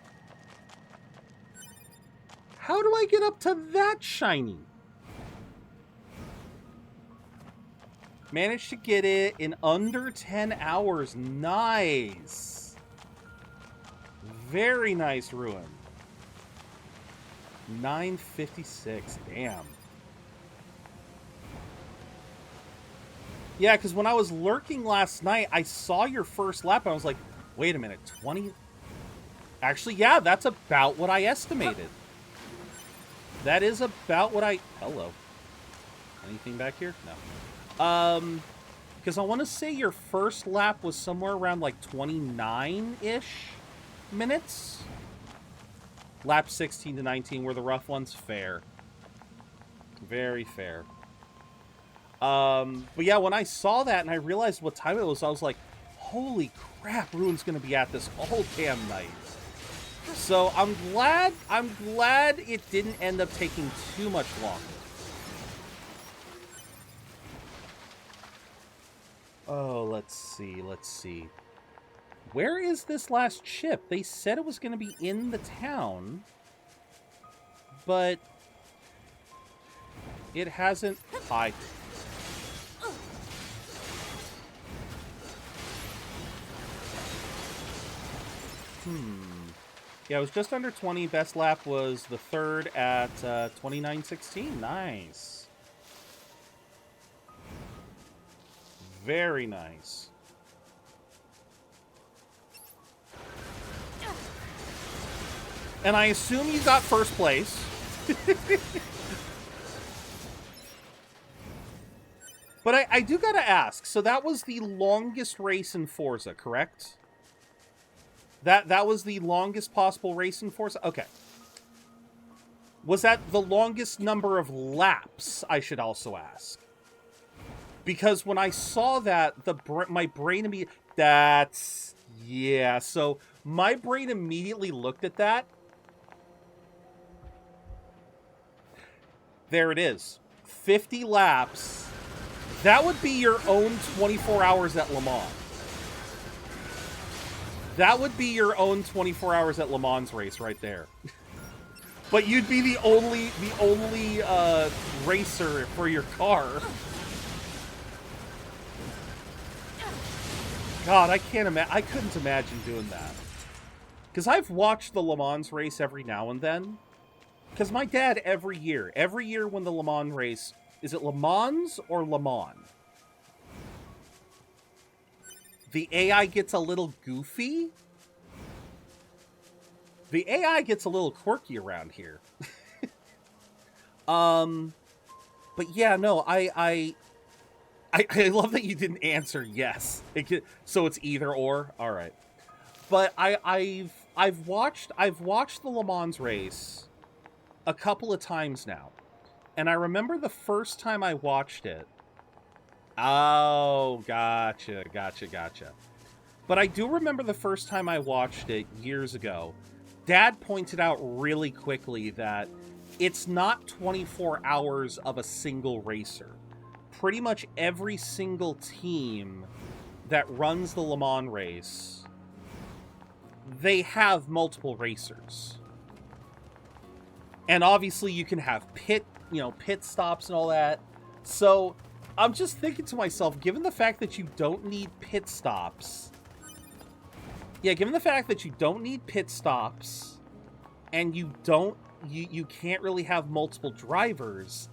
How do I get up to that shiny? Managed to get it in under 10 hours. Nice. Very nice, Ruin. 956. Damn. Yeah, because when I was lurking last night, I saw your first lap, and I was like, wait a minute, 20? Actually, yeah, that's about what I estimated. That is about what I... Hello. Anything back here? No. Because I want to say your first lap was somewhere around, like, 29-ish minutes. Lap 16 to 19 were the rough ones. Fair. Very fair. But yeah, when I saw that and I realized what time it was, I was like, holy crap, Ruin's going to be at this all damn night. So I'm glad it didn't end up taking too much longer. Oh, let's see. Where is this last chip? They said it was going to be in the town, but it hasn't. Hi. Yeah, it was just under 20. Best lap was the third at 29:16. Nice. Very nice. And I assume you got first place. But I do gotta ask, so that was the longest race in Forza, correct? That was the longest possible race in Forza? Okay. Was that the longest number of laps, I should also ask? Because when I saw that, my brain immediately... That's... Yeah, so my brain immediately looked at that. There it is. 50 laps. That would be your own 24 hours at Le Mans. That would be your own 24 hours at Le Mans race right there. But you'd be the only racer for your car. God, I couldn't imagine doing that. Because I've watched the Le Mans race every now and then. Because my dad, every year when the Le Mans race... Is it Le Mans or Le Mans? The AI gets a little goofy. The AI gets a little quirky around here. But yeah, no, I love that you didn't answer yes. So it's either or. All right. But I've watched the Le Mans race a couple of times now. And I remember the first time I watched it. Oh, gotcha. But I do remember the first time I watched it years ago. Dad pointed out really quickly that it's not 24 hours of a single racer. Pretty much every single team that runs the Le Mans race, they have multiple racers. And obviously you can have pit stops and all that. So I'm just thinking to myself, given the fact that you don't need pit stops... Yeah, given the fact that you don't need pit stops, and you can't really have multiple drivers,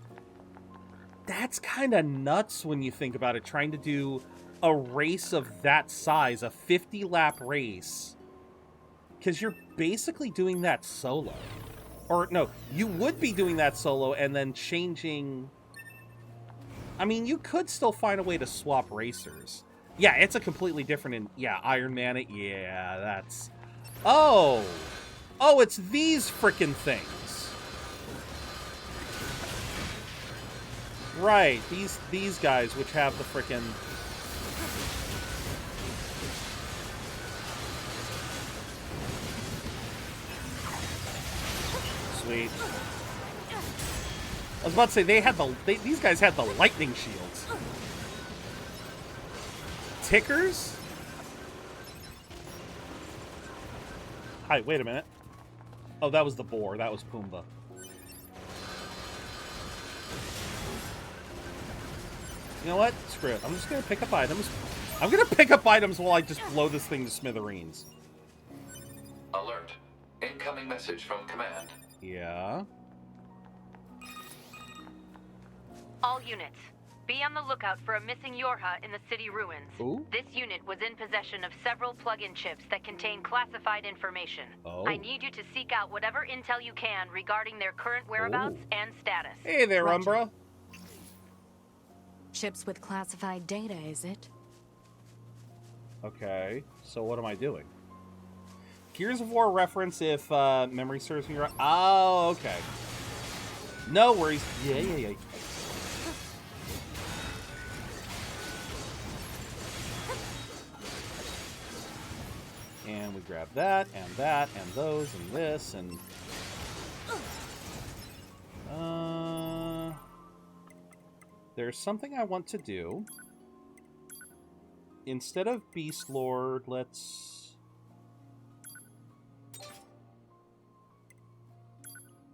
that's kind of nuts when you think about it, trying to do a race of that size, a 50-lap race, because you're basically doing that solo. Or, no, you would be doing that solo and then changing... I mean, you could still find a way to swap racers. Yeah, it's a completely different... Iron Man it... Yeah, that's... Oh! Oh, it's these frickin' things. Right, these guys, which have the frickin'... Sweet. I was about to say, these guys had the lightning shields. Tickers? Hi, wait a minute. Oh, that was the boar. That was Pumbaa. You know what? Screw it. I'm just gonna pick up items. I'm gonna pick up items while I just blow this thing to smithereens. Alert. Incoming message from command. Yeah. All units, be on the lookout for a missing Yorha in the city ruins. Ooh. This unit was in possession of several plug-in chips that contain classified information. Oh. I need you to seek out whatever intel you can regarding their current whereabouts and status. Hey there, Roger. Umbra. Chips with classified data, is it? Okay, so what am I doing? Gears of War reference if memory serves me right. Oh, okay. No worries. Yeah. And we grab that, and those, and this, and... There's something I want to do. Instead of Beast Lord, let's...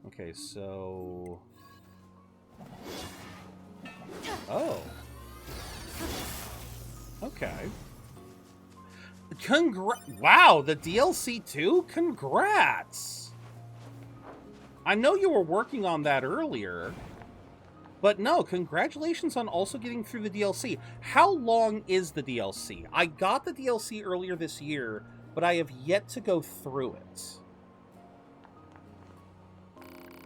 Okay, so... Oh. Okay. Wow, the DLC too? Congrats! I know you were working on that earlier, but no, congratulations on also getting through the DLC. How long is the DLC? I got the DLC earlier this year, but I have yet to go through it.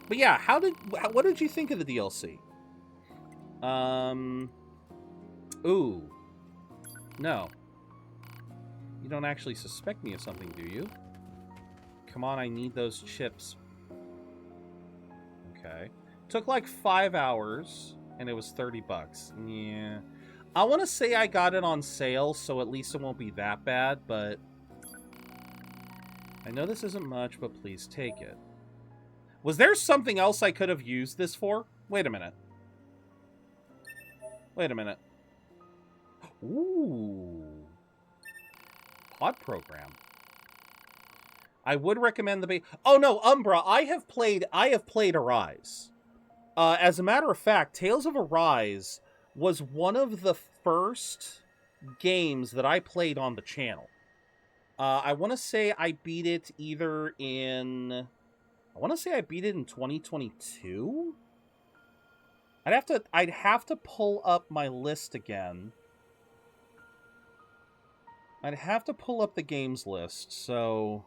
But yeah, what did you think of the DLC? Ooh. No. You don't actually suspect me of something, do you? Come on, I need those chips. Okay. Took like 5 hours, and it was $30. Yeah. I want to say I got it on sale, so at least it won't be that bad, but... I know this isn't much, but please take it. Was there something else I could have used this for? Wait a minute. Wait a minute. Ooh. Pod program. I would recommend the oh no, Umbra, I have played Arise. As a matter of fact, Tales of Arise was one of the first games that I played on the channel. I want to say I beat it either in... I want to say I beat it in 2022? I'd have to pull up my list again. I'd have to pull up the games list, so...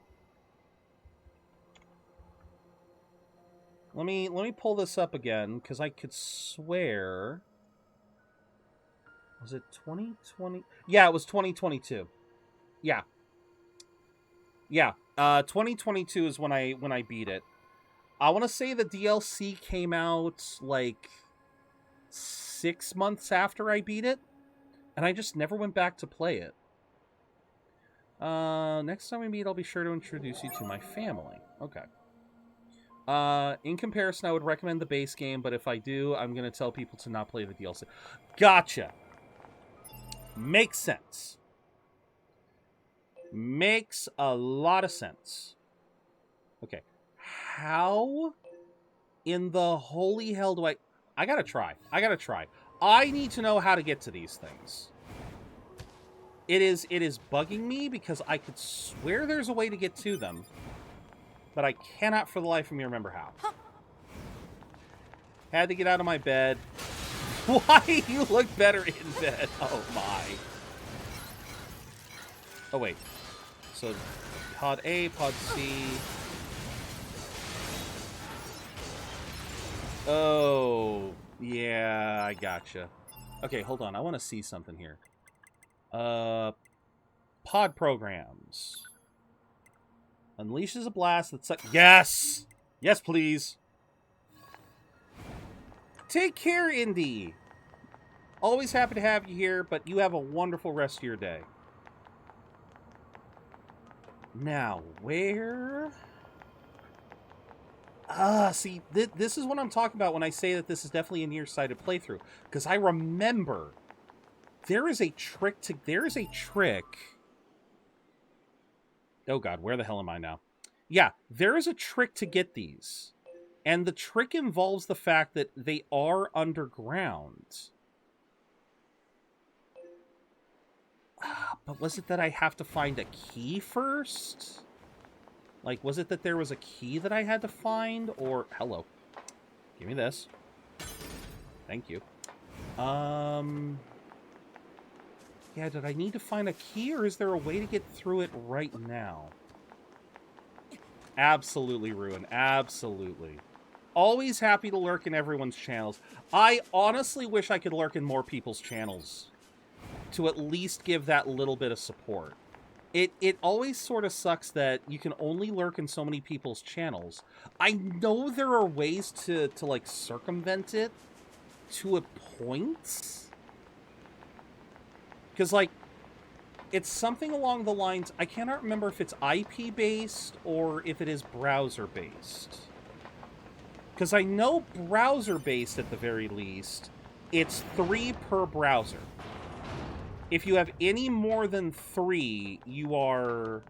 Let me pull this up again, because I could swear... Was it 2020? Yeah, it was 2022. Yeah. Yeah. 2022 is when I beat it. I want to say the DLC came out, like, 6 months after I beat it, and I just never went back to play it. Next time we meet, I'll be sure to introduce you to my family. Okay. In comparison, I would recommend the base game, but if I do, I'm going to tell people to not play the DLC. Gotcha! Makes sense. Makes a lot of sense. Okay. How in the holy hell do I gotta try. I need to know how to get to these things. It is bugging me because I could swear there's a way to get to them, but I cannot for the life of me remember how. Had to get out of my bed. Why? You look better in bed. Oh my. Oh wait. So pod A, pod C. Oh, yeah, I gotcha. Okay, hold on. I want to see something here. Pod programs. Unleashes a blast that's like... Yes! Yes, please! Take care, Indy! Always happy to have you here, but you have a wonderful rest of your day. Now, where... see, this is what I'm talking about when I say that this is definitely a nearsighted playthrough. Because I remember there is a trick. Oh god, where the hell am I now? Yeah, there is a trick to get these. And the trick involves the fact that they are underground. But was it that I have to find a key first? Like, was it that there was a key that I had to find? Or, hello. Give me this. Thank you. Yeah, did I need to find a key, or is there a way to get through it right now? Absolutely, Ruin. Absolutely. Always happy to lurk in everyone's channels. I honestly wish I could lurk in more people's channels to at least give that little bit of support. It always sort of sucks that you can only lurk in so many people's channels. I know there are ways to like, circumvent it to a point. Because, like, It's something along the lines, I cannot remember if it's IP-based or if it is browser-based. Because I know browser-based at the very least, it's 3 per browser. If you have any more than 3, you are...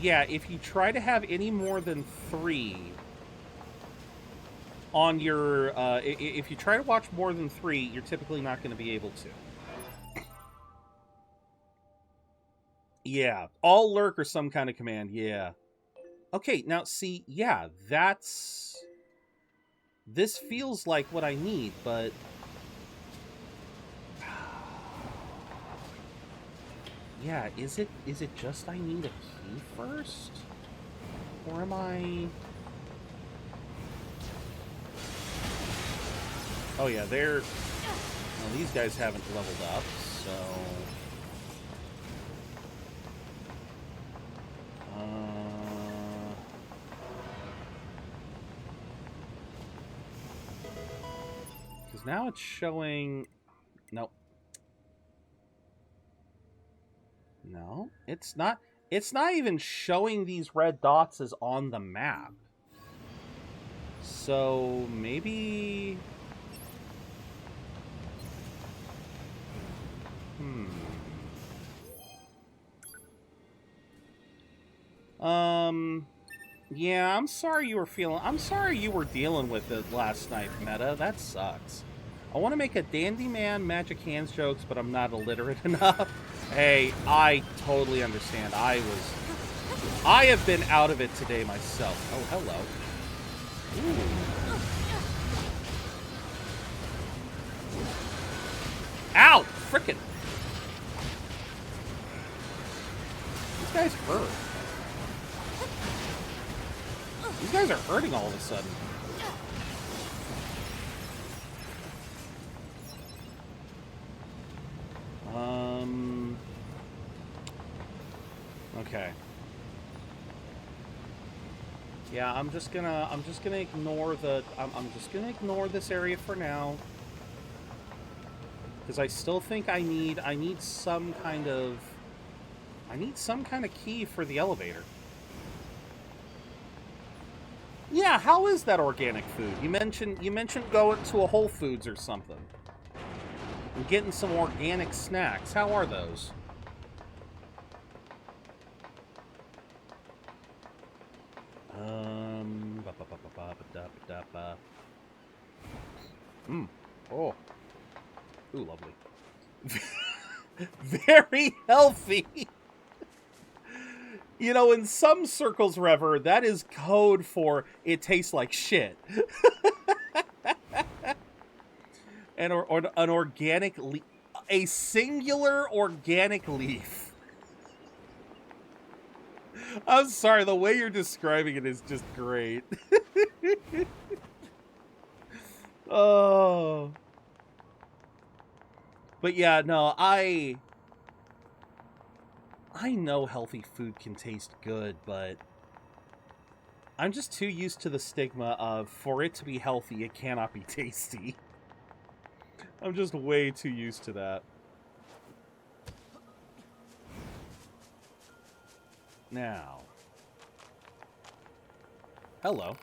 Yeah, if you try to have any more than 3 on your... if you try to watch more than 3, you're typically not going to be able to. Yeah, all lurk or some kind of command, yeah. Okay, now see, yeah, that's... This feels like what I need, but... Yeah, is it just I need a key first? Or am I... Oh yeah, they're... Well, these guys haven't leveled up, so... Because now it's showing... Nope. No, it's not. It's not even showing these red dots as on the map. So maybe... Yeah, I'm sorry you were dealing with it last night, Meta. That sucks. I want to make a dandy man magic hands jokes, but I'm not illiterate enough. Hey, I totally understand. I have been out of it today myself. Oh, hello. Ooh. Ow! Frickin'. These guys hurt. These guys are hurting all of a sudden. Okay. Yeah, I'm just gonna ignore the... I'm just gonna ignore this area for now. Because I still think I need some kind of... I need some kind of key for the elevator. Yeah, how is that organic food? You mentioned going to a Whole Foods or something. And getting some organic snacks. How are those? Oh. Ooh, lovely. Very healthy. You know, in some circles, Rever, that is code for it tastes like shit. And an organic leaf. A singular organic leaf. I'm sorry, the way you're describing it is just great. Oh. But yeah, no, I know healthy food can taste good, but I'm just too used to the stigma of, for it to be healthy, it cannot be tasty. I'm just way too used to that. Now. Hello.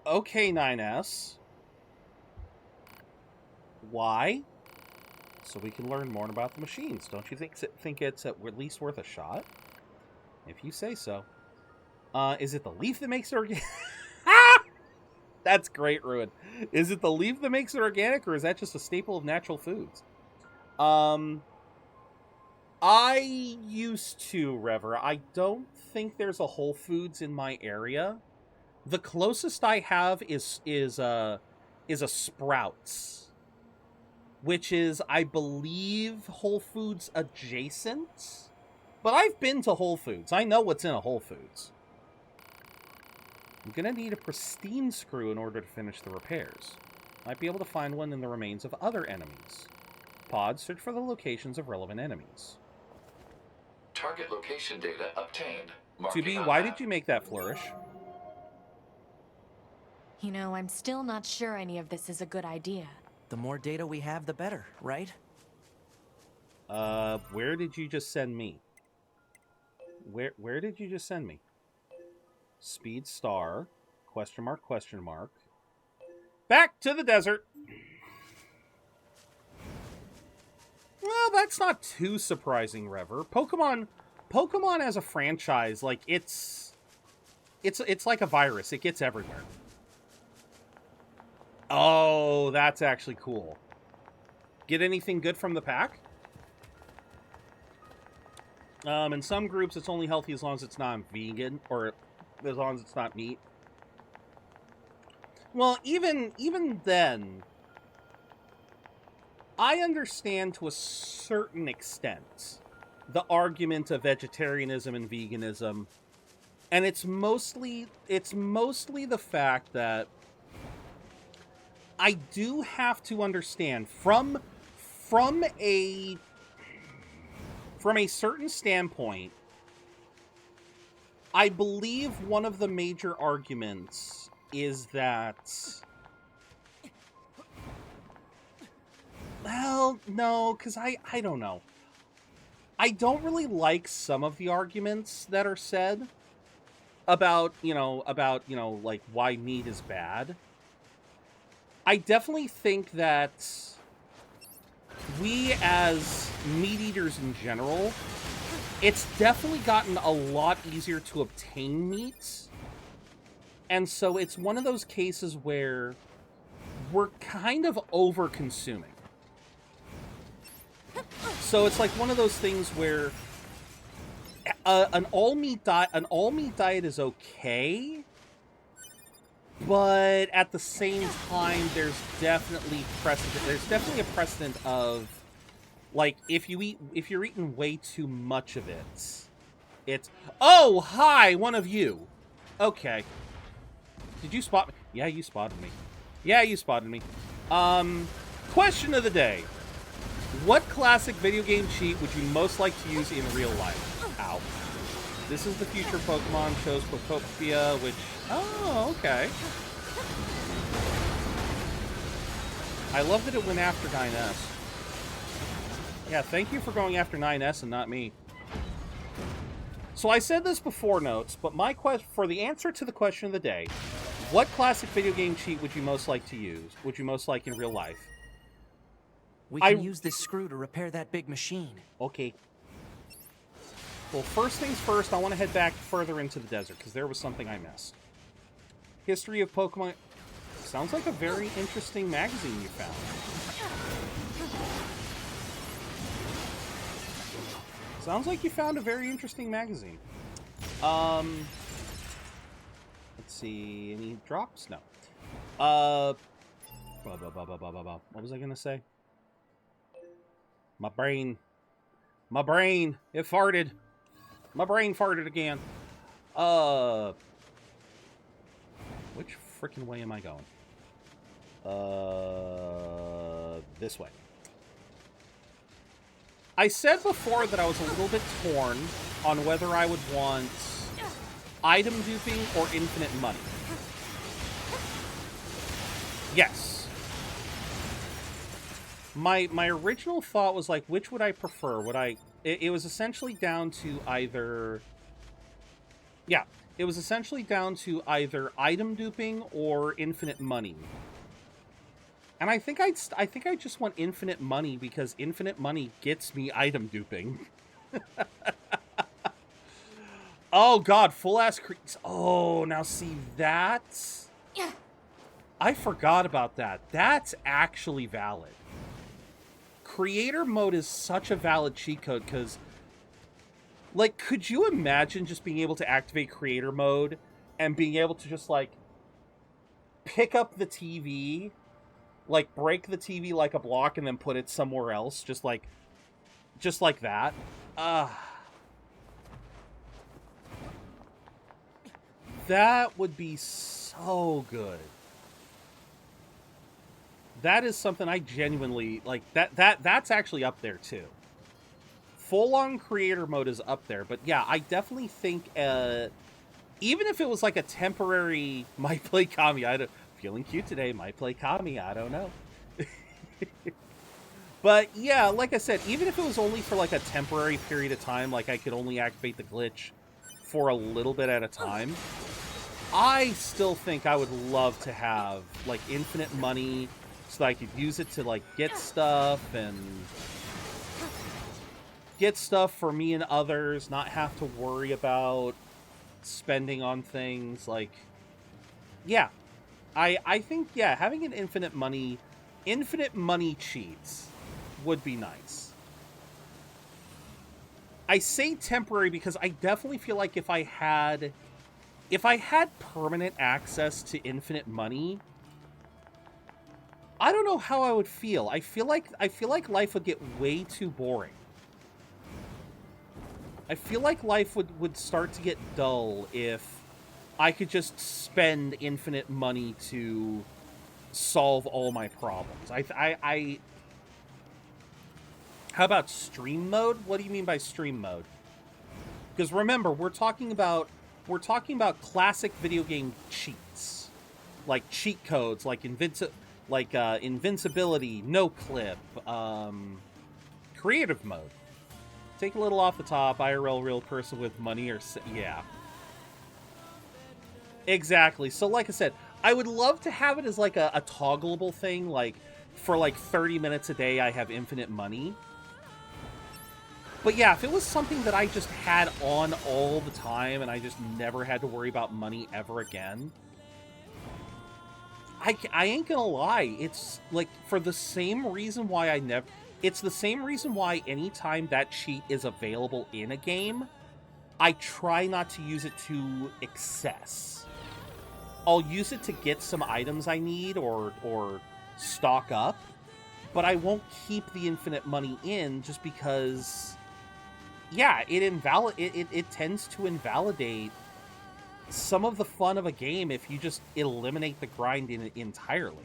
Okay, 9S. Why? So we can learn more about the machines. Don't you think it's at least worth a shot? If you say so. Is it the leaf that makes it organic? That's great, Ruin. Is it the leaf that makes it organic, or is that just a staple of natural foods? I used to, Rever. I don't think there's a Whole Foods in my area. The closest I have is a Sprouts, which is, I believe, Whole Foods adjacent. But I've been to Whole Foods. I know what's in a Whole Foods. I'm gonna need a pristine screw in order to finish the repairs. Might be able to find one in the remains of other enemies. Pod, search for the locations of relevant enemies. Target location data obtained. 2B, why did you make that flourish? You know, I'm still not sure any of this is a good idea. The more data we have, the better, right? Where did you just send me? Where did you just send me? Speed star, question mark, question mark. Back to the desert. Well, that's not too surprising, Rever. Pokemon as a franchise, like it's like a virus. It gets everywhere. Oh, that's actually cool. Get anything good from the pack? In some groups, it's only healthy as long as it's not vegan, or as long as it's not meat. Well, even then, I understand to a certain extent the argument of vegetarianism and veganism, and it's mostly the fact that I do have to understand from a certain standpoint. I believe one of the major arguments is that, well, no, because I don't know. I don't really like some of the arguments that are said about like why meat is bad. I definitely think that we as meat eaters in general, it's definitely gotten a lot easier to obtain meat. And so it's one of those cases where we're kind of over-consuming. So it's like one of those things where an all-meat diet is okay, but at the same time, there's definitely a precedent of, like, if you're eating way too much of it, it's, oh, hi, one of you. Okay. Did you spot me? Yeah, you spotted me. Yeah, you spotted me. Question of the day. What classic video game cheat would you most like to use in real life? Ow. This is the future Pokemon, chose Protopia, which... Oh, okay. I love that it went after 9S. Yeah, thank you for going after 9S and not me. So I said this before, Notes, but my for the answer to the question of the day, what classic video game cheat would you most like to use? Would you most like in real life? We can use this screw to repair that big machine. Okay. Well, first things first, I want to head back further into the desert, because there was something I missed. History of Pokemon... Sounds like a very interesting magazine you found. Sounds like you found a very interesting magazine. Let's see, any drops? No. What was I gonna say? My brain, it farted. My brain farted again. Which freaking way am I going? This way. I said before that I was a little bit torn on whether I would want item duping or infinite money. Yes. My original thought was like, which would I prefer? It was essentially down to either... Yeah, it was essentially down to either item duping or infinite money. And I think I just want infinite money because infinite money gets me item duping. Oh god, full ass creeps. Oh, now see that? Yeah. I forgot about that. That's actually valid. Creator mode is such a valid cheat code because, like, could you imagine just being able to activate creator mode and being able to just, like, pick up the TV, like, break the TV like a block and then put it somewhere else, just like that? That would be so good. That is something I genuinely like. That's actually up there too. Full-on creator mode is up there, but yeah, I definitely think even if it was like a temporary might play Kami, feeling cute today, might play Kami, I don't know. But yeah, like I said, even if it was only for like a temporary period of time, like I could only activate the glitch for a little bit at a time, I still think I would love to have like infinite money so that I could use it to like get stuff for me and others, not have to worry about spending on things. Like, yeah, I think, yeah, having an infinite money cheats would be nice. I say temporary because I definitely feel like if I had permanent access to infinite money, I don't know how I would feel. I feel like life would get way too boring. I feel like life would start to get dull if I could just spend infinite money to solve all my problems. How about stream mode? What do you mean by stream mode? Because remember, we're talking about classic video game cheats, like cheat codes, like invincibility, no clip, creative mode. Take a little off the top, IRL real person with money, or yeah, exactly. So like I said, I would love to have it as like a toggleable thing, like for like 30 minutes a day I have infinite money. But yeah, if it was something that I just had on all the time and I just never had to worry about money ever again, I ain't gonna lie, it's like for the same reason why it's the same reason why anytime that cheat is available in a game, I try not to use it to excess. I'll use it to get some items I need or stock up, but I won't keep the infinite money in just because, yeah, it tends to invalidate some of the fun of a game if you just eliminate the grind entirely.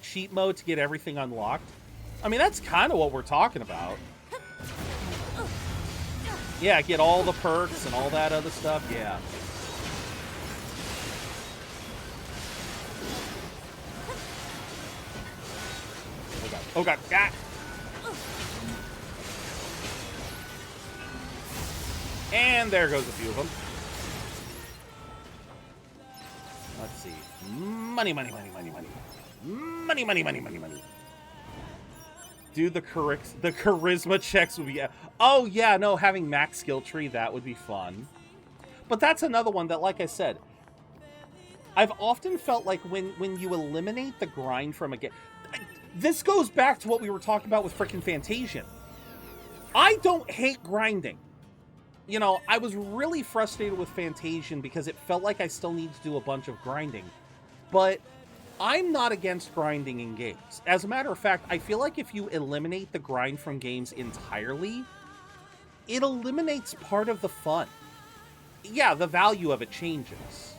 Cheat mode to get everything unlocked. I mean, that's kind of what we're talking about. Yeah, get all the perks and all that other stuff, yeah. Oh god, oh god, ah! And there goes a few of them. Let's see. Money, money, money, money, money. Money, money, money, money, money. Dude, the charisma checks would be... Oh, yeah, no, having max skill tree, that would be fun. But that's another one that, like I said, I've often felt like when you eliminate the grind from a game... This goes back to what we were talking about with frickin' Fantasian. I don't hate grinding. You know, I was really frustrated with Fantasian because it felt like I still needed to do a bunch of grinding. But I'm not against grinding in games. As a matter of fact, I feel like if you eliminate the grind from games entirely, it eliminates part of the fun. Yeah, the value of it changes.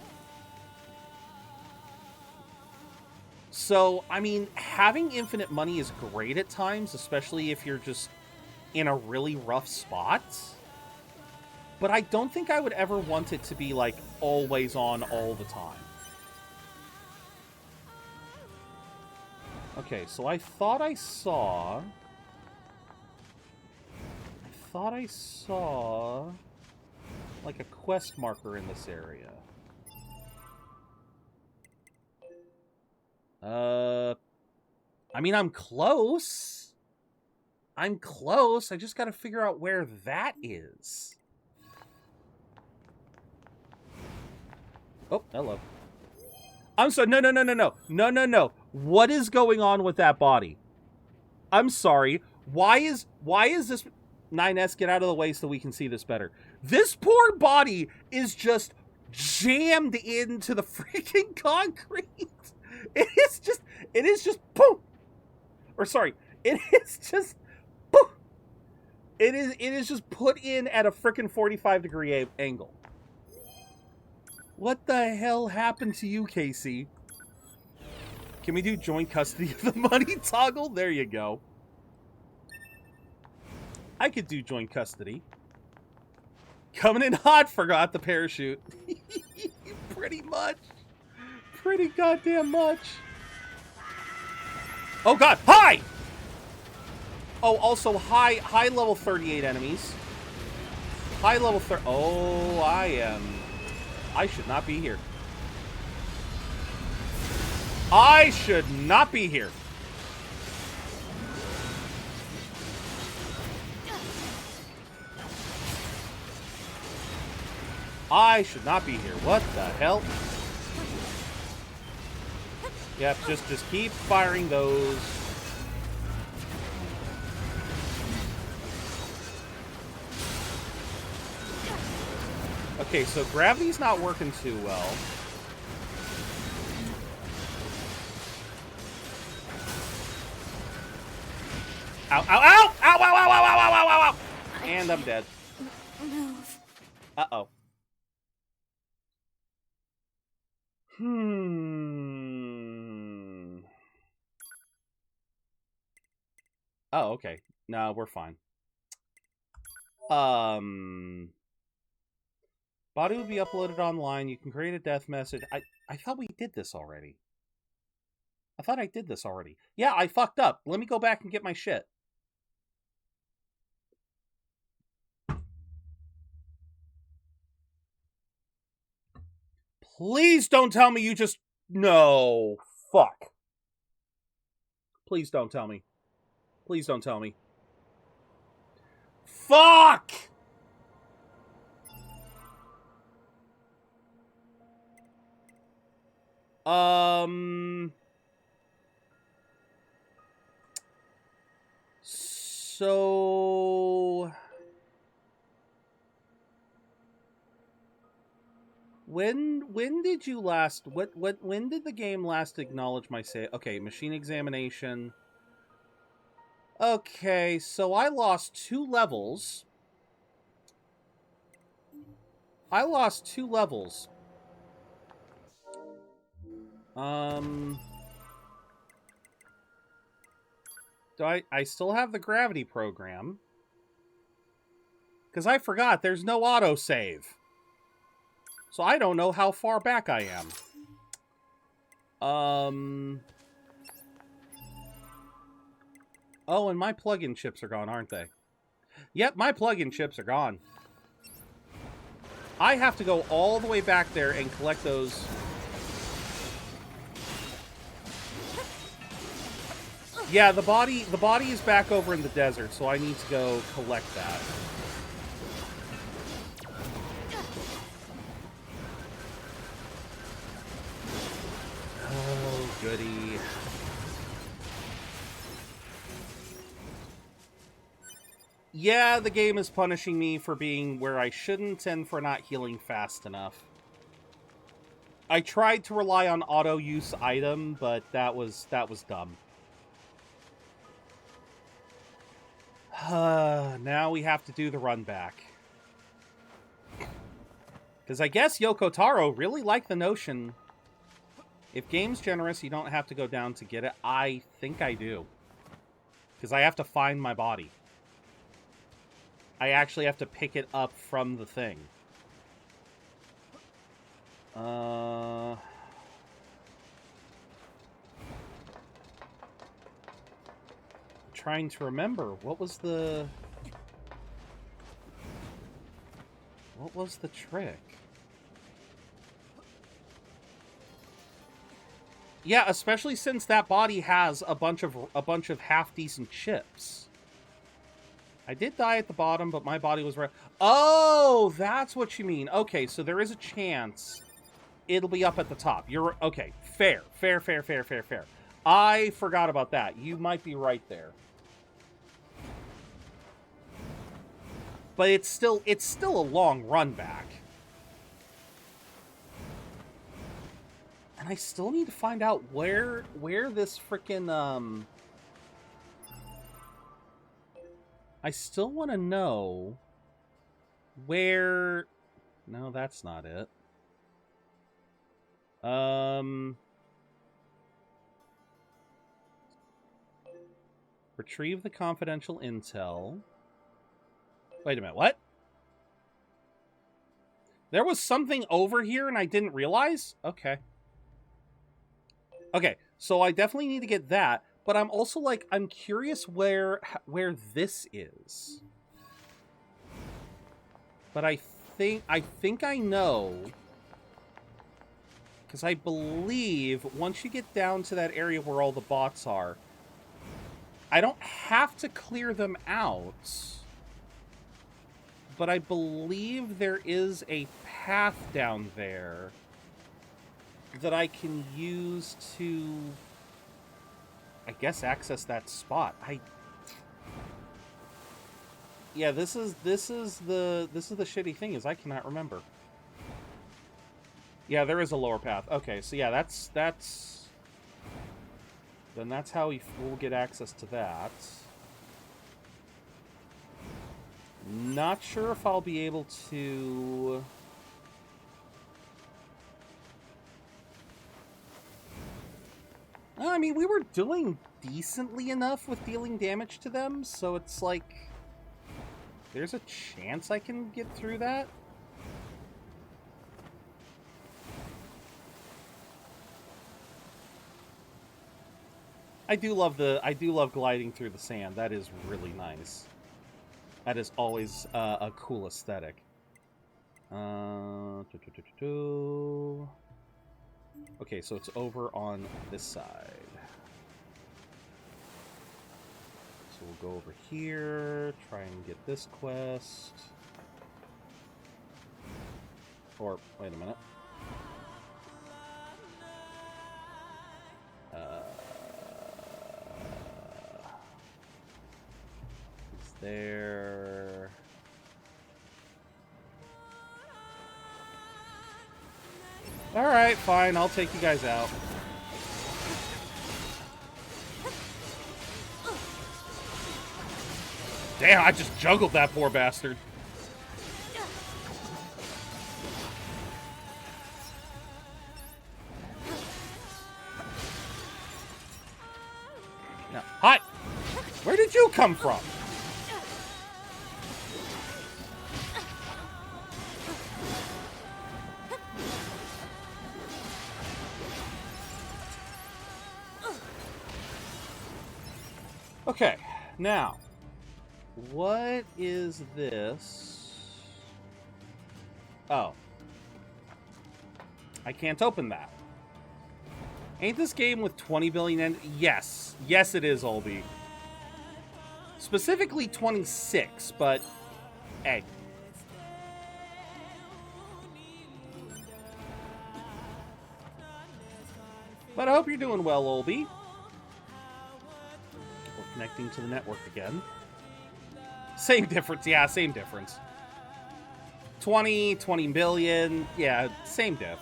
So, I mean, having infinite money is great at times, especially if you're just in a really rough spot. But I don't think I would ever want it to be, like, always on all the time. Okay, so I thought I saw, like, a quest marker in this area. I mean, I'm close. I just gotta figure out where that is. Oh, hello. I'm sorry. No. What is going on with that body? I'm sorry. Why is this... 9S, get out of the way so we can see this better. This poor body is just jammed into the freaking concrete. It is just boom. Or sorry, it is just boom. It is just put in at a freaking 45-degree angle. What the hell happened to you, Casey? Can we do joint custody of the money toggle? There you go. I could do joint custody. Coming in hot, forgot the parachute. Pretty much. pretty goddamn much. Oh god, hi! Oh, also high level 38 enemies. High level 30. Oh, I should not be here. I should not be here. I should not be here. What the hell? Yep, just keep firing those. Okay, so gravity's not working too well. Ow, ow, ow! Ow, ow, ow, ow, ow, ow, ow, ow! And I'm dead. Move. Uh-oh. Oh, okay. No, we're fine. Body will be uploaded online. You can create a death message. I thought we did this already. I thought I did this already. Yeah, I fucked up. Let me go back and get my shit. Please don't tell me you just... No. Fuck. Please don't tell me. Please don't tell me. Fuck! So... When did you last... When did the game last acknowledge my save? Okay, machine examination... Okay, so I lost 2 levels. I lost 2 levels. Do I still have the gravity program? Because I forgot there's no autosave. So I don't know how far back I am. Oh, and my plug-in chips are gone, aren't they? Yep, my plug-in chips are gone. I have to go all the way back there and collect those. Yeah, the body is back over in the desert, so I need to go collect that. Oh, goody. Yeah, the game is punishing me for being where I shouldn't and for not healing fast enough. I tried to rely on auto-use item, but that was dumb. Now we have to do the run back. Because I guess Yoko Taro really liked the notion, if game's generous, you don't have to go down to get it. I think I do. Because I have to find my body. I actually have to pick it up from the thing. Trying to remember, what was the trick? Yeah, especially since that body has a bunch of half-decent chips. I did die at the bottom, but my body was right. Oh, that's what you mean. Okay, so there is a chance it'll be up at the top. You're okay. Fair. I forgot about that. You might be right there. But it's still a long run back. And I still need to find out where this frickin' I still want to know where... No, that's not it. Retrieve the confidential intel. Wait a minute, what? There was something over here and I didn't realize? Okay. Okay, so I definitely need to get that, but I'm also like, I'm curious where this is. But I think I know, because I believe once you get down to that area where all the bots are, I don't have to clear them out. But I believe there is a path down there that I can use to, I guess, access that spot. Yeah, this is the shitty thing, is I cannot remember. Yeah, there is a lower path. Okay, so yeah, that's then that's how we'll get access to that. Not sure if I'll be able to... I mean, we were doing decently enough with dealing damage to them, so it's like... There's a chance I can get through that. I do love gliding through the sand. That is really nice. That is always a cool aesthetic. Okay, so it's over on this side. So we'll go over here, try and get this quest. Or, wait a minute. He's there. Alright, fine, I'll take you guys out. Damn, I just juggled that poor bastard. Now, hi! Where did you come from? Okay, now, what is this? Oh. I can't open that. Ain't this game with 20 billion Yes. Yes, it is, Olby. Specifically 26, but... Hey. But I hope you're doing well, Olby. We're connecting to the network again. Same difference. Yeah, same difference. 20 billion. Yeah, same diff.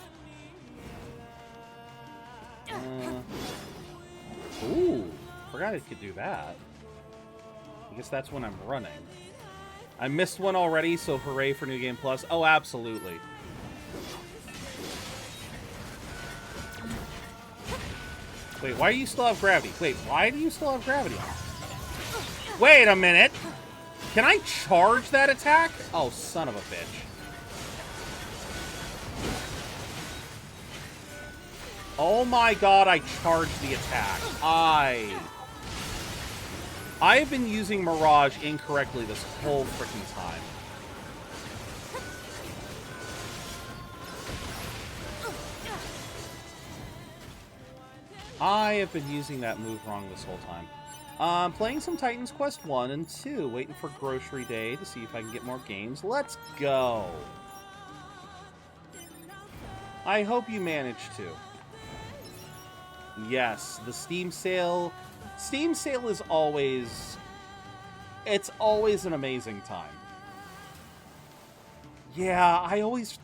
Ooh, forgot I could do that. I guess that's when I'm running. I missed one already, so hooray for New Game Plus. Oh, absolutely. Wait, why do you still have gravity? Wait, why do you still have gravity on? Wait a minute! Can I charge that attack? Oh, son of a bitch. Oh my god, I charged the attack. I have been using Mirage incorrectly this whole freaking time. I have been using that move wrong this whole time. Playing some Titan's Quest 1 and 2, waiting for Grocery Day to see if I can get more games. Let's go! I hope you managed to. Yes, the Steam sale. Steam sale is always... It's always an amazing time. Yeah, I always...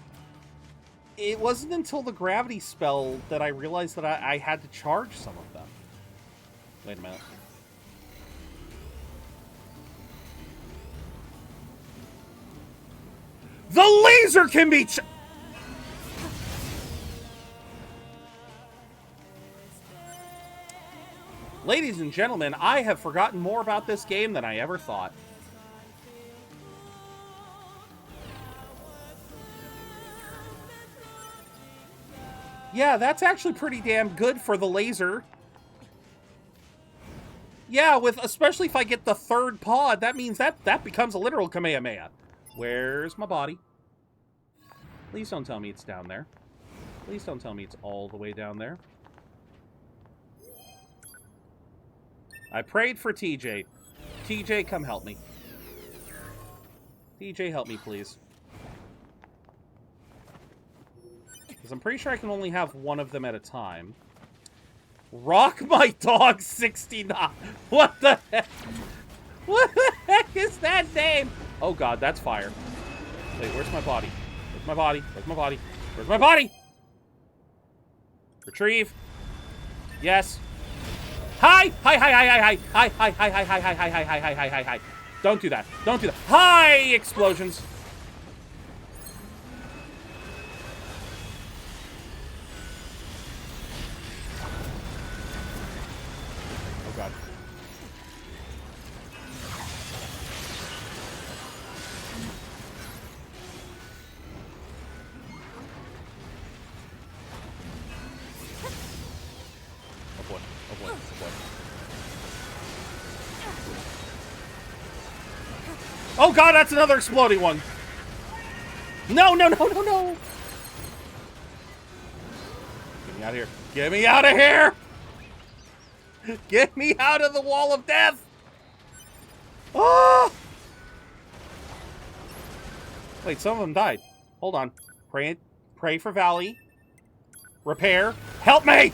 It wasn't until the gravity spell that I realized that I had to charge some of them. Wait a minute. The laser can be... Ladies and gentlemen, I have forgotten more about this game than I ever thought. Yeah, that's actually pretty damn good for the laser. Yeah, especially if I get the third pod, that means that becomes a literal Kamehameha. Where's my body? Please don't tell me it's down there. Please don't tell me it's all the way down there. I prayed for TJ. TJ, come help me. TJ, help me, please. Because I'm pretty sure I can only have one of them at a time. Rock my dog 69. What the heck? What the heck is that name? Oh god, that's fire. Wait, where's my body? Where's my body? Where's my body? Where's my body? Retrieve. Yes. Hi! Hi, hi, hi, hi, hi, hi, hi, hi, hi, hi, hi, hi, hi, hi, hi, hi, hi. Don't do that. Don't do that. Hi! Explosions. Oh god. Oh boy. Oh boy. Oh boy. Oh god, that's another exploding one. No, no, no, no, no. Get me out of here. Get me out of here. Get me out of the wall of death. Oh! Wait, some of them died. Hold on. Pray for Valley. Repair. Help me!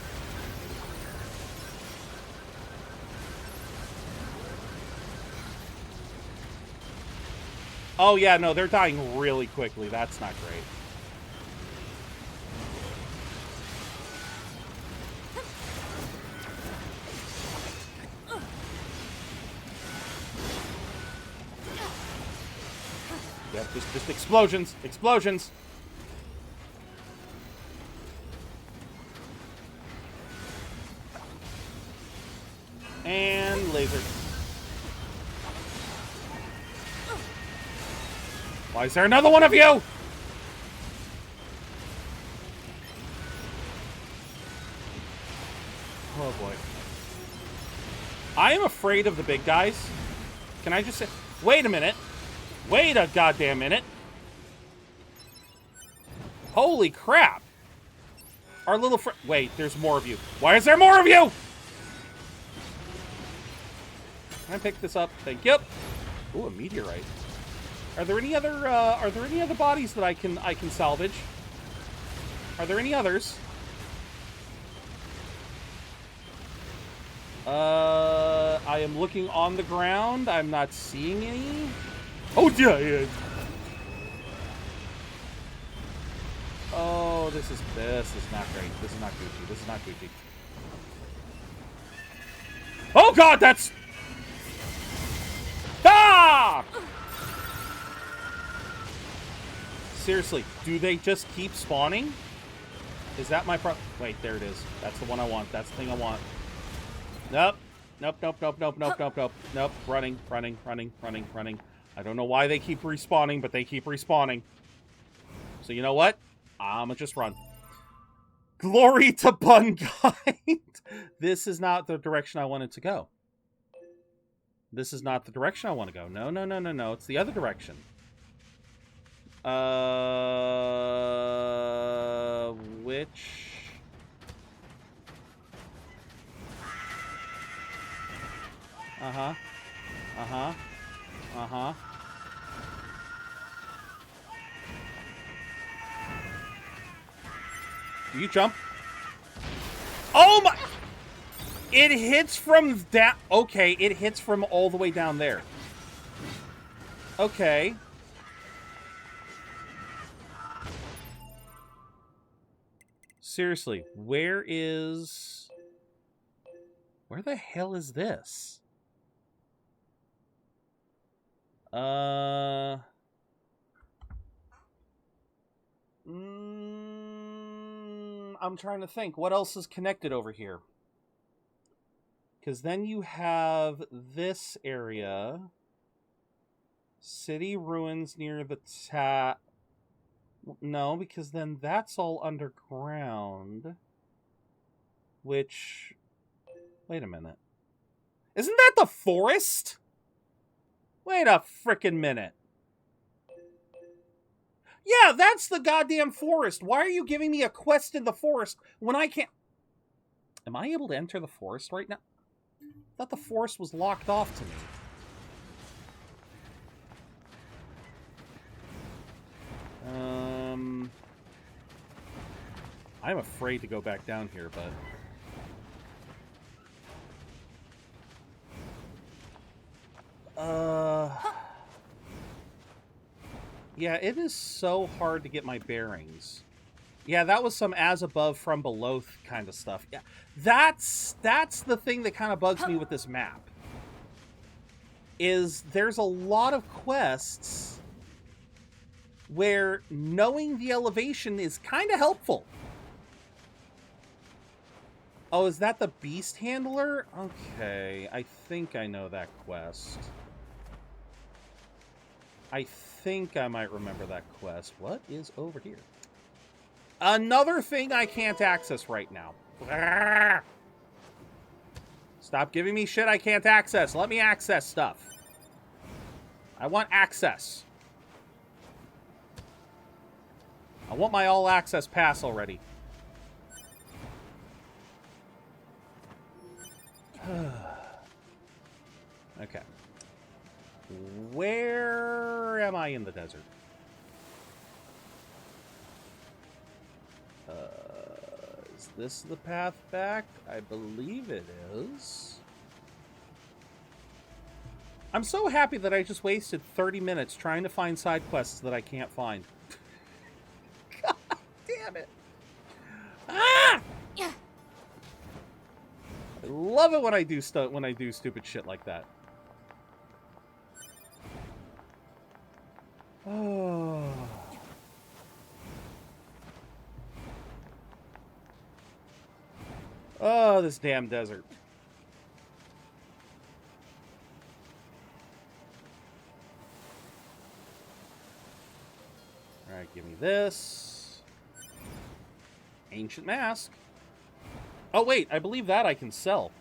Oh, yeah, no, they're dying really quickly. That's not great. Yeah, just explosions. Explosions. And laser. Why is there another one of you? Oh boy. I am afraid of the big guys. Can I just say, wait a minute. Wait a goddamn minute. Holy crap. Our little friend. Wait, there's more of you. Why is there more of you? Can I pick this up? Thank you. Ooh, a meteorite. Are there any other bodies that I can salvage? Are there any others? I am looking on the ground. I'm not seeing any. Oh, yeah. Oh, this is not great. This is not Gucci. This is not Gucci. Oh god, that's... Ah! Seriously, do they just keep spawning? Is that my Wait, there it is. That's the one I want. That's the thing I want. Nope. Nope. Running. I don't know why they keep respawning, but they keep respawning. So you know what? I'ma just run. Glory to Bun Guide! This is not the direction I wanted to go. This is not the direction I want to go. No. It's the other direction. Which... Do you jump? Oh my... It hits from that... Okay, it hits from all the way down there. Okay. Seriously, where the hell is this? I'm trying to think. What else is connected over here? Because then you have this area. City ruins near the No, because then that's all underground. Which... Wait a minute. Isn't that the forest? Wait a frickin' minute. Yeah, that's the goddamn forest. Why are you giving me a quest in the forest when I can't... Am I able to enter the forest right now? I thought the forest was locked off to me. I'm afraid to go back down here, but... Yeah, it is so hard to get my bearings. Yeah, that was some as above from below kind of stuff. Yeah, that's the thing that kind of bugs me with this map. Is there's a lot of quests where knowing the elevation is kind of helpful. Oh, is that the beast handler? Okay, I think I know that quest. I think I might remember that quest. What is over here? Another thing I can't access right now. Stop giving me shit I can't access. Let me access stuff. I want access. I want my all access pass already. Okay. Where am I in the desert? Is this the path back? I believe it is. I'm so happy that I just wasted 30 minutes trying to find side quests that I can't find. God damn it. Ah! Yeah. I love it when I do stupid shit like that. Oh. Oh, this damn desert. Alright, give me this. Ancient mask. Oh, wait, I believe that I can sell.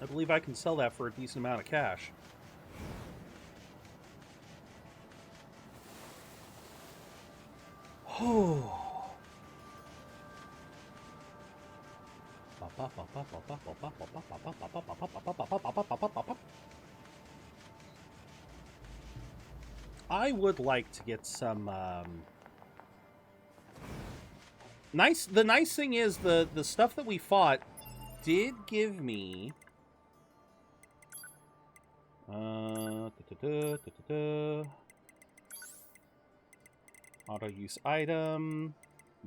I believe I can sell that for a decent amount of cash. Oh. I would like to get some nice. The nice thing is the stuff that we fought did give me auto use item.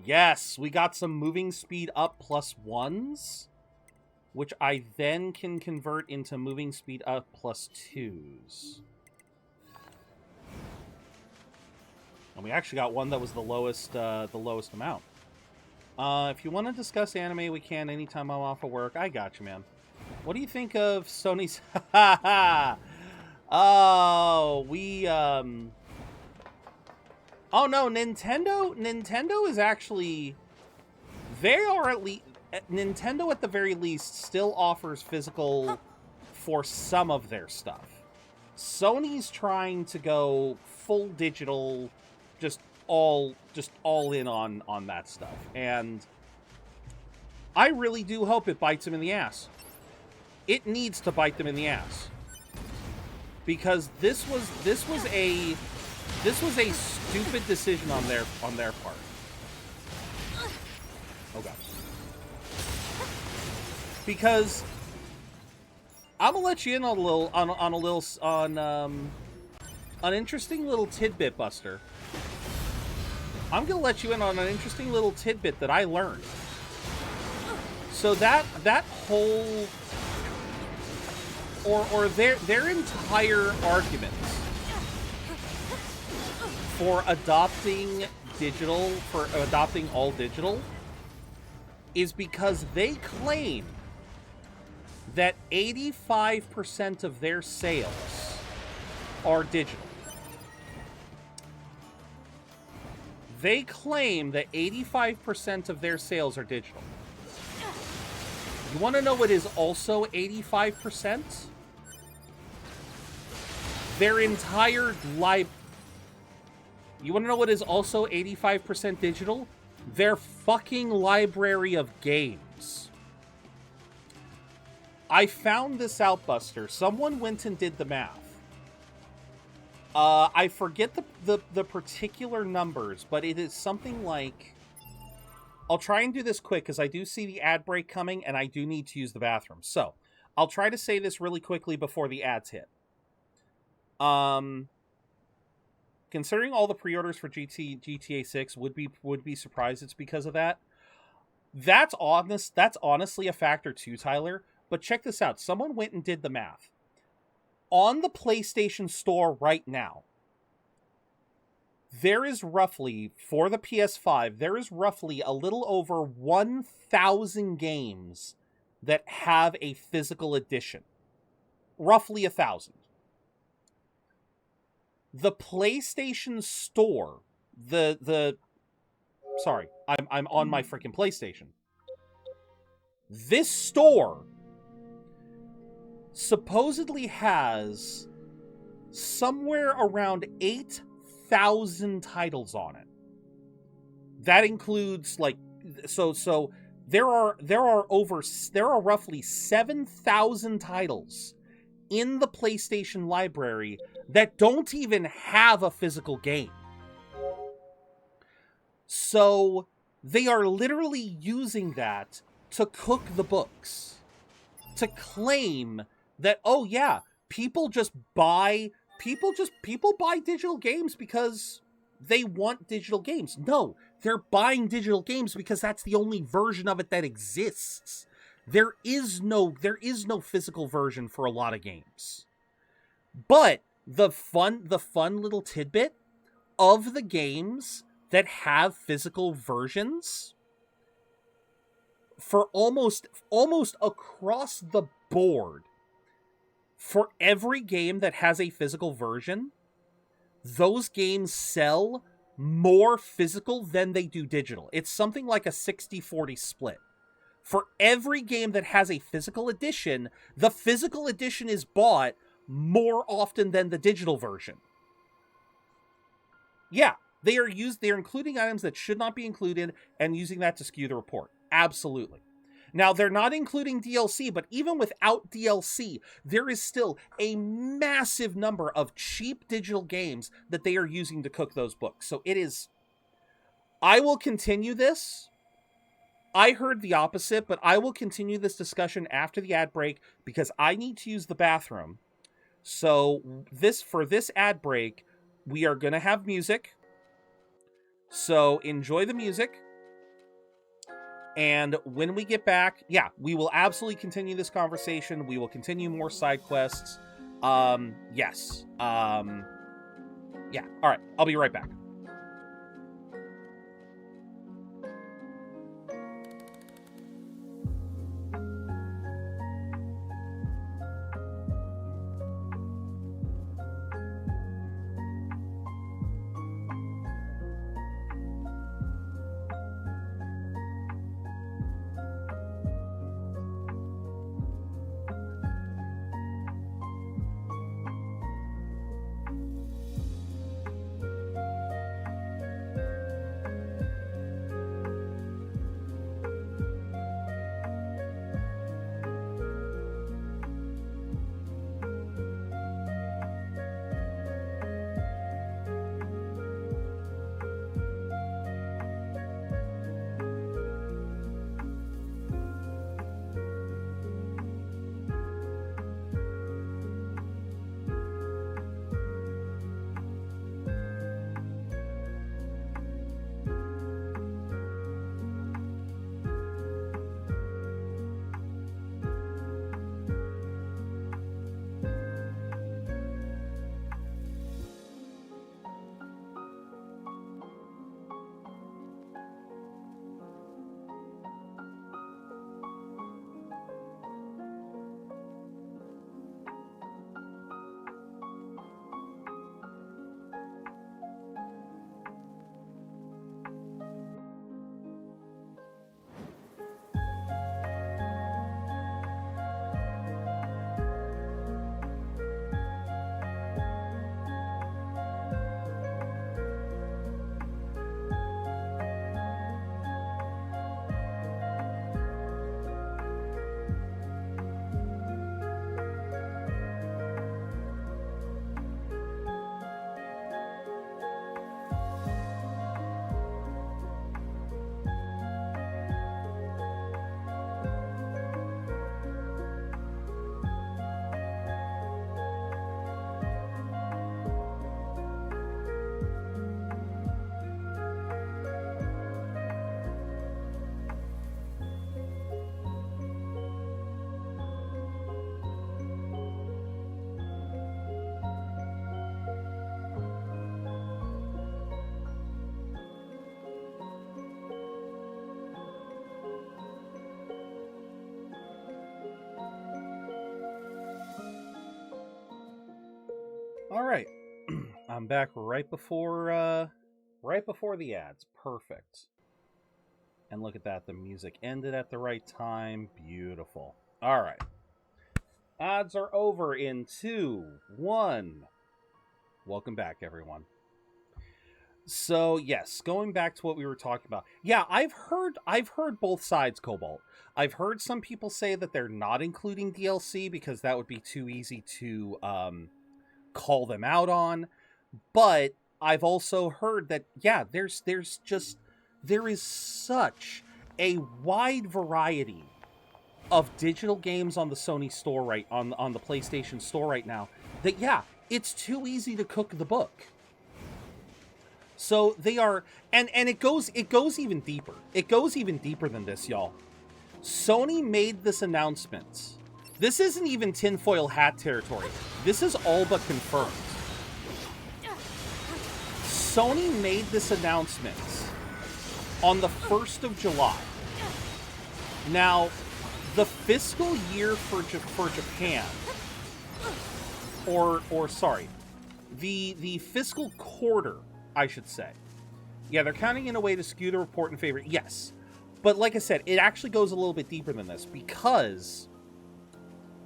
Yes, we got some moving speed up +1s, which I then can convert into moving speed up +2s. And we actually got one that was the lowest amount. If you want to discuss anime, we can anytime I'm off of work. I got you, man. What do you think of Sony's... Oh, we, Oh, no, Nintendo is actually... They are at least... Nintendo, at the very least, still offers physical for some of their stuff. Sony's trying to go full digital, just all in on that stuff. And I really do hope it bites them in the ass. It needs to bite them in the ass. Because this was a stupid decision on their part. Oh god. Because I'm gonna let you in on an interesting little tidbit, Buster. I'm gonna let you in on an interesting little tidbit that I learned. So that whole or their entire arguments for adopting all digital is because they claim that 85% of their sales are digital. They claim that 85% of their sales are digital. You want to know what is also 85%? Their entire You want to know what is also 85% digital? Their fucking library of games. I found this out, Buster. Someone went and did the math. I forget the particular numbers, but it is something like... I'll try and do this quick, because I do see the ad break coming, and I do need to use the bathroom. So, I'll try to say this really quickly before the ads hit. Considering all the pre-orders for GTA 6, would be surprised it's because of that. That's honestly a factor too, Tyler. But check this out. Someone went and did the math. On the PlayStation Store right now, there is roughly, for the PS5, there is roughly a little over 1,000 games that have a physical edition. Roughly 1,000. The PlayStation Store, sorry, I'm on my freaking PlayStation. This store supposedly has somewhere around 8,000 titles on it. That includes so there are roughly 7,000 titles in the PlayStation library that don't even have a physical game. So they are literally using that to cook the books, to claim that, oh yeah, people buy digital games because they want digital games. No, they're buying digital games because that's the only version of it that exists. There is no physical version for a lot of games. But the fun little tidbit of the games that have physical versions, for almost across the board, for every game that has a physical version, those games sell more physical than they do digital. It's something like a 60-40 split. For every game that has a physical edition, the physical edition is bought more often than the digital version. Yeah, they're including items that should not be included and using that to skew the report. Absolutely. Now, they're not including DLC, but even without DLC, there is still a massive number of cheap digital games that they are using to cook those books. So it is... I will continue this. I heard the opposite, but I will continue this discussion after the ad break because I need to use the bathroom. So for this ad break, we are going to have music. So enjoy the music. And when we get back, yeah, we will absolutely continue this conversation. We will continue more side quests. Yes. Yeah. All right. I'll be right back. All right. I'm back right before the ads. Perfect. And look at that, the music ended at the right time. Beautiful. All right. Ads are over in 2, 1. Welcome back, everyone. So, yes, going back to what we were talking about. Yeah, I've heard both sides, Cobalt. I've heard some people say that they're not including DLC because that would be too easy to call them out on. But I've also heard that there is such a wide variety of digital games on the Sony store on the PlayStation store right now that it's too easy to cook the book. So they are, and it goes even deeper. It goes even deeper than this, y'all. Sony made this announcement. This isn't even tinfoil hat territory. This is all but confirmed. Sony made this announcement on the 1st of July. Now, the fiscal year for Japan, or sorry, the fiscal quarter, I should say. Yeah, they're counting in a way to skew the report in favor. Yes. But like I said, it actually goes a little bit deeper than this because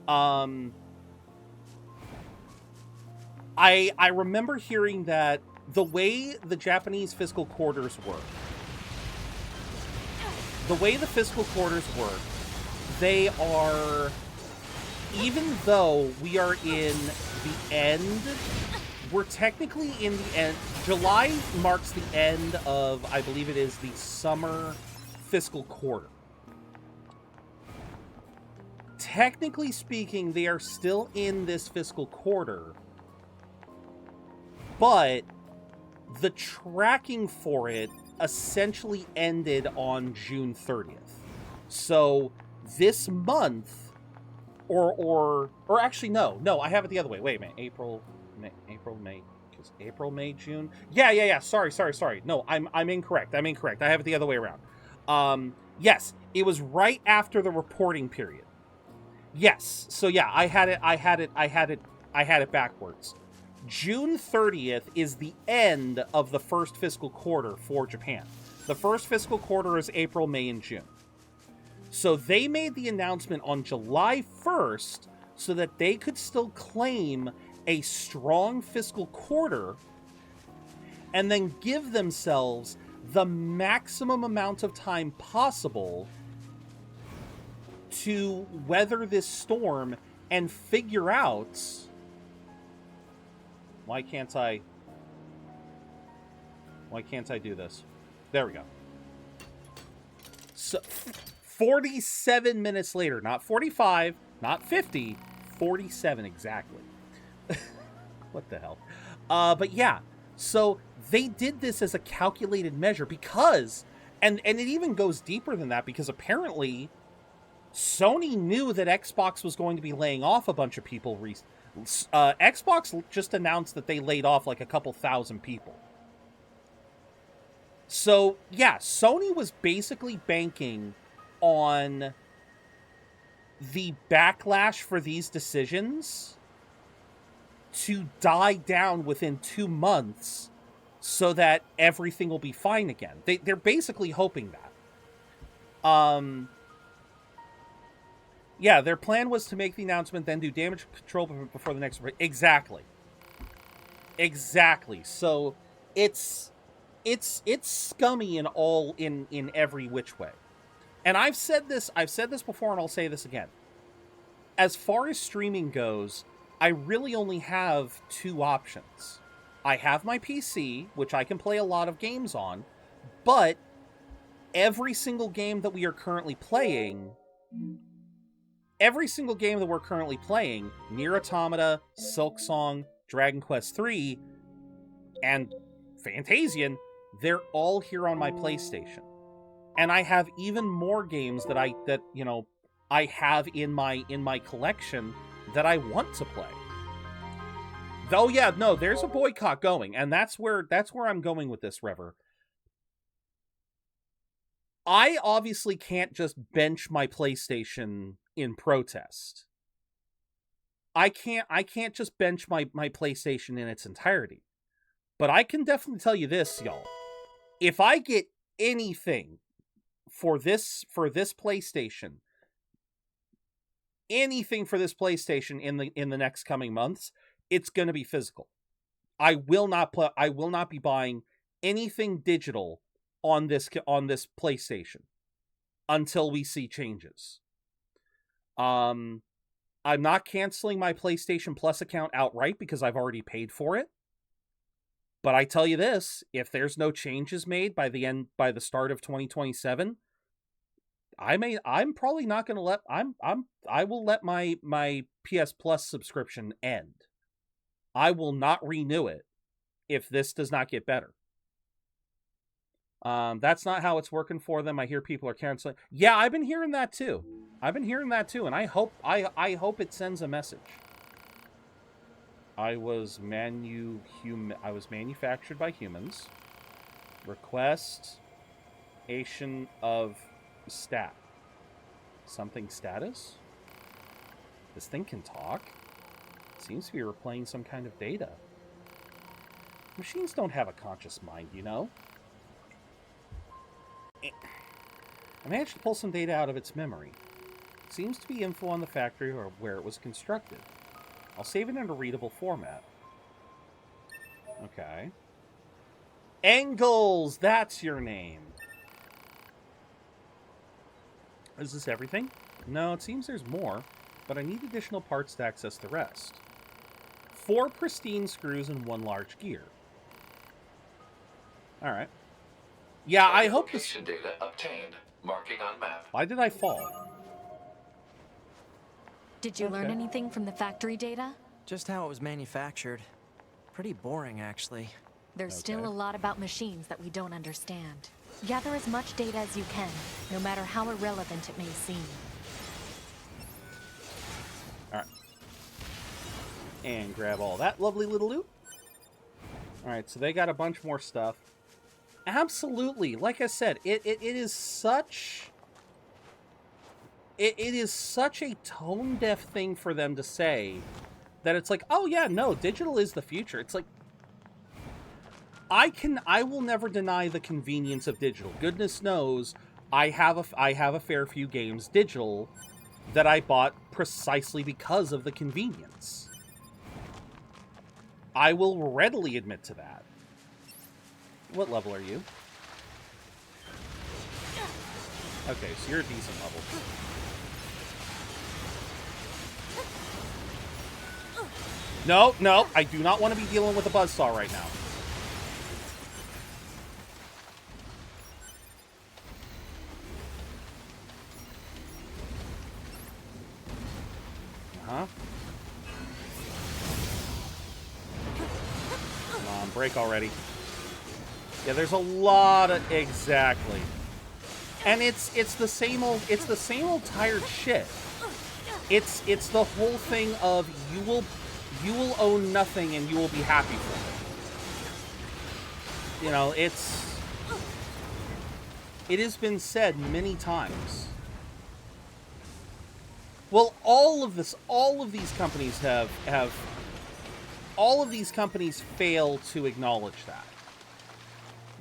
I remember hearing that the way the Japanese fiscal quarters work, they are, even though we are in the end, we're technically in the end. July marks the end of, I believe it is, the summer fiscal quarter. Technically speaking, they are still in this fiscal quarter, but the tracking for it essentially ended on June 30th. So this month, or actually no, I have it the other way. Wait a minute, April, May, June. Yeah. Sorry. No, I'm incorrect. I have it the other way around. Yes, it was right after the reporting period. Yes. So yeah, I had it backwards. June 30th is the end of the first fiscal quarter for Japan. The first fiscal quarter is April, May, and June. So they made the announcement on July 1st so that they could still claim a strong fiscal quarter and then give themselves the maximum amount of time possible to weather this storm and figure out... Why can't I do this? There we go. So 47 minutes later, not 45, not 50, 47 exactly. What the hell? But yeah, so they did this as a calculated measure because, and it even goes deeper than that, because apparently Sony knew that Xbox was going to be laying off a bunch of people. Xbox just announced that they laid off like a couple thousand people. So yeah, Sony was basically banking on the backlash for these decisions to die down within 2 months so that everything will be fine again. They're basically hoping that. Yeah, their plan was to make the announcement, then do damage control before the next... Exactly. So it's scummy in every which way. And I've said this before, and I'll say this again. As far as streaming goes, I really only have 2 options. I have my PC, which I can play a lot of games on, but every single game that we're currently playing, Nier Automata, Silksong, Dragon Quest III, and Fantasian, they're all here on my PlayStation. And I have even more games that I have in my collection that I want to play. Oh yeah, no, there's a boycott going, and that's where I'm going with this, Rever. I obviously can't just bench my PlayStation in protest. I can't just bench my PlayStation in its entirety. But I can definitely tell you this, y'all. If I get anything for this PlayStation, anything for this PlayStation in the next coming months, it's going to be physical. I will not be buying anything digital on this PlayStation until we see changes. I'm not canceling my PlayStation Plus account outright because I've already paid for it. But I tell you this, if there's no changes made by the start of 2027, I'm probably not going to let I will let my PS Plus subscription end. I will not renew it if this does not get better. That's not how it's working for them. I hear people are canceling. Yeah, I've been hearing that too. And I hope it sends a message. I was manufactured by humans. Requestation of stat. Something status? This thing can talk? Seems to be replaying some kind of data. Machines don't have a conscious mind, you know? I managed to pull some data out of its memory. Seems to be info on the factory or where it was constructed. I'll save it in a readable format. Okay. Engels! That's your name! Is this everything? No, it seems there's more, but I need additional parts to access the rest. 4 pristine screws and 1 large gear. Alright. Yeah, I hope this... data obtained. Marking on map. Why did I fall? Did you learn anything from the factory data? Just how it was manufactured. Pretty boring, actually. There's still a lot about machines that we don't understand. Gather as much data as you can, no matter how irrelevant it may seem. Alright. And grab all that lovely little loot. Alright, so they got a bunch more stuff. Absolutely. Like I said, it is such... It is such a tone-deaf thing for them to say that it's like, oh yeah, no, digital is the future. It's like, I will never deny the convenience of digital. Goodness knows, I have a fair few games digital that I bought precisely because of the convenience. I will readily admit to that. What level are you? Okay, so you're a decent level. No, I do not want to be dealing with a buzzsaw right now. Come on, break already. Yeah, there's a lot of... Exactly. And it's the same old tired shit. It's the whole thing of you will own nothing and you will be happy for it. You know, it has been said many times. Well, all of these companies fail to acknowledge that.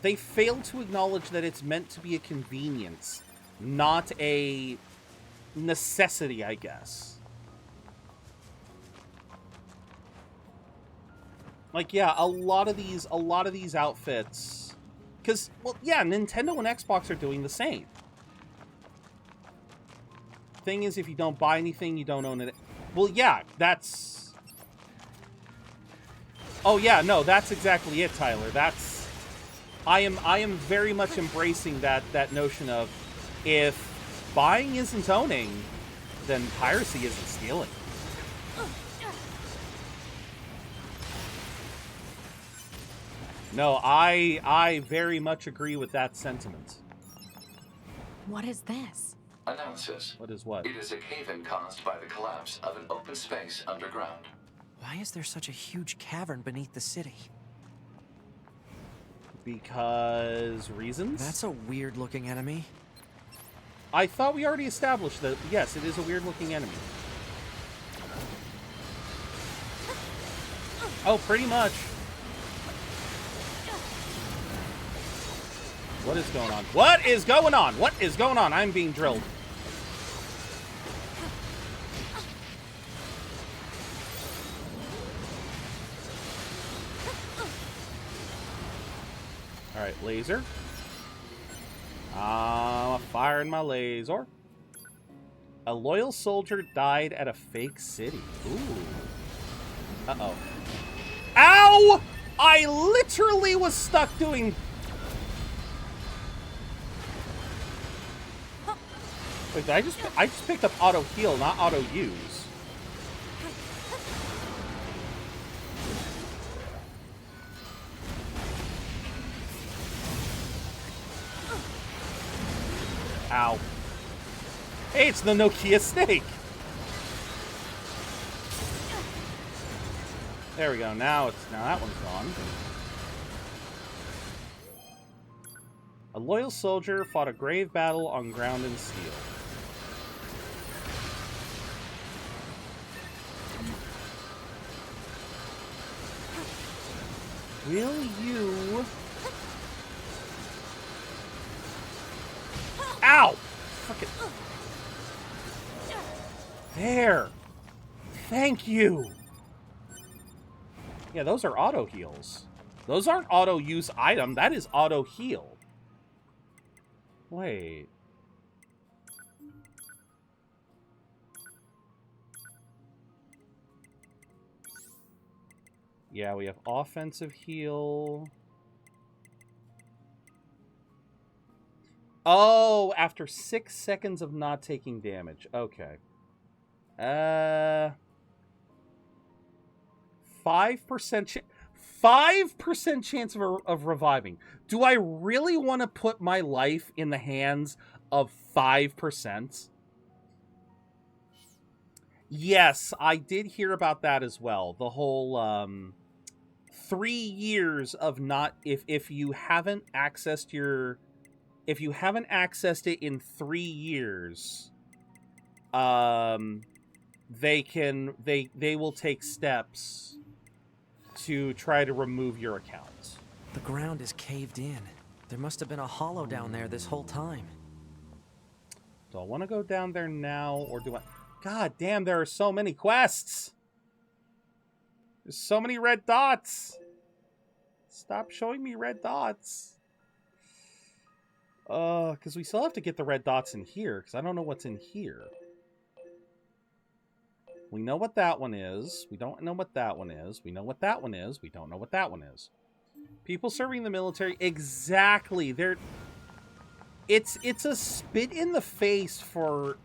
They fail to acknowledge that it's meant to be a convenience, not a necessity, I guess. Like, yeah, a lot of these outfits, because, well, yeah, Nintendo and Xbox are doing the same. Thing is, if you don't buy anything, you don't own it. Well, yeah, that's... Oh, yeah, no, that's exactly it, Tyler. That's... I am very much embracing that notion of, if buying isn't owning, then piracy isn't stealing. No, I very much agree with that sentiment. What is this? Analysis. What is what? It is a cave-in caused by the collapse of an open space underground. Why is there such a huge cavern beneath the city? Because reasons? That's a weird-looking enemy. I thought we already established that, yes, it is a weird-looking enemy. Oh, pretty much. What is going on? What is going on? What is going on? I'm being drilled. Alright, laser. Firing my laser. A loyal soldier died at a fake city. Ooh. Uh-oh. Ow! I literally was stuck doing... Wait, I just picked up auto heal, not auto use. Ow. Hey, it's the Nokia snake. There we go. Now that one's gone. A loyal soldier fought a grave battle on ground and steel. Will you... Ow! Fucking... There! Thank you! Yeah, those are auto heals. Those aren't auto use item, that is auto heal. Wait. Yeah, we have offensive heal. Oh, after 6 seconds of not taking damage. Okay. 5% chance of reviving. Do I really want to put my life in the hands of 5%? Yes, I did hear about that as well. The whole 3 years of not if you haven't accessed it in 3 years, they will take steps to try to remove your account. The ground is caved in. There must have been a hollow down there this whole time. Do I want to go down there now, or do I... God damn, there are so many quests! There's so many red dots! Stop showing me red dots! Because we still have to get the red dots in here, because I don't know what's in here. We know what that one is. We don't know what that one is. We know what that one is. We don't know what that one is. People serving the military. Exactly. It's a spit in the face for...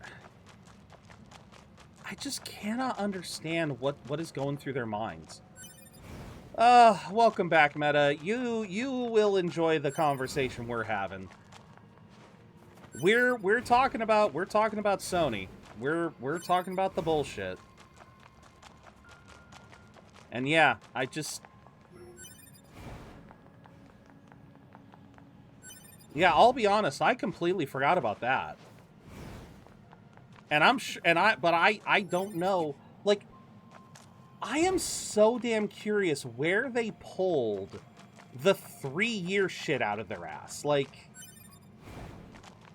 I just cannot understand what is going through their minds. Welcome back, Meta. You will enjoy the conversation we're having. We're talking about Sony. We're talking about the bullshit. And yeah, yeah, I'll be honest, I completely forgot about that. And I don't know, like, I am so damn curious where they pulled the 3-year shit out of their ass. Like,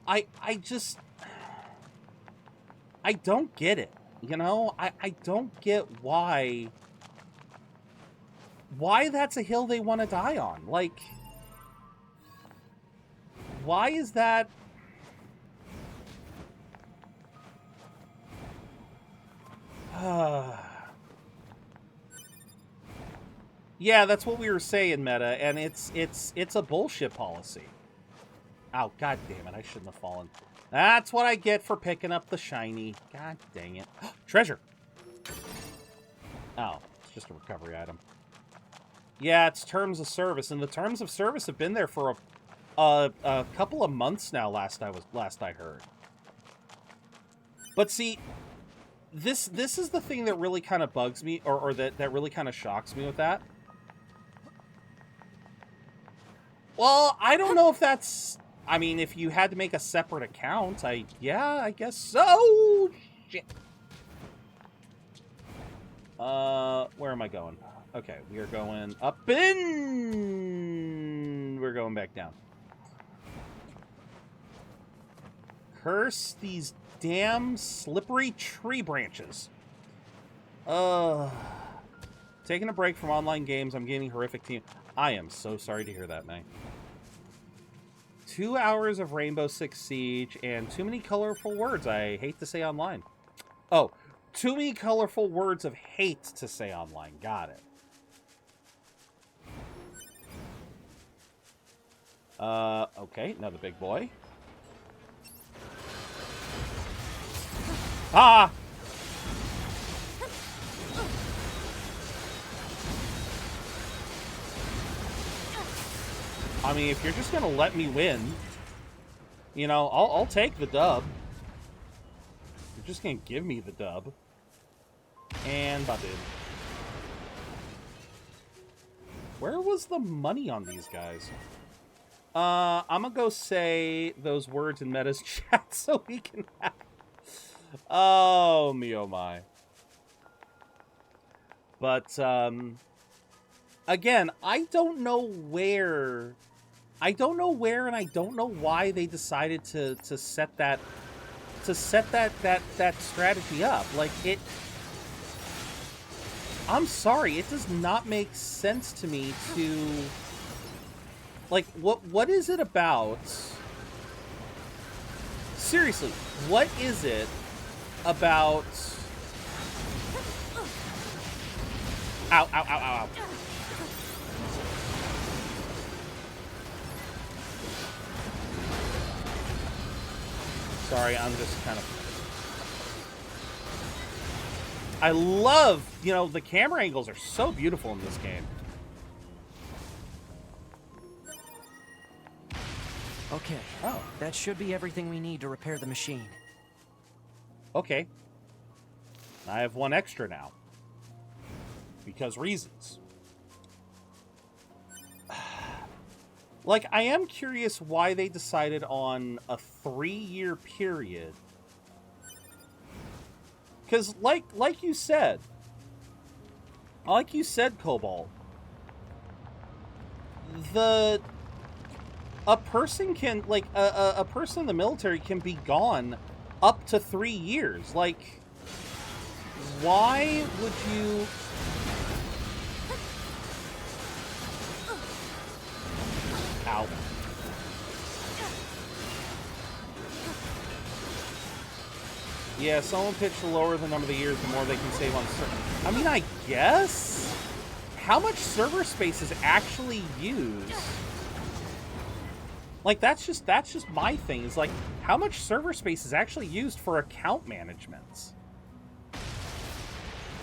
I don't get it, you know? I don't get why that's a hill they want to die on. Like, why is that? Yeah, that's what we were saying, Meta, and it's a bullshit policy. Oh, god damn it, I shouldn't have fallen. That's what I get for picking up the shiny. God dang it. Treasure! Oh, it's just a recovery item. Yeah, it's terms of service, and the terms of service have been there for a couple of months now, last I heard. But see, this is the thing that really kind of bugs me, or that really kind of shocks me with that. Well, I don't know if that's... I mean, if you had to make a separate account, I guess so. Shit. Where am I going? Okay, we are going up and we're going back down. Curse these damn slippery tree branches. Taking a break from online games. I'm getting horrific team. I am so sorry to hear that, May. 2 hours of Rainbow Six Siege and too many colorful words I hate to say online. Oh, too many colorful words of hate to say online. Got it. Okay, another big boy. Ah! I mean, if you're just gonna let me win, you know, I'll take the dub. You're just gonna give me the dub. And butted. Where was the money on these guys? I'm gonna go say those words in Meta's chat so we can have... Oh, me oh my. But, again, I don't know where and I don't know why they decided to set that strategy up. Like, I'm sorry, it does not make sense to me to... Like, what is it about... Seriously, what is it about... Ow, ow, ow, ow, ow. Sorry, I'm just kind of... I love, you know, the camera angles are so beautiful in this game. Okay. Oh. That should be everything we need to repair the machine. Okay. I have one extra now. Because reasons. Like, I am curious why they decided on a 3-year period. Because, like you said, Cobalt, a person can, like, a person in the military can be gone up to 3 years. Like, why would you... Ow. Yeah, someone pitched the lower the number of the years, the more they can save on server. I mean, I guess? How much server space is actually used? Like, that's just my thing. Is like, how much server space is actually used for account management?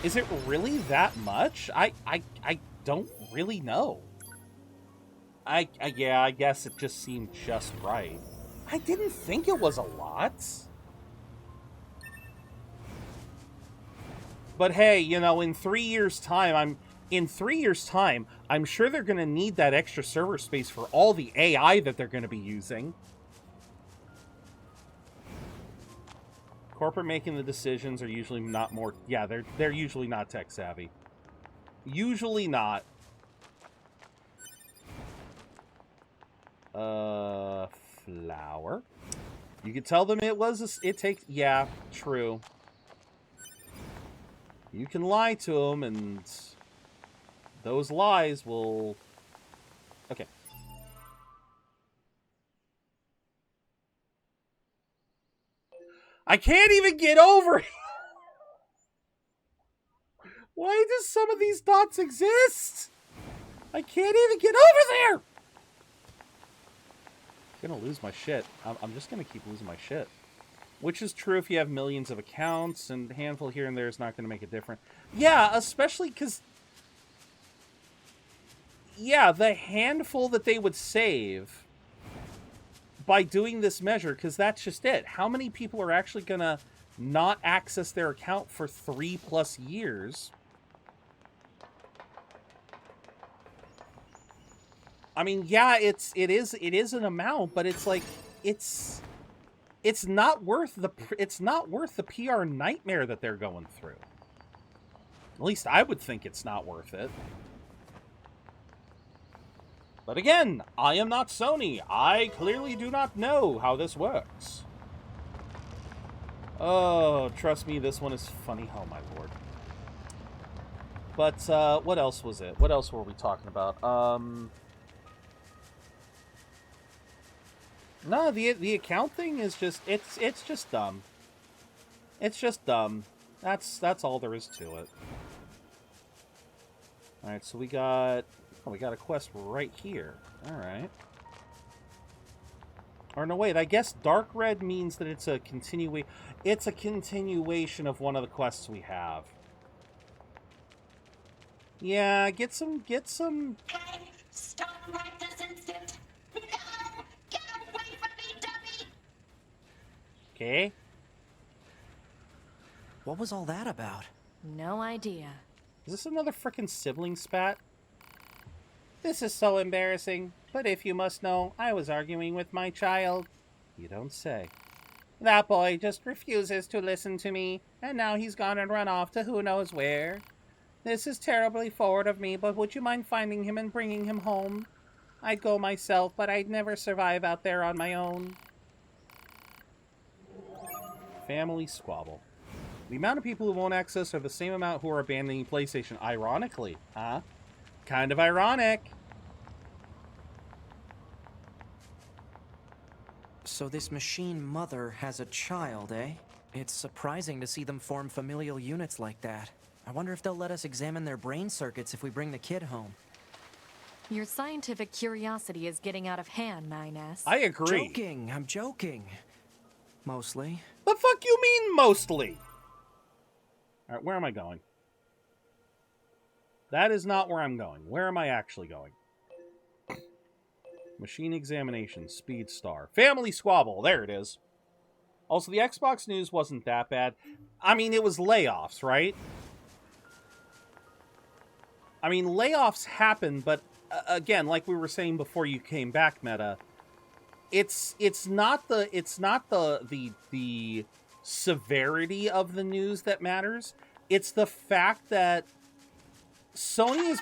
Is it really that much? I don't really know. Yeah, I guess it just seemed just right. I didn't think it was a lot. But hey, you know, in 3 years' time, I'm sure they're going to need that extra server space for all the AI that they're going to be using. Corporate making the decisions are usually not more... Yeah, they're usually not tech savvy. Usually not. Flower. You could tell them it takes... Yeah, true. You can lie to them, and those lies will... Okay. I can't even get over it! Why does some of these dots exist? I can't even get over there! I'm gonna lose my shit. I'm just gonna keep losing my shit. Which is true if you have millions of accounts, and a handful here and there is not gonna make a difference. Yeah, especially because... Yeah, the handful that they would save by doing this measure, because that's just it. How many people are actually gonna not access their account for 3+ years? I mean, yeah, it is an amount, but it's like it's not worth the PR nightmare that they're going through. At least I would think it's not worth it. But again, I am not Sony. I clearly do not know how this works. Oh, trust me, this one is funny. Oh, my lord. But, what else was it? What else were we talking about? No, the account thing is just, it's just dumb. It's just dumb. That's all there is to it. Alright, so we got a quest right here. Alright. Or no, wait, I guess dark red means that it's a continuation of one of the quests we have. Yeah, get some... Hey, stop right this instant! No! Get away from me, dummy! Okay. What was all that about? No idea. Is this another frickin' sibling spat? This is so embarrassing, but if you must know, I was arguing with my child. You don't say. That boy just refuses to listen to me, and now he's gone and run off to who knows where. This is terribly forward of me, but would you mind finding him and bringing him home? I'd go myself, but I'd never survive out there on my own. Family squabble. The amount of people who won't access are the same amount who are abandoning PlayStation. Ironically, huh? Kind of ironic. So this machine mother has a child, eh? It's surprising to see them form familial units like that. I wonder if they'll let us examine their brain circuits if we bring the kid home. Your scientific curiosity is getting out of hand, 9S. I agree. Joking, I'm joking. Mostly. The fuck you mean, mostly? Alright, where am I going? That is not where I'm going. Where am I actually going? Machine examination, speed star. Family squabble, there it is. Also, the Xbox news wasn't that bad. I mean, it was layoffs, right? I mean, layoffs happen, but again, like we were saying before you came back, Meta, it's not the severity of the news that matters. It's the fact that Sony is...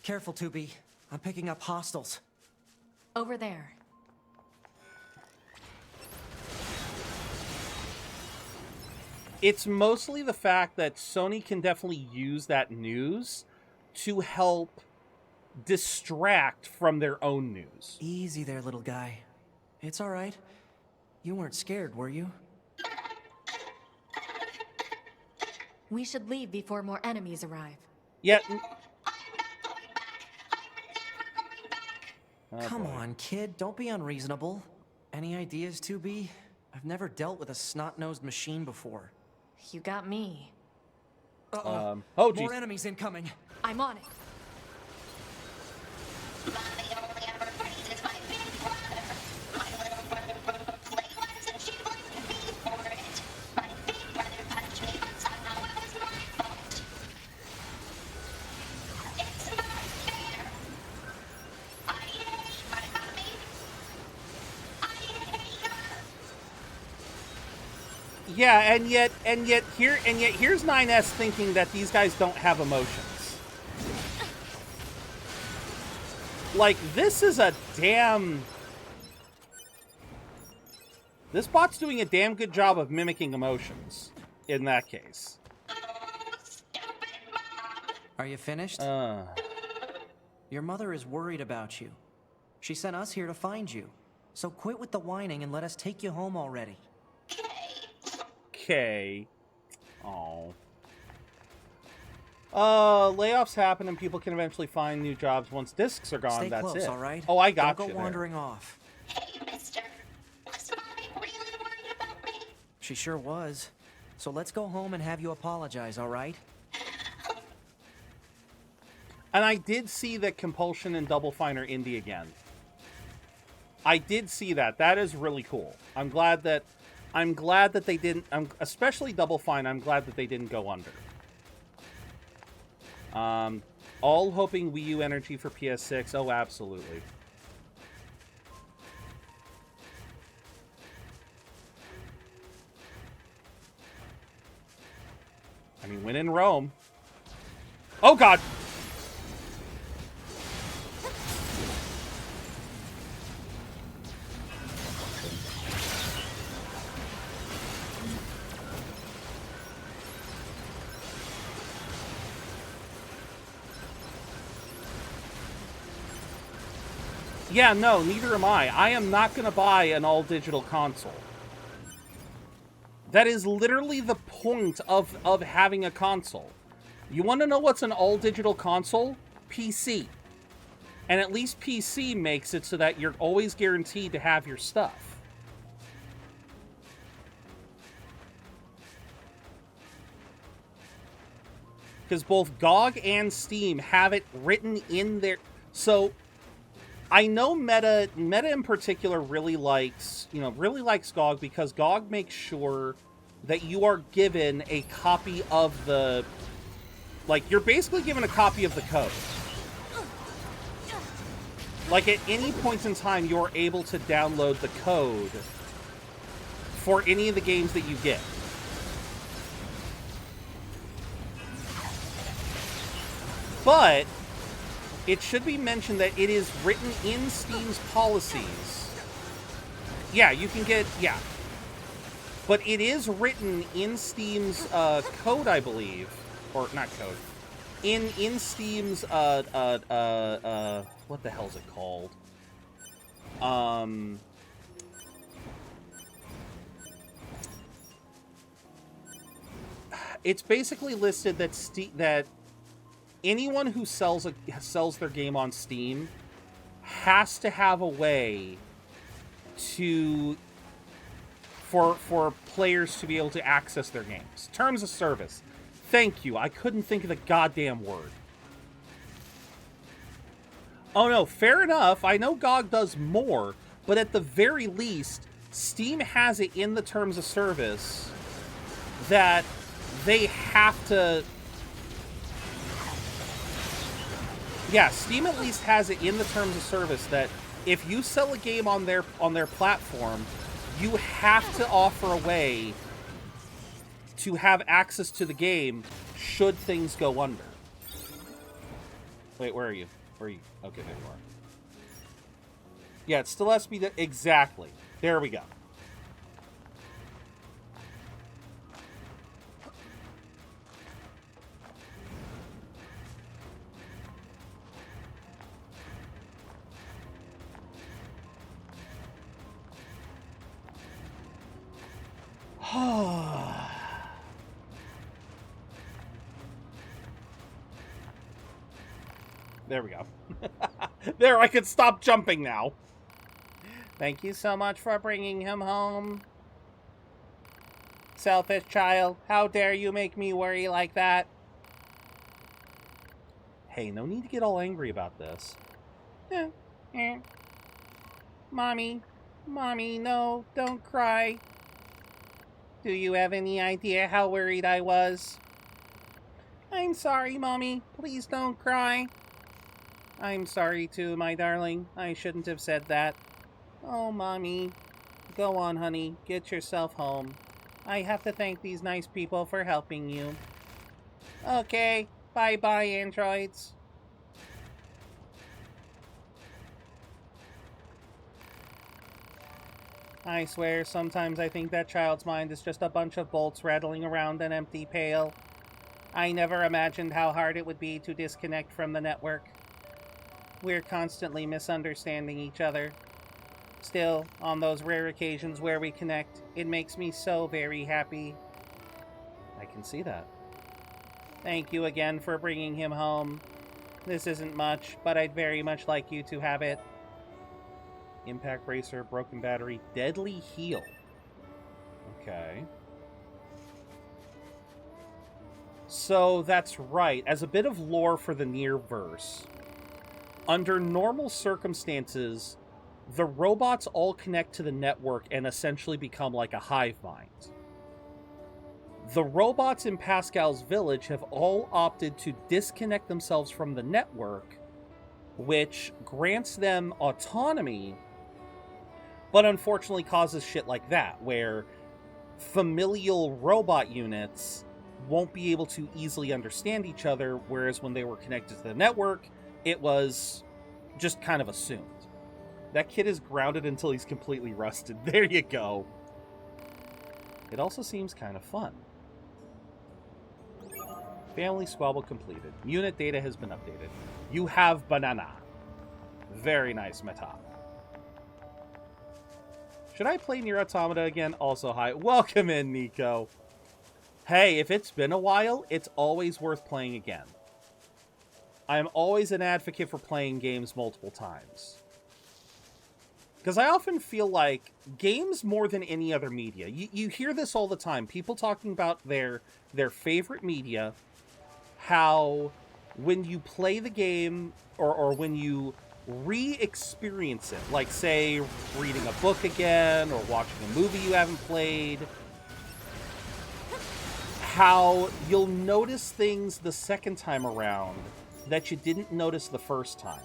Careful, 2B. I'm picking up hostiles. Over there. It's mostly the fact that Sony can definitely use that news to help distract from their own news. Easy there, little guy. It's all right. You weren't scared, were you? We should leave before more enemies arrive. Yeah. Come on, kid. Don't be unreasonable. Any ideas, 2B? I've never dealt with a snot-nosed machine before. You got me. Uh-oh. Oh, geez. More enemies incoming. I'm on it. Mommy only ever praises my big brother. My little brother broke a plate once and she blamed me for it. My big brother punched me, but somehow it was my fault. It's not fair. I hate my mommy. I hate her. Yeah, and yet here's 9S thinking that these guys don't have emotions. Like, this is a damn... This bot's doing a damn good job of mimicking emotions, in that case. Are you finished? Your mother is worried about you. She sent us here to find you. So quit with the whining and let us take you home already. Okay. Oh. Layoffs happen and people can eventually find new jobs once discs are gone. Stay That's close, it. all right? Oh, I got Don't you go wandering off. Hey, mister. Was Mommy really worried about me? She sure was. So let's go home and have you apologize, all right? And I did see that Compulsion and Double Fine are indie again. I did see that. That is really cool. I'm glad that they didn't, especially Double Fine, I'm glad that they didn't go under. All hoping Wii U energy for PS6. Oh, absolutely. I mean, when in Rome. Oh, God! Yeah, no, neither am I. I am not going to buy an all-digital console. That is literally the point of having a console. You want to know what's an all-digital console? PC. And at least PC makes it so that you're always guaranteed to have your stuff. Because both GOG and Steam have it written in their... So, I know Meta in particular really likes GOG because GOG makes sure that you are given a copy of the... Like, you're basically given a copy of the code. Like, at any point in time, you're able to download the code for any of the games that you get. But it should be mentioned that it is written in Steam's policies. Yeah, you can get... Yeah. But it is written in Steam's code, I believe. Or, not code. In Steam's, what the hell is it called? It's basically listed that anyone who sells their game on Steam has to have a way for players to be able to access their games. Terms of service. Thank you. I couldn't think of the goddamn word. Oh no, fair enough. I know GOG does more, but at the very least, Steam has it in the terms of service that they have to... Yeah, Steam at least has it in the terms of service that if you sell a game on their platform, you have to offer a way to have access to the game should things go under. Wait, where are you? Where are you? Okay, there you are. Yeah, it still has to be... Exactly. There we go. There we go. There, I can stop jumping now. Thank you so much for bringing him home. Selfish child, how dare you make me worry like that? Hey, no need to get all angry about this. Mommy, no, don't cry. Do you have any idea how worried I was? I'm sorry, Mommy. Please don't cry. I'm sorry too, my darling. I shouldn't have said that. Oh, Mommy. Go on, honey. Get yourself home. I have to thank these nice people for helping you. Okay. Bye-bye, androids. I swear, sometimes I think that child's mind is just a bunch of bolts rattling around an empty pail. I never imagined how hard it would be to disconnect from the network. We're constantly misunderstanding each other. Still, on those rare occasions where we connect, it makes me so very happy. I can see that. Thank you again for bringing him home. This isn't much, but I'd very much like you to have it. Impact bracer, broken battery, deadly heal. Okay. So that's right. As a bit of lore for the Nier verse, under normal circumstances, the robots all connect to the network and essentially become like a hive mind. The robots in Pascal's village have all opted to disconnect themselves from the network, which grants them autonomy, but unfortunately causes shit like that, where familial robot units won't be able to easily understand each other, whereas when they were connected to the network, it was just kind of assumed. That kid is grounded until he's completely rusted. There you go. It also seems kind of fun. Family squabble completed. Unit data has been updated. You have banana. Very nice, Meta. Should I play Nier Automata again? Also, hi. Welcome in, Nico. Hey, if it's been a while, it's always worth playing again. I'm always an advocate for playing games multiple times. Because I often feel like games more than any other media. You hear this all the time. People talking about their favorite media, how when you play the game or when you re-experience it, like say reading a book again or watching a movie you haven't played, how you'll notice things the second time around that you didn't notice the first time.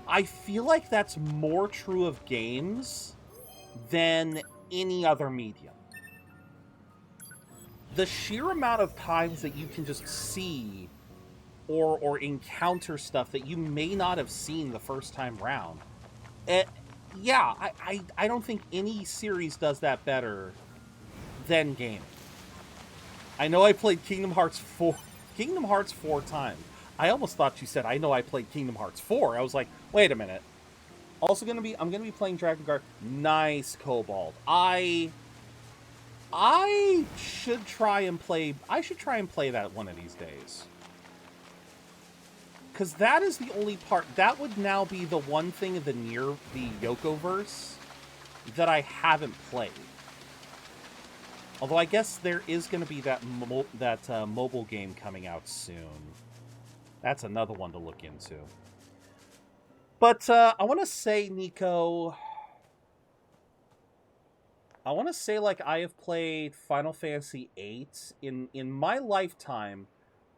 I feel like that's more true of games than any other medium. The sheer amount of times that you can just see or encounter stuff that you may not have seen the first time round. Yeah, I don't think any series does that better than gaming. I know I played Kingdom Hearts 4 times. I almost thought you said, I know I played Kingdom Hearts 4. I was like, wait a minute. Also I'm gonna be playing Dragon Guard. Nice, Cobalt. I should try and play that one of these days. Because that is the only part, that would now be the one thing of the Yokoverse that I haven't played. Although I guess there is going to be that mobile game coming out soon. That's another one to look into. But I want to say, Nico, like I have played Final Fantasy VIII in my lifetime.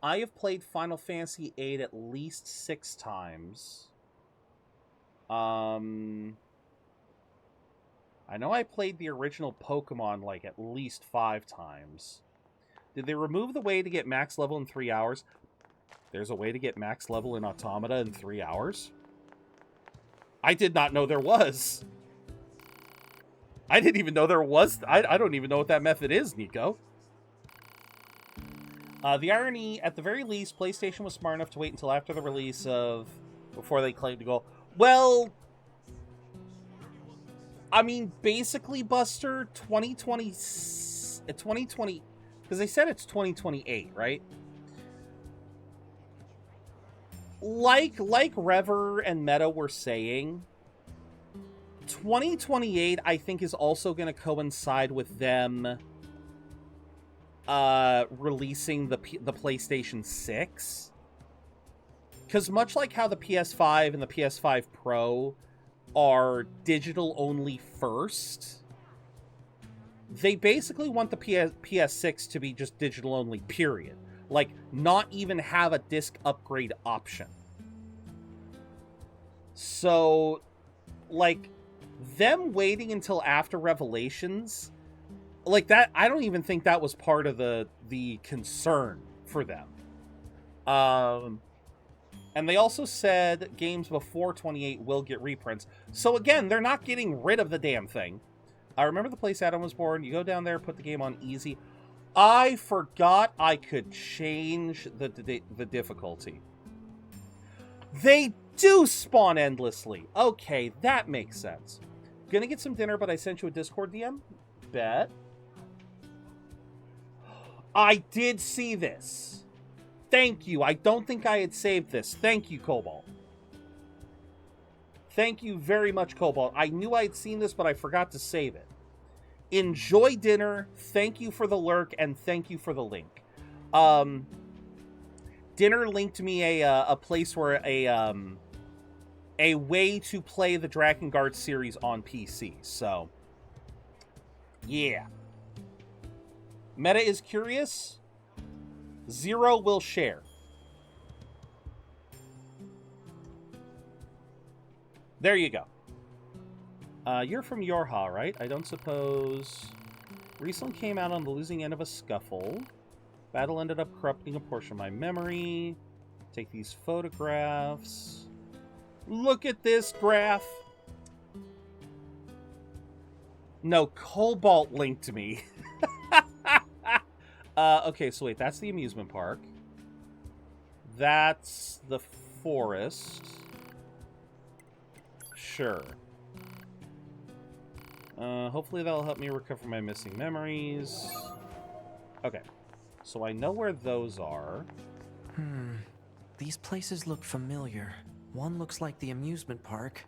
I have played Final Fantasy VIII at least 6 times. I know I played the original Pokemon like at least 5 times. Did they remove the way to get max level in 3 hours? There's a way to get max level in Automata in 3 hours? I did not know there was. I didn't even know there was. I don't even know what that method is, Nico. The irony, at the very least, PlayStation was smart enough to wait until after the release before they claimed to go, well, I mean, basically, Buster, 2020, because they said it's 2028, right? Like Rever and Meta were saying, 2028, I think, is also going to coincide with them releasing the PlayStation 6. Because much like how the PS5 and the PS5 Pro are digital only first, they basically want the PS6 to be just digital only, period. Like, not even have a disc upgrade option. So, like, them waiting until after Revelations, like that, I don't even think that was part of the concern for them. And they also said games before 28 will get reprints. So again, they're not getting rid of the damn thing. I remember the place Adam was born. You go down there, put the game on easy. I forgot I could change the difficulty. They do spawn endlessly. Okay, that makes sense. Gonna get some dinner, but I sent you a Discord DM. Bet. I did see this. Thank you. I don't think I had saved this. Thank you, Cobalt. Thank you very much, Cobalt. I knew I had seen this, but I forgot to save it. Enjoy dinner. Thank you for the lurk, and thank you for the link. Dinner linked me a place where a way to play the Dragon Guard series on PC. So, yeah. Meta is curious. Zero will share. There you go. You're from Yorha, right? I don't suppose Recently came out on the losing end of a scuffle. Battle ended up corrupting a portion of my memory. Take these photographs. Look at this graph. No, Cobalt linked me. Okay, so wait, that's the amusement park. That's the forest. Sure. Hopefully that'll help me recover my missing memories. Okay. So I know where those are. These places look familiar. One looks like the amusement park.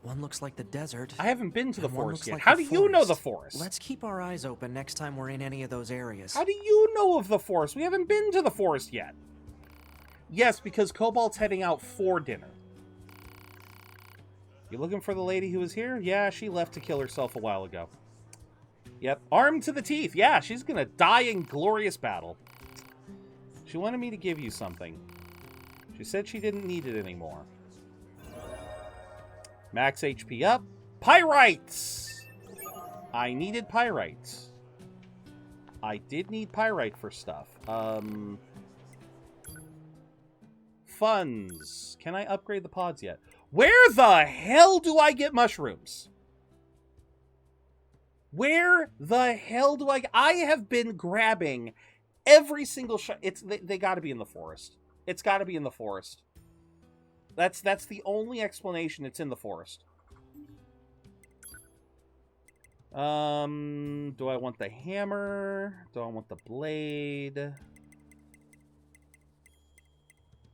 One looks like the desert. I haven't been to the forest yet. Like How do you know the forest? Let's keep our eyes open next time we're in any of those areas. How do you know of the forest? We haven't been to the forest yet. Yes, because Cobalt's heading out for dinner. You looking for the lady who was here? Yeah, she left to kill herself a while ago. Yep, armed to the teeth. Yeah, she's gonna die in glorious battle. She wanted me to give you something. She said she didn't need it anymore. Max HP up. Pyrites! I needed pyrites. I did need pyrite for stuff. Funds. Can I upgrade the pods yet? Where the hell do I get mushrooms? Where the hell do I have been grabbing every single shot. They got to be in the forest. It's got to be in the forest. That's the only explanation. It's in the forest. Do I want the hammer? Do I want the blade?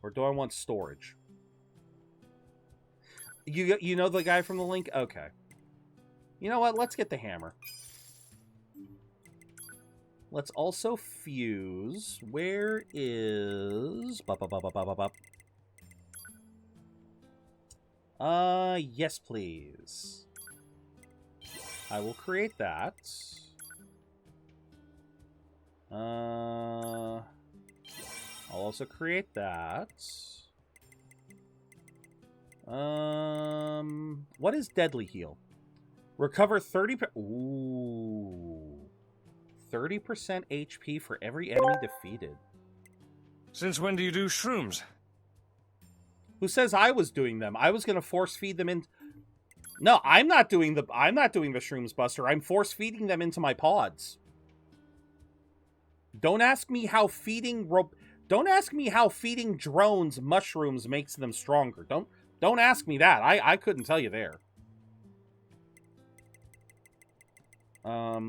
Or do I want storage? You know the guy from the link? Okay. You know what? Let's get the hammer. Let's also fuse. Where is... yes, please. I will create that. I'll also create that. What is Deadly Heal? Recover 30%. Ooh. 30% HP for every enemy defeated. Since when do you do shrooms? Who says I was doing them? I was gonna force feed them in. No, I'm not doing the shrooms, Buster. I'm force feeding them into my pods. Don't ask me how feeding drones mushrooms makes them stronger. Don't ask me that. I couldn't tell you there.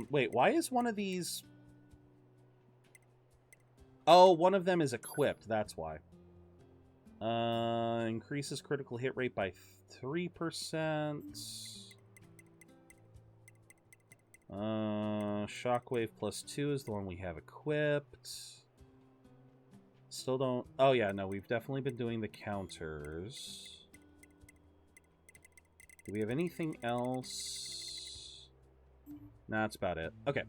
Wait, why is one of these... Oh, one of them is equipped, that's why. Increases critical hit rate by 3%. Shockwave +2 is the one we have equipped. Still don't... Oh, yeah, no, we've definitely been doing the counters. Do we have anything else? Nah, that's about it. Okay.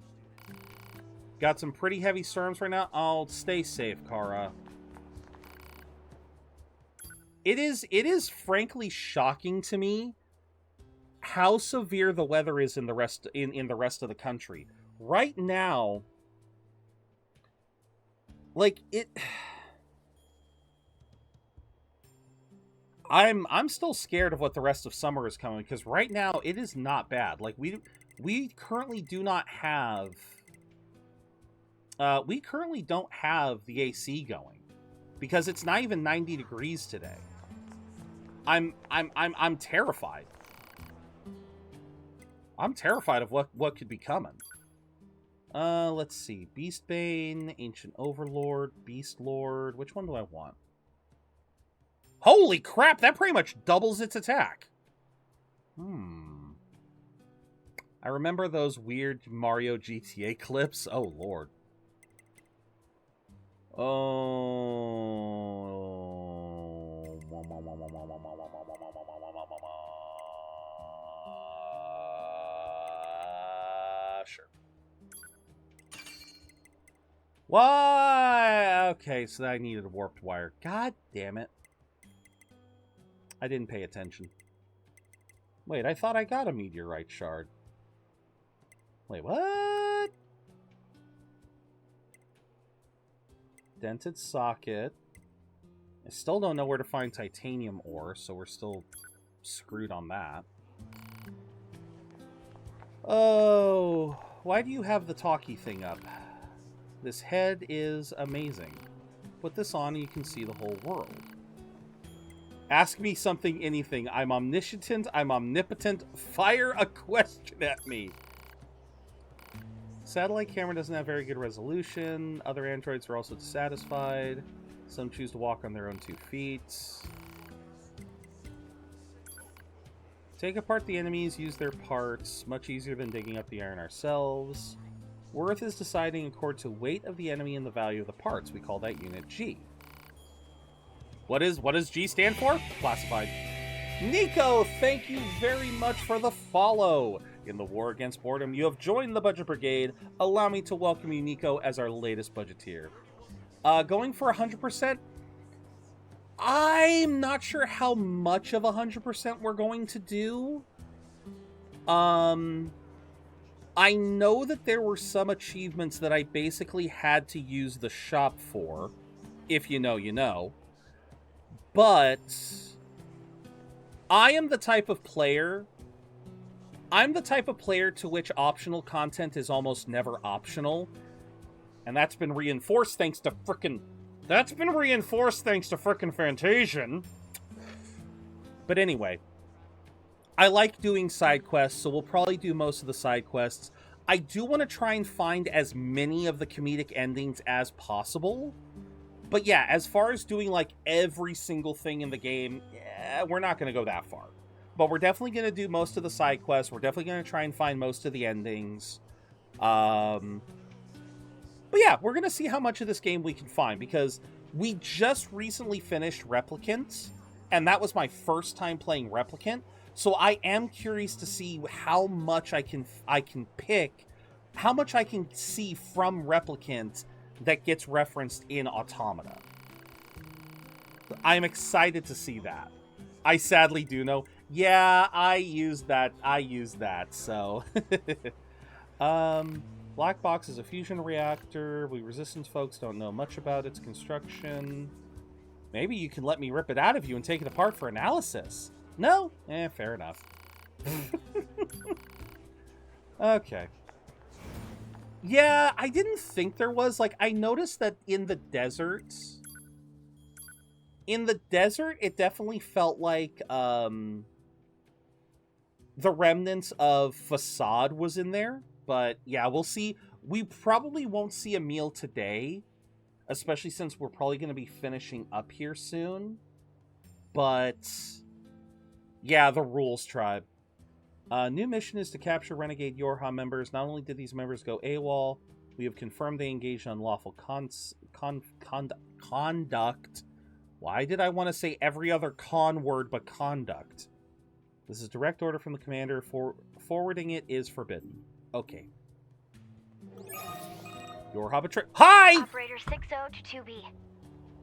Got some pretty heavy storms right now. I'll stay safe, Kara. It is frankly shocking to me how severe the weather is in the rest of the country. Right now, like it I'm still scared of what the rest of summer is coming, because right now it is not bad. Like we currently do not have we currently don't have the AC going because it's not even 90 degrees today. I'm terrified. I'm terrified of what could be coming. Let's see. Beastbane, Ancient Overlord, Beast Lord. Which one do I want? Holy crap, that pretty much doubles its attack. I remember those weird Mario GTA clips. Oh, Lord. Oh. Sure. Why? Okay, so I needed a warped wire. God damn it. I didn't pay attention. Wait, I thought I got a meteorite shard. Wait, what? Dented socket. I still don't know where to find titanium ore, so we're still screwed on that. Oh, why do you have the talkie thing up? This head is amazing. Put this on and you can see the whole world. Ask me something, anything. I'm omniscient, I'm omnipotent. Fire a question at me. Satellite camera doesn't have very good resolution. Other androids are also dissatisfied. Some choose to walk on their own 2 feet. Take apart the enemies, use their parts. Much easier than digging up the iron ourselves. Worth is deciding according to weight of the enemy and the value of the parts. We call that unit G. What does G stand for? Classified. Nico, thank you very much for the follow. In the war against boredom, you have joined the Budget Brigade. Allow me to welcome you, Nico, as our latest budgeteer. Going for 100%? I'm not sure how much of 100% we're going to do. I know that there were some achievements that I basically had to use the shop for. If you know, you know. But I am the type of player... I'm the type of player to which optional content is almost never optional. And that's been reinforced thanks to frickin' Fantasian. But anyway. I like doing side quests, so we'll probably do most of the side quests. I do want to try and find as many of the comedic endings as possible. But yeah, as far as doing like every single thing in the game, yeah, we're not going to go that far. But we're definitely going to do most of the side quests. We're definitely going to try and find most of the endings. But yeah, we're going to see how much of this game we can find. Because we just recently finished Replicant. And that was my first time playing Replicant. So I am curious to see how much I can pick. How much I can see from Replicant that gets referenced in Automata. I'm excited to see that. I sadly do know. Yeah, I used that, so... Black Box is a fusion reactor. We Resistance folks don't know much about its construction. Maybe you can let me rip it out of you and take it apart for analysis. No? Fair enough. Okay. Yeah, I didn't think there was, like, I noticed that in the desert, it definitely felt like, the remnants of Facade was in there. But, yeah, we'll see. We probably won't see a meal today, especially since we're probably going to be finishing up here soon. But, yeah, the rules, tribe. New mission is to capture Renegade Yorha members. Not only did these members go AWOL, we have confirmed they engaged in unlawful conduct. Why did I want to say every other con word but conduct? This is direct order from the commander. Forwarding it is forbidden. Okay. Yorha betrayed. Hi! Operator 60 to 2B.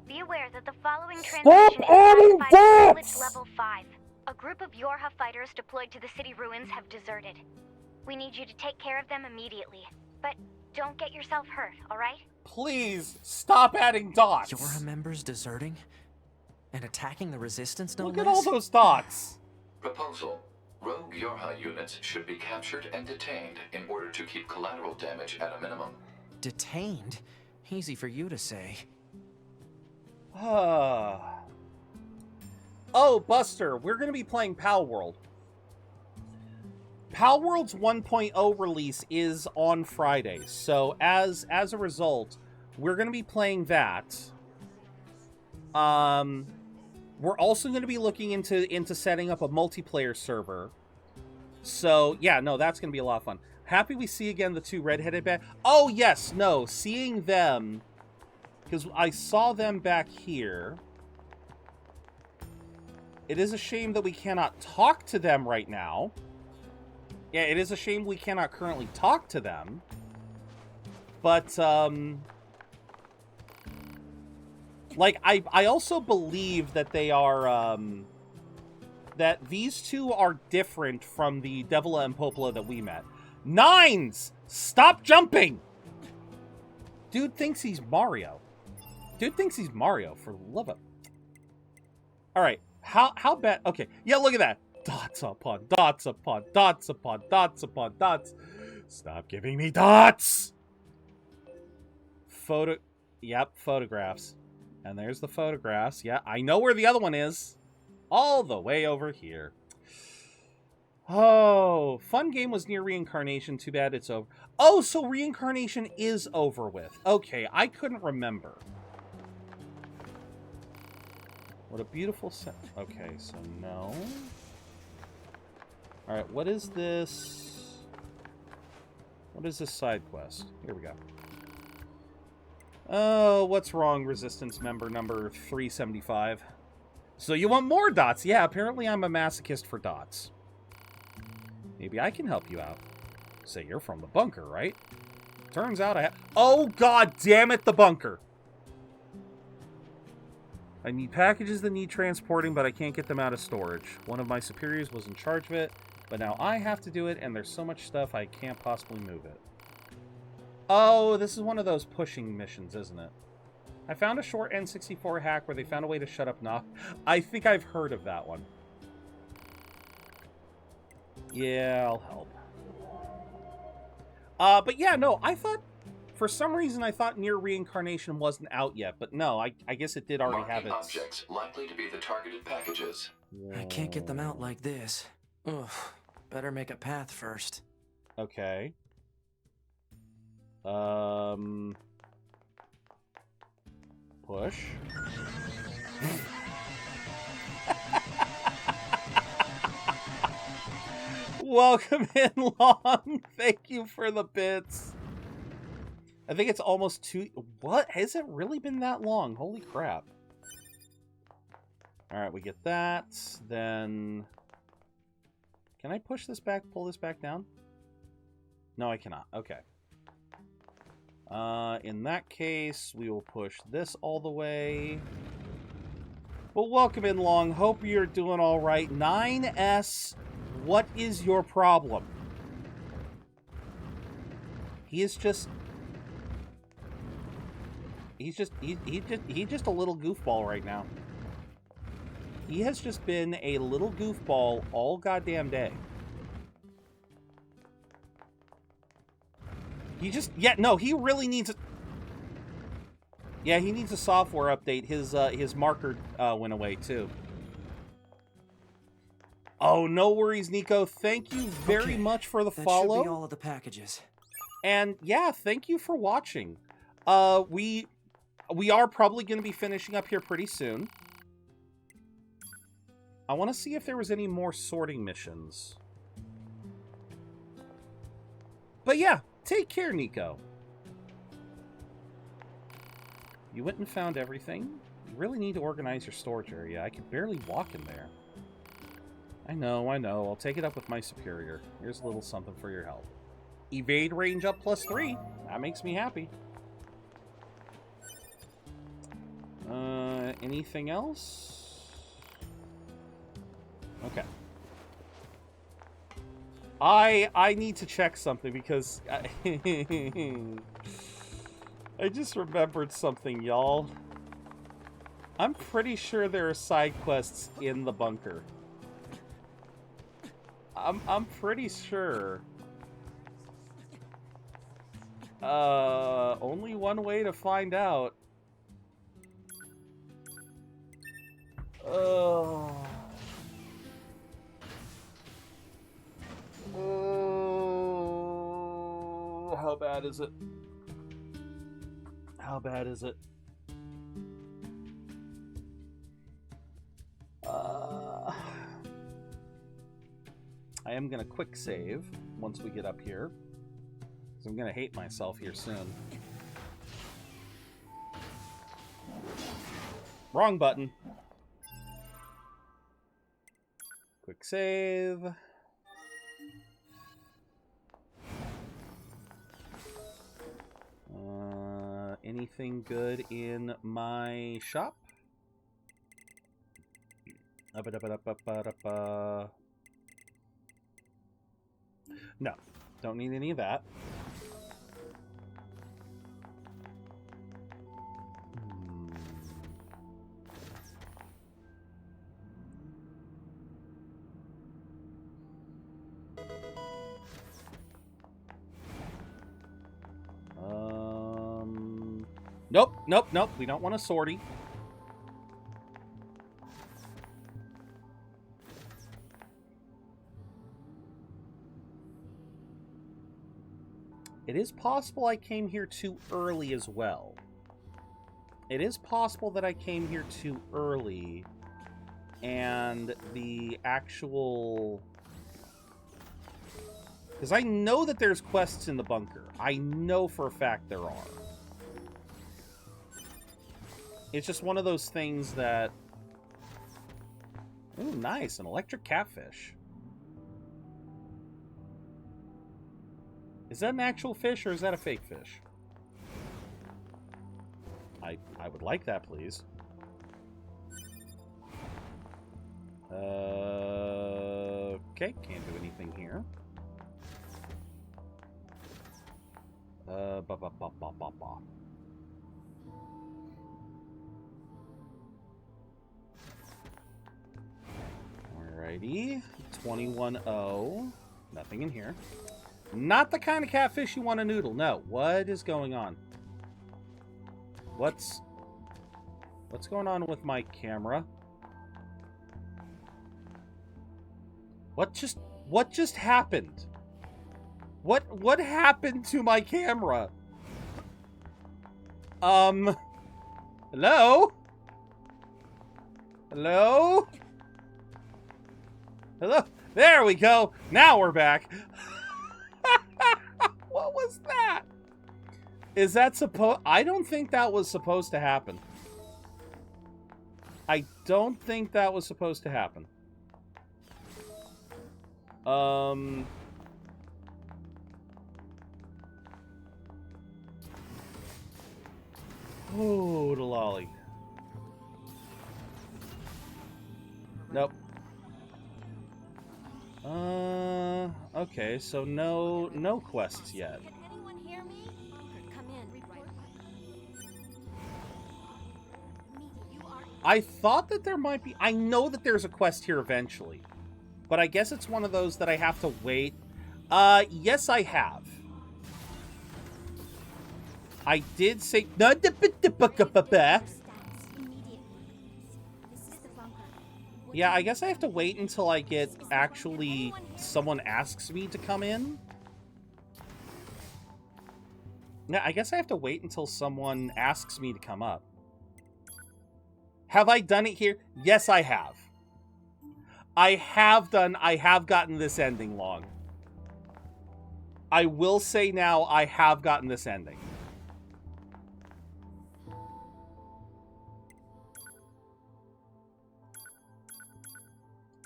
Be aware that the following Stop transmission is adding classified dots! as level 5. A group of Yorha fighters deployed to the city ruins have deserted. We need you to take care of them immediately. But don't get yourself hurt, alright? Please, stop adding dots! Yorha members deserting? And attacking the Resistance, no Look less? at all those dots! Proposal. Rogue Yorha units should be captured and detained in order to keep collateral damage at a minimum. Detained? Easy for you to say. Oh, Buster, we're going to be playing Pal World. Pal World's 1.0 release is on Friday, so as a result, we're going to be playing that. We're also going to be looking into setting up a multiplayer server. So, yeah, no, that's going to be a lot of fun. Happy we see again the two redheaded bad. Oh, yes, no, seeing them, because I saw them back here. It is a shame that we cannot talk to them right now. Yeah, it is a shame we cannot currently talk to them. But, like, I also believe that they are, that these two are different from the Devila and Popola that we met. Nines! Stop jumping! Dude thinks he's Mario. Dude thinks he's Mario, for the love of... Alright, how bad... Okay, yeah, look at that. Dots upon dots upon dots upon dots upon dots. Stop giving me dots! Yep, photographs. And there's the photographs. Yeah, I know where the other one is. All the way over here. Oh, fun game was Nier Reincarnation. Too bad it's over. Oh, so Reincarnation is over with. Okay, I couldn't remember. What a beautiful set. Okay, so no. Alright, what is this? What is this side quest? Here we go. Oh, what's wrong, Resistance member number 375? So you want more dots? Yeah, apparently I'm a masochist for dots. Maybe I can help you out. Say you're from the bunker, right? Turns out I have... Oh, god damn it, the bunker! I need packages that need transporting, but I can't get them out of storage. One of my superiors was in charge of it, but now I have to do it, and there's so much stuff I can't possibly move it. Oh, this is one of those pushing missions, isn't it? I found a short N64 hack where they found a way to shut up Knock. I think I've heard of that one. Yeah, I'll help. But yeah, no, I thought... For some reason, I thought Nier Reincarnation wasn't out yet, but no, I guess it did already have its... objects likely to be the targeted packages. I can't get them out like this. Ugh, better make a path first. Okay. Push. Welcome in, Long. Thank you for the bits. I think it's almost 2... What? Has it really been that long? Holy crap. Alright, we get that. Then... Can I push this back, pull this back down? No, I cannot. Okay. In that case, we will push this all the way. Well, welcome in, Long. Hope you're doing all right. 9S, what is your problem? He is just... He's just a little goofball right now. He has just been a little goofball all goddamn day. He just... Yeah, no, he really needs a... Yeah, he needs a software update. His marker went away, too. Oh, no worries, Nico. Thank you very much for the follow. That should be all of the packages. And, yeah, thank you for watching. We are probably going to be finishing up here pretty soon. I want to see if there was any more sorting missions. But yeah, take care, Nico. You went and found everything. You really need to organize your storage area. I could barely walk in there. I know. I'll take it up with my superior. Here's a little something for your help. Evade range up +3. That makes me happy. Anything else? Okay. I need to check something because I just remembered something, y'all. I'm pretty sure there are side quests in the bunker. I'm pretty sure. Only one way to find out. Oh. Oh. How bad is it? How bad is it? I am gonna quick save once we get up here, because I'm gonna hate myself here soon. Wrong button. Quick save. Anything good in my shop? No, don't need any of that. Nope, nope, nope. We don't want a sortie. It is possible I came here too early as well. It is possible that I came here too early, and the actual... Because I know that there's quests in the bunker. I know for a fact there are. It's just one of those things that... Ooh, nice. An electric catfish. Is that an actual fish, or is that a fake fish? I would like that, please. Okay, can't do anything here. Alrighty. 21-0. Nothing in here. Not the kind of catfish you want to noodle. No. What is going on? What's going on with my camera? What just happened? What happened to my camera? Hello? Hello? Hello? There we go. Now we're back. What was that? Is that supposed... I don't think that was supposed to happen. I don't think that was supposed to happen. Oh, the lolly. Nope. Okay, so no quests yet. Can anyone hear me? Come in. I thought that there might be... I know that there's a quest here eventually. But I guess it's one of those that I have to wait. Yes, I have. I did say... Yeah, I guess I have to wait until I get actually... someone asks me to come in. Yeah, I guess I have to wait until someone asks me to come up. Have I done it here? Yes, I have. I have gotten this ending long. I will say now, I have gotten this ending.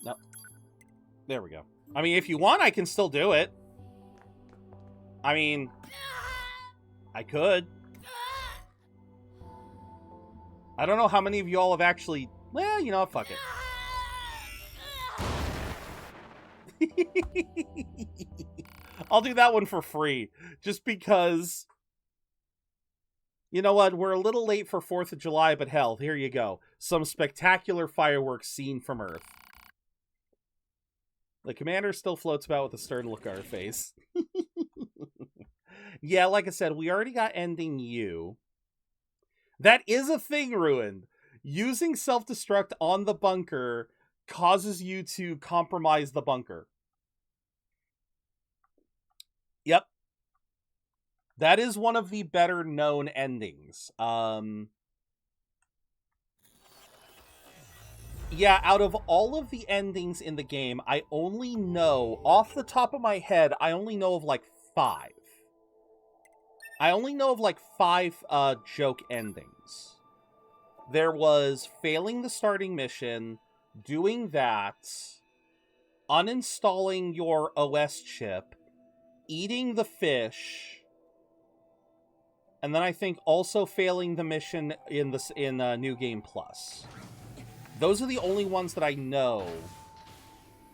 No. There we go. I mean, if you want, I can still do it. I mean, I could. I don't know how many of y'all have actually... Well, you know what, fuck it. I'll do that one for free. Just because... You know what? We're a little late for 4th of July, but hell, here you go. Some spectacular fireworks seen from Earth. The commander still floats about with a stern look on her face. Yeah, like I said, we already got ending U. That is a thing, Ruined. Using self-destruct on the bunker causes you to compromise the bunker. Yep. That is one of the better known endings. Yeah, out of all of the endings in the game, I only know, off the top of my head, I only know of like 5. I only know of like 5 joke endings. There was failing the starting mission, doing that, uninstalling your OS chip, eating the fish, and then I think also failing the mission in New Game Plus. Those are the only ones that I know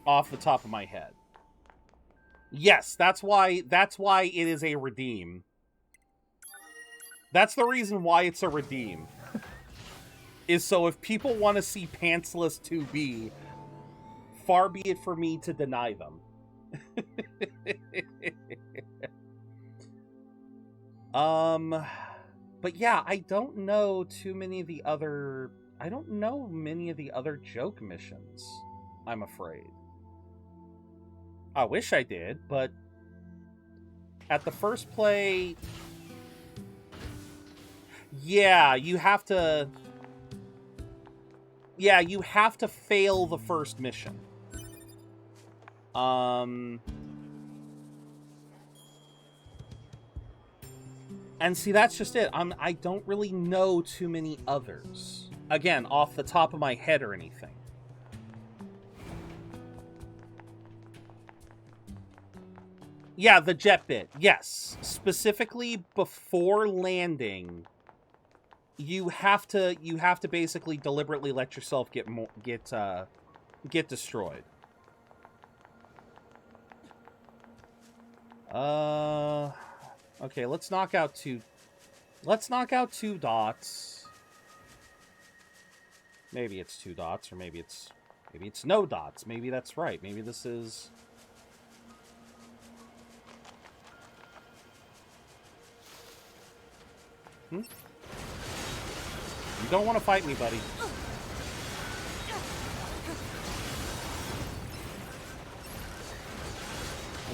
off the top of my head. Yes, that's why it is a redeem. That's the reason why it's a redeem. Is so if people want to see Pantsless 2B, far be it for me to deny them. But yeah, I don't know too many of the other... I don't know many of the other joke missions, I'm afraid. I wish I did, but at the first play... Yeah, you have to... Yeah, you have to fail the first mission. And see, that's just it. I don't really know too many others. Again, off the top of my head or anything. Yeah, the jet bit. Yes. Specifically before landing, you have to basically deliberately let yourself get destroyed. Okay, let's knock out two dots. Maybe it's 2 dots, or maybe it's no dots. Maybe that's right. Maybe this is... You don't want to fight me, buddy.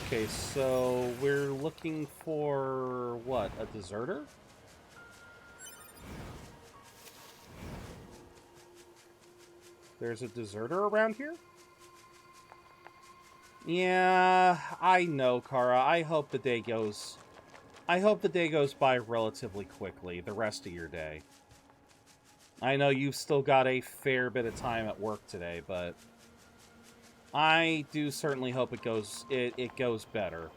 Okay, so we're looking for, what, a deserter? There's a deserter around here? Yeah, I know, Kara. I hope the day goes by relatively quickly, the rest of your day. I know you've still got a fair bit of time at work today, but I do certainly hope it goes better.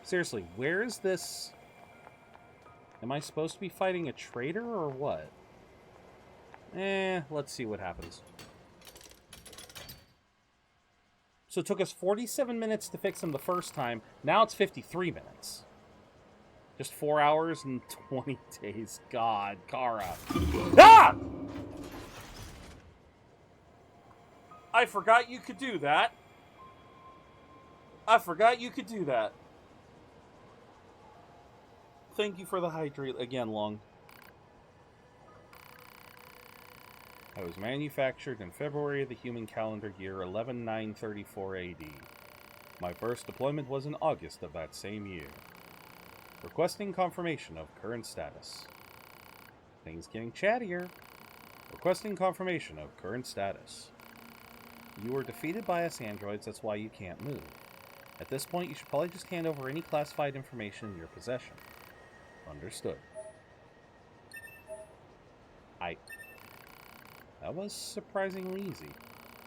Seriously, where is this? Am I supposed to be fighting a traitor or what? Let's see what happens. So it took us 47 minutes to fix him the first time. Now it's 53 minutes. Just 4 hours and 20 days. God, Kara. Ah! I forgot you could do that. Thank you for the hydrate again, Long. I was manufactured in February of the human calendar year 11934 AD. My first deployment was in August of that same year. Requesting confirmation of current status. Things getting chattier. Requesting confirmation of current status. You were defeated by us androids, that's why you can't move. At this point, you should probably just hand over any classified information in your possession. Understood. That was surprisingly easy.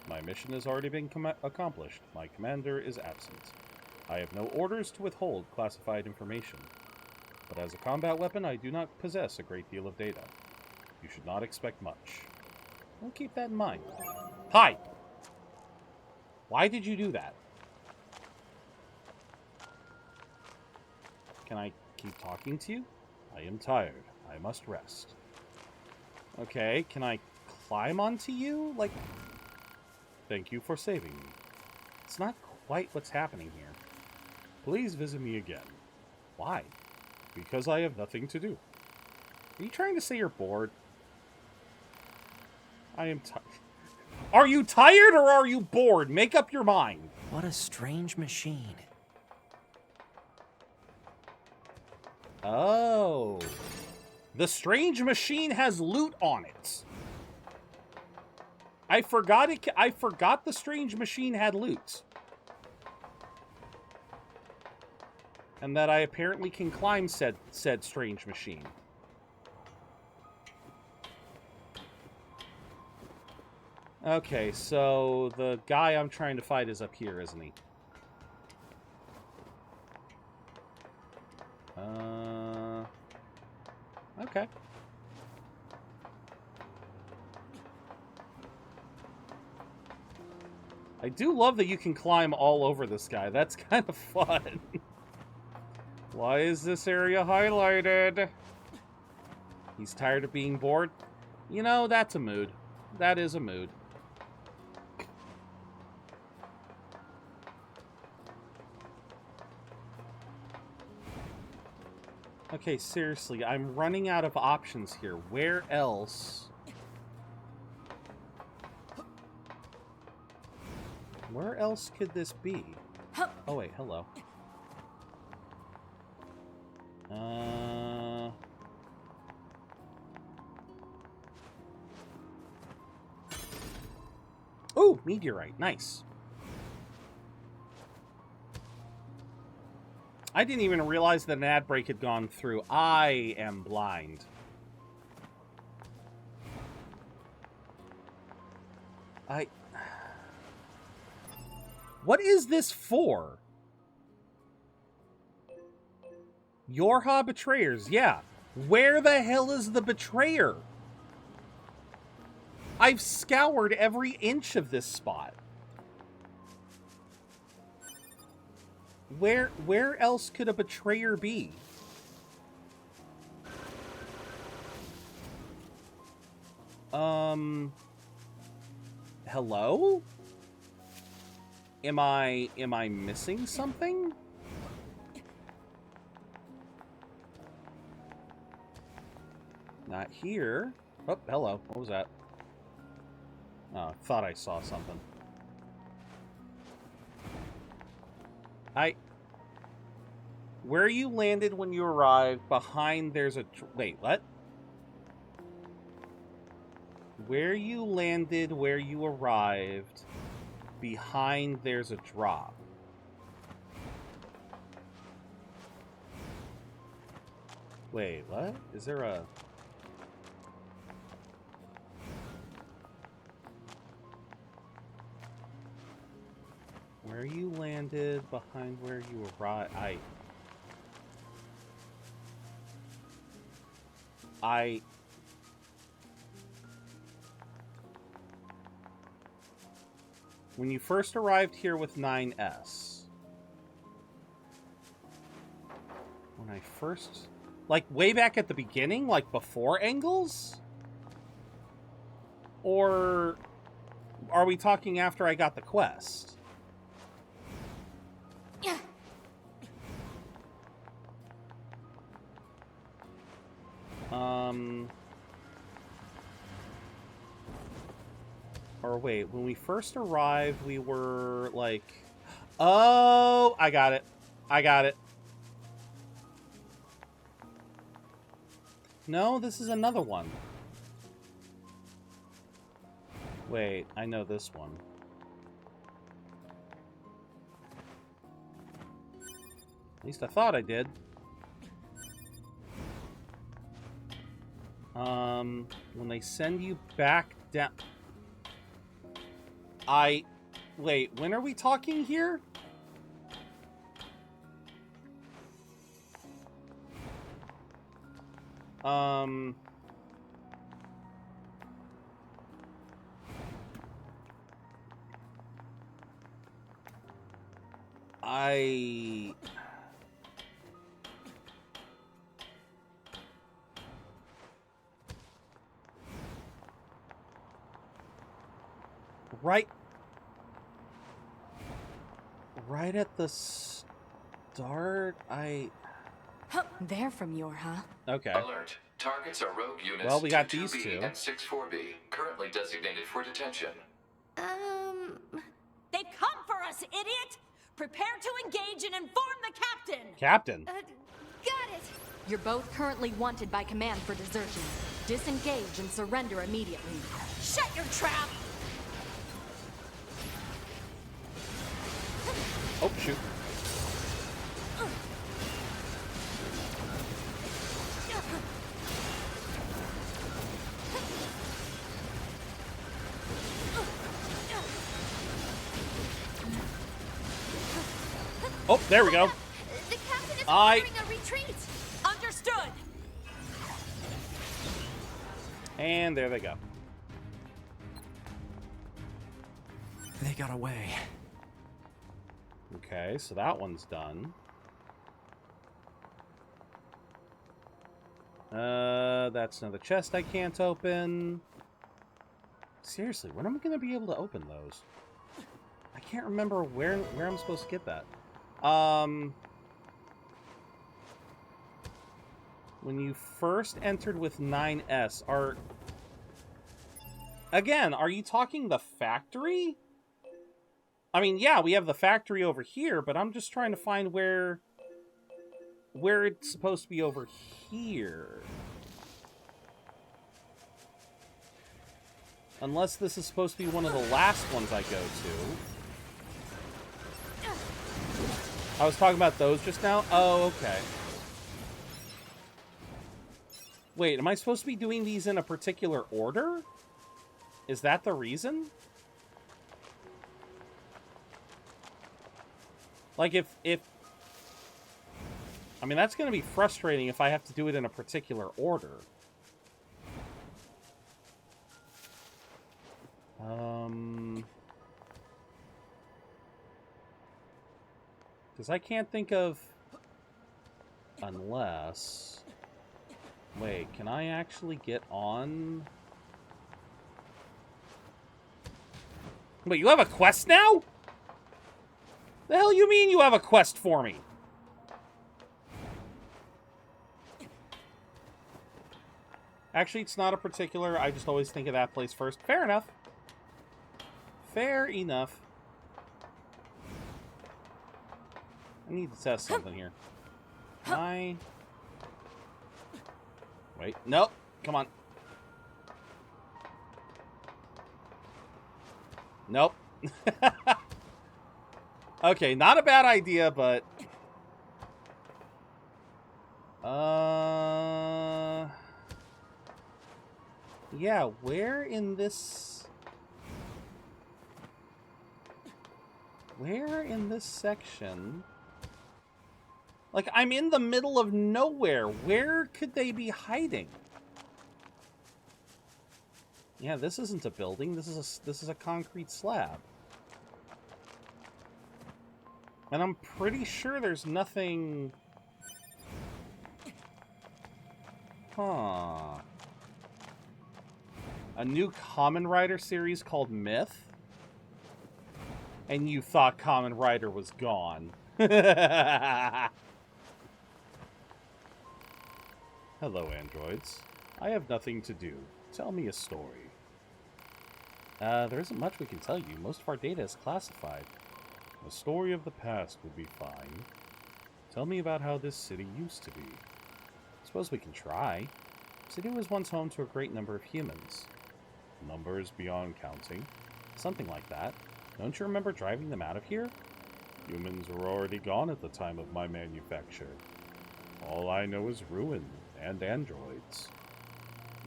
My mission has already been accomplished. My commander is absent. I have no orders to withhold classified information. But as a combat weapon, I do not possess a great deal of data. You should not expect much. We'll keep that in mind. Hi! Why did you do that? Can I keep talking to you? I am tired. I must rest. Okay, can I climb onto you? Like, thank you for saving me. It's not quite what's happening here. Please visit me again. Why? Because I have nothing to do. Are you trying to say you're bored? I am tired. Are you tired or are you bored? Make up your mind. What a strange machine. Oh. The strange machine has loot on it. I forgot the strange machine had loot. And that I apparently can climb said strange machine. Okay, so the guy I'm trying to fight is up here, isn't he? Okay. I do love that you can climb all over this guy. That's kind of fun. Why is this area highlighted? He's tired of being bored? You know, that's a mood. That is a mood. Okay, seriously, I'm running out of options here. Where else? Where else could this be? Oh, wait, hello. Ooh, meteorite. Nice. I didn't even realize that an ad break had gone through. I am blind. What is this for? Yorha betrayers. Yeah. Where the hell is the betrayer? I've scoured every inch of this spot. Where else could a betrayer be? Hello? Am I missing something? Not here. Oh, hello. What was that? Oh, thought I saw something. Where you landed when you arrived, behind there's a... Wait, what? Where you landed, where you arrived, behind there's a drop. Wait, what? Is there a... Where you landed, behind where you arrived... When you first arrived here with 9S... When I first... Like, way back at the beginning? Like, before Angles? Or... Are we talking after I got the quest? Or wait, when we first arrived, we were like... Oh, I got it. I got it. No, this is another one. Wait, I know this one. At least I thought I did. When they send you back down... Wait, when are we talking here? Right at the start, They're from Yorha. Okay. Alert. Targets are rogue units well, we got 22B these two. and 64B, currently designated for detention. They've come for us, idiot! Prepare to engage and inform the captain! Captain? Got it! You're both currently wanted by command for desertion. Disengage and surrender immediately. Shut your trap! Oh, shoot. Oh, there we go. The captain is ordering a retreat. Understood. And there they go. They got away. Okay, so that one's done. That's another chest I can't open. Seriously, when am I going to be able to open those? I can't remember where I'm supposed to get that. When you first entered with 9S, Again, are you talking the factory? I mean, yeah, we have the factory over here, but I'm just trying to find where it's supposed to be over here. Unless this is supposed to be one of the last ones I go to. I was talking about those just now? Oh, okay. Wait, am I supposed to be doing these in a particular order? Is that the reason? Like, if... I mean, that's going to be frustrating if I have to do it in a particular order. Because I can't think of... Unless... Wait, can I actually get on... Wait, you have a quest now? The hell you mean you have a quest for me? Actually, it's not a particular. I just always think of that place first. Fair enough. Fair enough. I need to test something here. Wait, nope. Come on. Nope. Okay, not a bad idea, but... Yeah, where in this... Where in this section... Like, I'm in the middle of nowhere. Where could they be hiding? Yeah, this isn't a building. This is a concrete slab. And I'm pretty sure there's nothing... Huh. A new Kamen Rider series called Myth? And you thought Kamen Rider was gone. Hello, androids. I have nothing to do. Tell me a story. There isn't much we can tell you. Most of our data is classified. A story of the past would be fine. Tell me about how this city used to be. Suppose we can try. The city was once home to a great number of humans. Numbers beyond counting. Something like that. Don't you remember driving them out of here? Humans were already gone at the time of my manufacture. All I know is ruin and androids.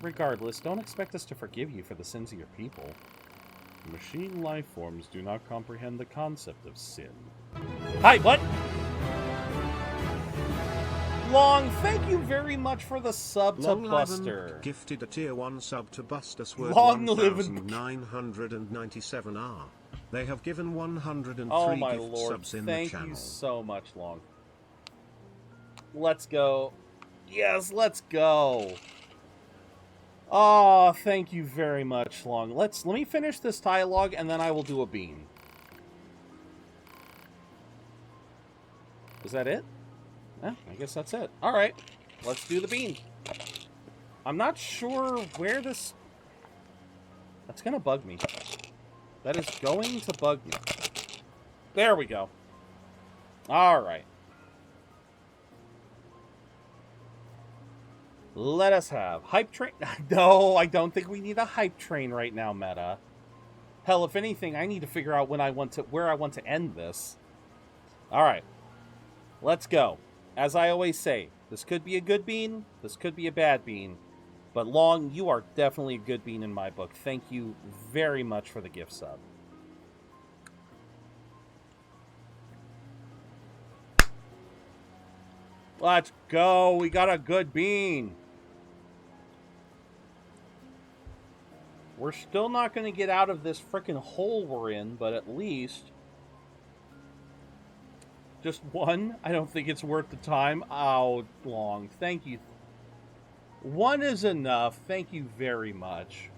Regardless, don't expect us to forgive you for the sins of your people. Machine life forms do not comprehend the concept of sin. Hi, what? Long, thank you very much for the sub to Buster. Gifted a tier 1 sub to Bustus worth Long live 1997R. They have given 103 oh my gift lord, subs in the channel. Thank you so much, Long. Let's go. Yes, let's go. Oh, thank you very much, Long. Let me finish this dialogue, and then I will do a bean. Is that it? Yeah, I guess that's it. Alright, let's do the bean. I'm not sure where this... That's gonna bug me. That is going to bug me. There we go. Alright. Let us have hype train. No, I don't think we need a hype train right now, Meta. Hell, if anything, I need to figure out where I want to end this. All right, let's go. As I always say, this could be a good bean, this could be a bad bean, but Long, you are definitely a good bean in my book. Thank you very much for the gift sub. Let's go. We got a good bean. We're still not going to get out of this frickin' hole we're in, but at least... Just one? I don't think it's worth the time. Oh, Long. Thank you. One is enough. Thank you very much.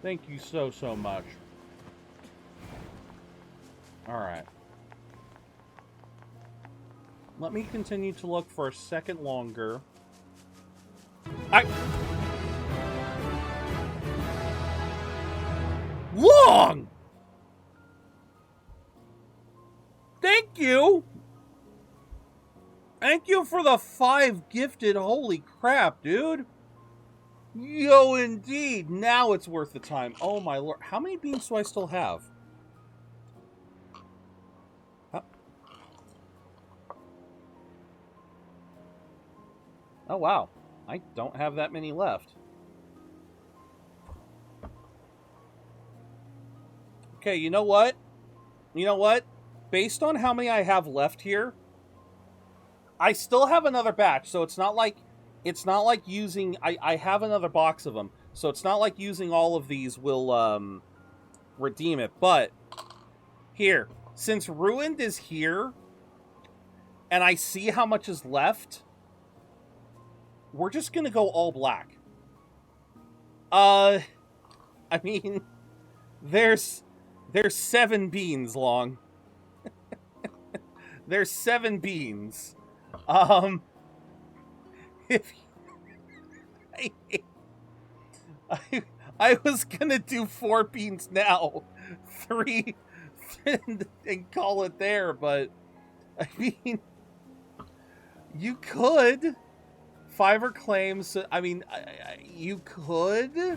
Thank you so, so much. Alright. Let me continue to look for a second longer. Long! Thank you! Thank you for the 5 gifted. Holy crap, dude. Yo, indeed. Now it's worth the time. Oh, my lord. How many beans do I still have? Oh, wow. I don't have that many left. Okay, you know what? You know what? Based on how many I have left here, I still have another batch, so it's not like using... I have another box of them, so it's not like using all of these will redeem it. But, here, since Ruined is here, and I see how much is left, we're just gonna go all black. I mean, there's 7 beans long. There's 7 beans. If I was gonna do 4 beans now, 3 and call it there, but I mean, you could. 5 claims. I mean, you could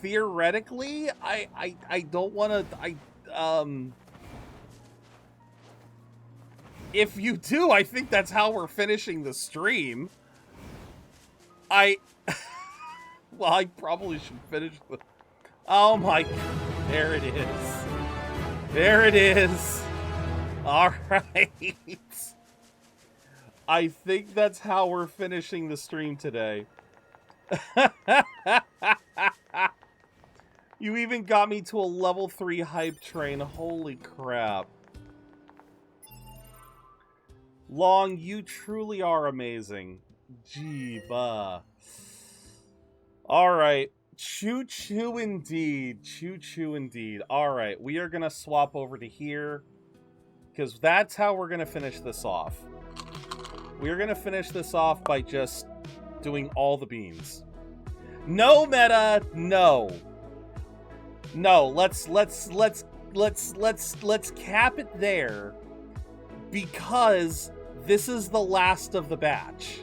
theoretically. I don't want to. If you do, I think that's how we're finishing the stream. Well, I probably should finish the... Oh my... There it is. There it is. Alright. I think that's how we're finishing the stream today. You even got me to a level 3 hype train. Holy crap. Long, you truly are amazing. Jeeba. Alright. Choo-choo indeed. Choo-choo indeed. Alright, we are gonna swap over to here, because that's how we're gonna finish this off. We're gonna finish this off by just doing all the beans. No, Meta! No. No, let's cap it there, because this is the last of the batch.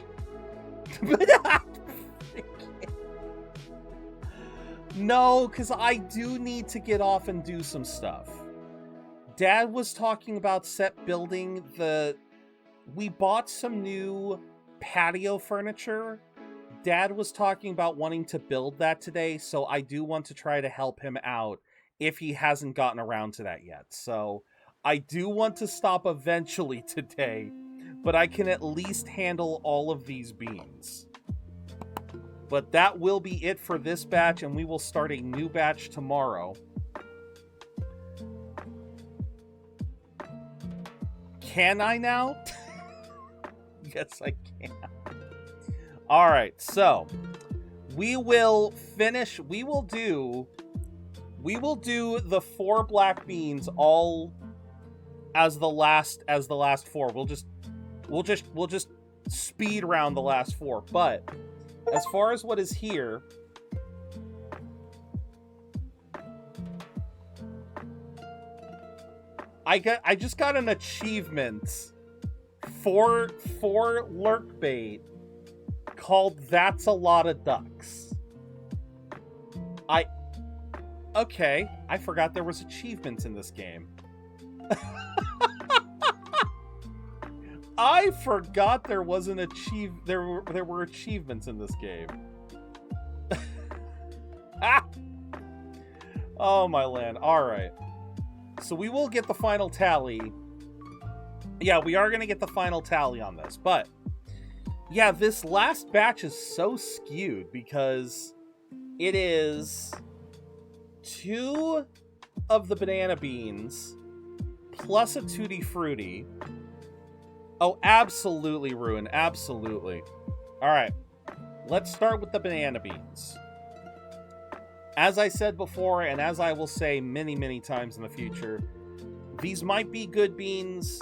No, because I do need to get off and do some stuff. Dad was talking about set building the... We bought some new patio furniture. Dad was talking about wanting to build that today, so I do want to try to help him out if he hasn't gotten around to that yet. So I do want to stop eventually today, but I can at least handle all of these beans. But that will be it for this batch, and we will start a new batch tomorrow. Can I now? Yes, I can. Alright, so we will finish, we will do the 4 black beans all as the last 4. We'll just speed round the last 4. But as far as what is here, I just got an achievement for lurk bait called That's a Lot of Ducks. Okay, I forgot there was achievements in this game. I forgot there was an there were achievements in this game. Oh my land. Alright. So we will get the final tally. Yeah, we are going to get the final tally on this. But, yeah, this last batch is so skewed because it is 2 of the banana beans plus a Tutti Frutti. Oh, absolutely, Ruin. Absolutely. Alright. Let's start with the banana beans. As I said before, and as I will say many, many times in the future, these might be good beans.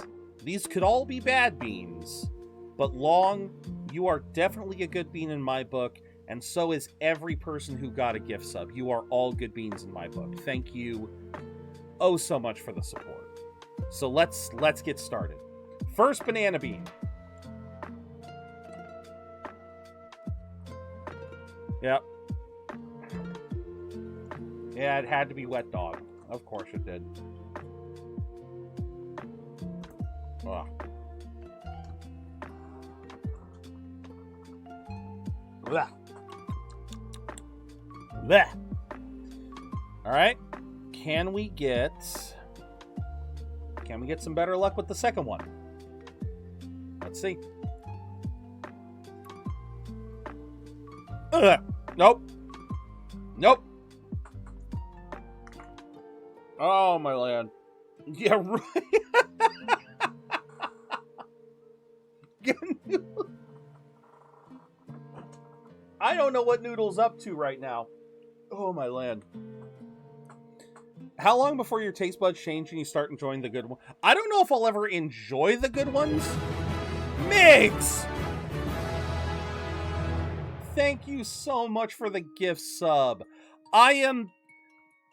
These could all be bad beans, but Long, you are definitely a good bean in my book, and so is every person who got a gift sub. You are all good beans in my book. Thank you oh so much for the support. So let's get started. First banana bean. Yep. Yeah, it had to be wet dog. Of course it did. Ugh. Blah. Blah. All right. Can we get some better luck with the second one? Let's see. Nope. Nope. Oh, my land. Yeah, right. I don't know what Noodle's up to right now. Oh, my land. How long before your taste buds change and you start enjoying the good one? I don't know if I'll ever enjoy the good ones. Migs! Thank you so much for the gift sub.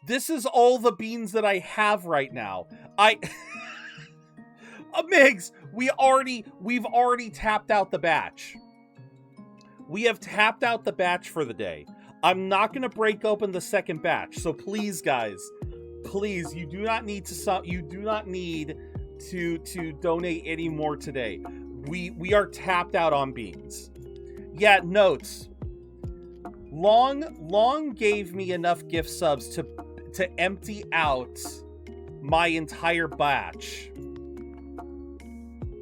This is all the beans that I have right now. Migs, we've already tapped out the batch. We have tapped out the batch for the day. I'm not going to break open the second batch. So please, guys, please, you do not need to donate any more today. We are tapped out on beans. Yeah, notes. Long gave me enough gift subs to empty out my entire batch.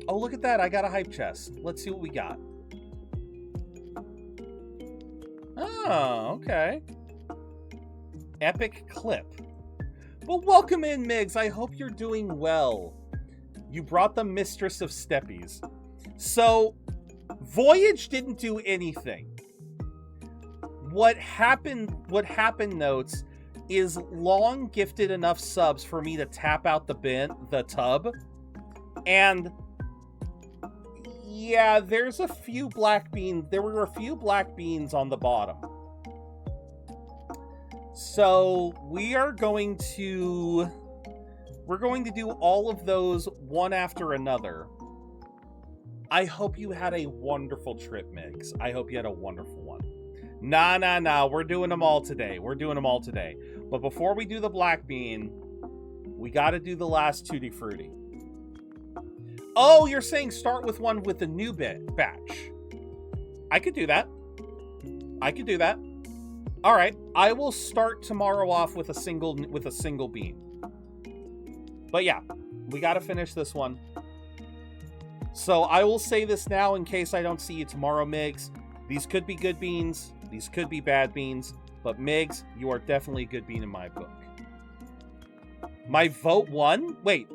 Oh, look at that. I got a hype chest. Let's see what we got. Oh, okay. Epic clip. Well, welcome in, Migs. I hope you're doing well. You brought the Mistress of Steppies. So, Voyage didn't do anything. What happened, Notes, is Long gifted enough subs for me to tap out the tub. And yeah, there were a few black beans on the bottom. So we're going to do all of those one after another. I hope you had a wonderful trip, Migs. I hope you had a wonderful one. Nah. We're doing them all today. But before we do the black bean, we got to do the last Tutti Frutti. Oh, you're saying start with one with the new batch. I could do that. All right, I will start tomorrow off with a single bean. But yeah, we got to finish this one. So I will say this now in case I don't see you tomorrow, Migs. These could be good beans. These could be bad beans. But Migs, you are definitely a good bean in my book. My vote won? Wait,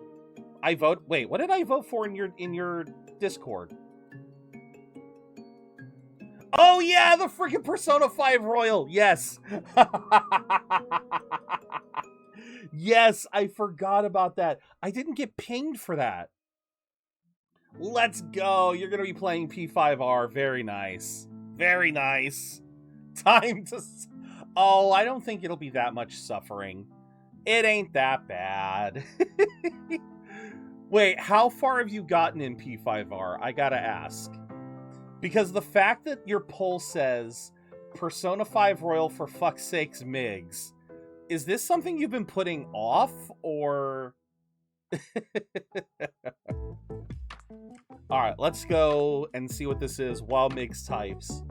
what did I vote for in your Discord? Oh yeah, the freaking Persona 5 Royal. Yes. Yes, I forgot about that. I didn't get pinged for that. Let's go. You're going to be playing P5R. Very nice. Very nice. Time to... Oh, I don't think it'll be that much suffering. It ain't that bad. Wait, how far have you gotten in P5R? I gotta ask. Because the fact that your poll says Persona 5 Royal for fuck's sakes Migs, is this something you've been putting off, or... Alright, let's go and see what this is while Migs types.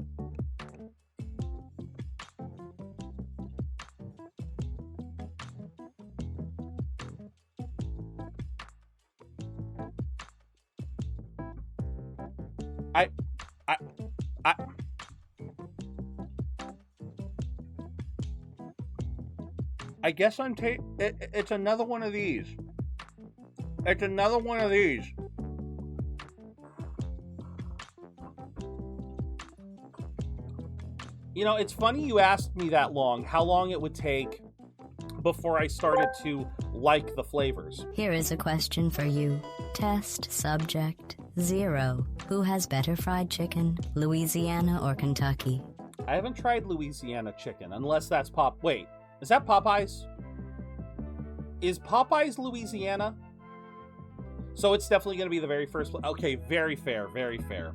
I guess it's another one of these. It's another one of these. You know, it's funny you asked me that long, how long it would take before I started to like the flavors. Here is a question for you. Test subject 0. Who has better fried chicken, Louisiana or Kentucky? I haven't tried Louisiana chicken, unless that's Wait, is that Popeyes? Is Popeyes Louisiana? So it's definitely going to be the very first. Okay, very fair, very fair.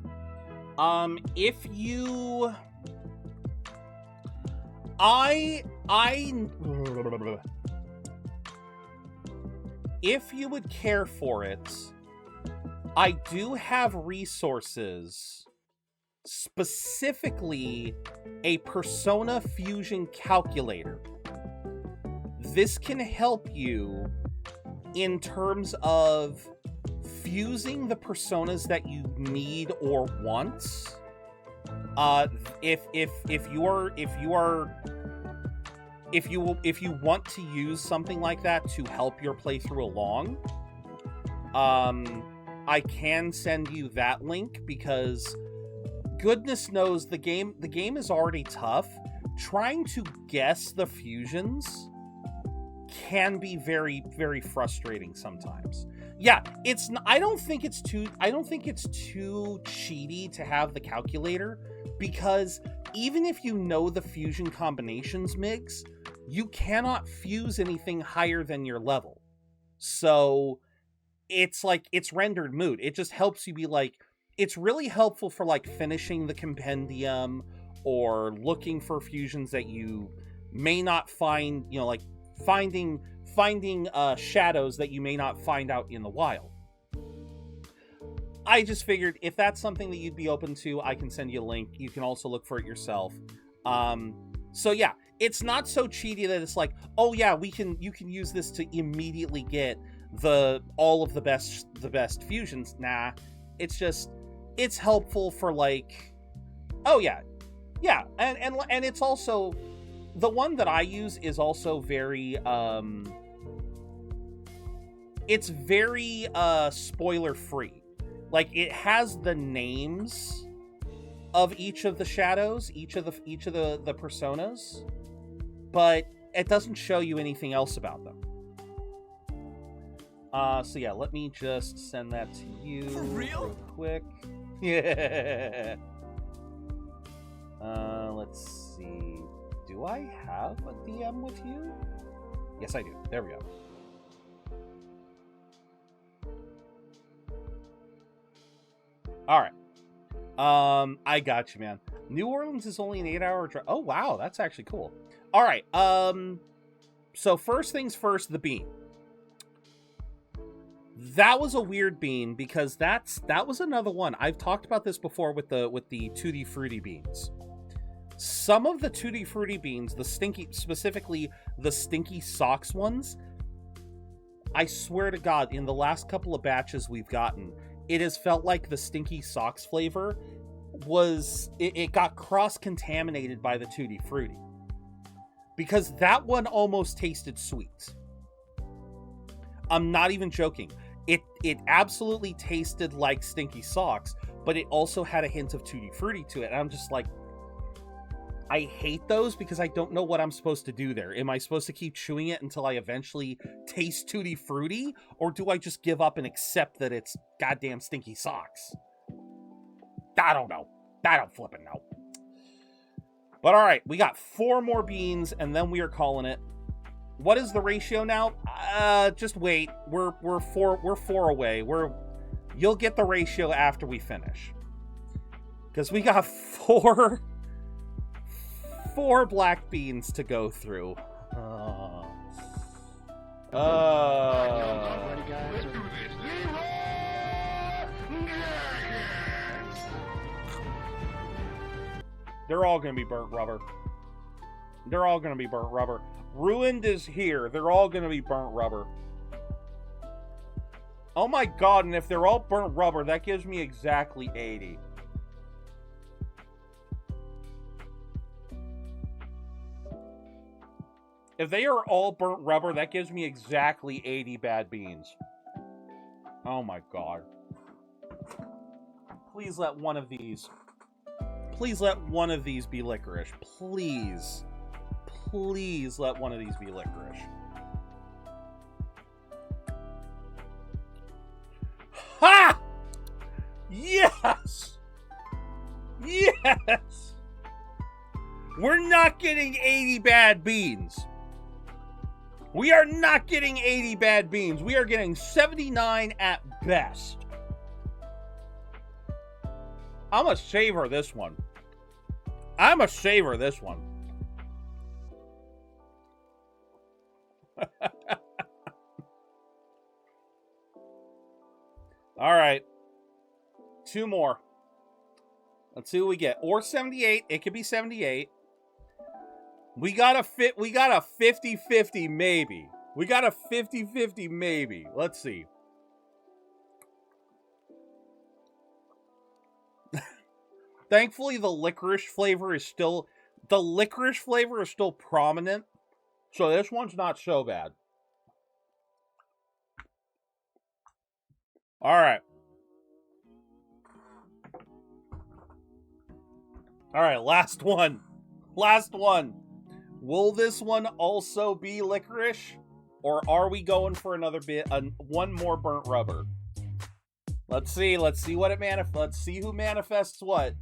If you... If you would care for it, I do have resources, specifically a Persona Fusion calculator. This can help you in terms of fusing the personas that you need or want. If you want to use something like that to help your playthrough along, I can send you that link, because goodness knows the game is already tough. Trying to guess the fusions can be very, very frustrating sometimes. Yeah, I don't think it's too cheaty to have the calculator, because even if you know the fusion combinations, Migs, you cannot fuse anything higher than your level. So it's like, it's rendered moot. It just helps you be like, it's really helpful for like finishing the compendium or looking for fusions that you may not find, you know, like finding shadows that you may not find out in the wild. I just figured if that's something that you'd be open to, I can send you a link. You can also look for it yourself. So yeah, it's not so cheaty that it's like, oh yeah, you can use this to immediately get all of the best fusions. Nah, it's just, it's helpful for like, oh yeah, and it's also, the one that I use is also very it's very spoiler free. Like, it has the names of each of the shadows, each of the personas, but it doesn't show you anything else about them. So yeah, let me just send that to you. For real? Quick. Yeah. Let's see. Do I have a DM with you? Yes, I do. There we go. All right. I got you, man. New Orleans is only an 8-hour drive. Oh, wow. That's actually cool. All right. So first things first, the bean. That was a weird bean, because that was another one. I've talked about this before with the Tutti Frutti beans. Some of the Tutti Frutti beans, specifically the stinky socks ones, I swear to God, in the last couple of batches we've gotten, it has felt like the stinky socks flavor it got cross-contaminated by the Tutti Frutti. Because that one almost tasted sweet. I'm not even joking. It absolutely tasted like stinky socks, but it also had a hint of Tutti Frutti to it. And I'm just like, I hate those because I don't know what I'm supposed to do there. Am I supposed to keep chewing it until I eventually taste Tutti Frutti? Or do I just give up and accept that it's goddamn stinky socks? I don't know. I don't flipping know. But alright, we got 4 more beans and then we are calling it. What is the ratio now? Just wait. We're 4 away. You'll get the ratio after we finish. Because we got 4 black beans to go through. They're all gonna be burnt rubber. They're all gonna be burnt rubber. Ruined is here. They're all gonna be burnt rubber. Oh my god, and if they're all burnt rubber, that gives me exactly 80. If they are all burnt rubber, that gives me exactly 80 bad beans. Oh my god. Please let one of these... Please let one of these be licorice. Please. Please let one of these be licorice. Yes. We're not getting 80 bad beans. We are not getting 80 bad beans. We are getting 79 at best. I'm gonna savor this one. I'm gonna savor this one. All right. 2 more. Let's see what we get. Or 78. It could be 78. We got a 50-50 maybe. We got a 50-50 maybe. Let's see. Thankfully, the licorice flavor is still prominent. So this one's not so bad. All right. All right, last one. Last one. Will this one also be licorice? Or are we going for another bit, one more burnt rubber? Let's see what it manifests. Let's see who manifests what.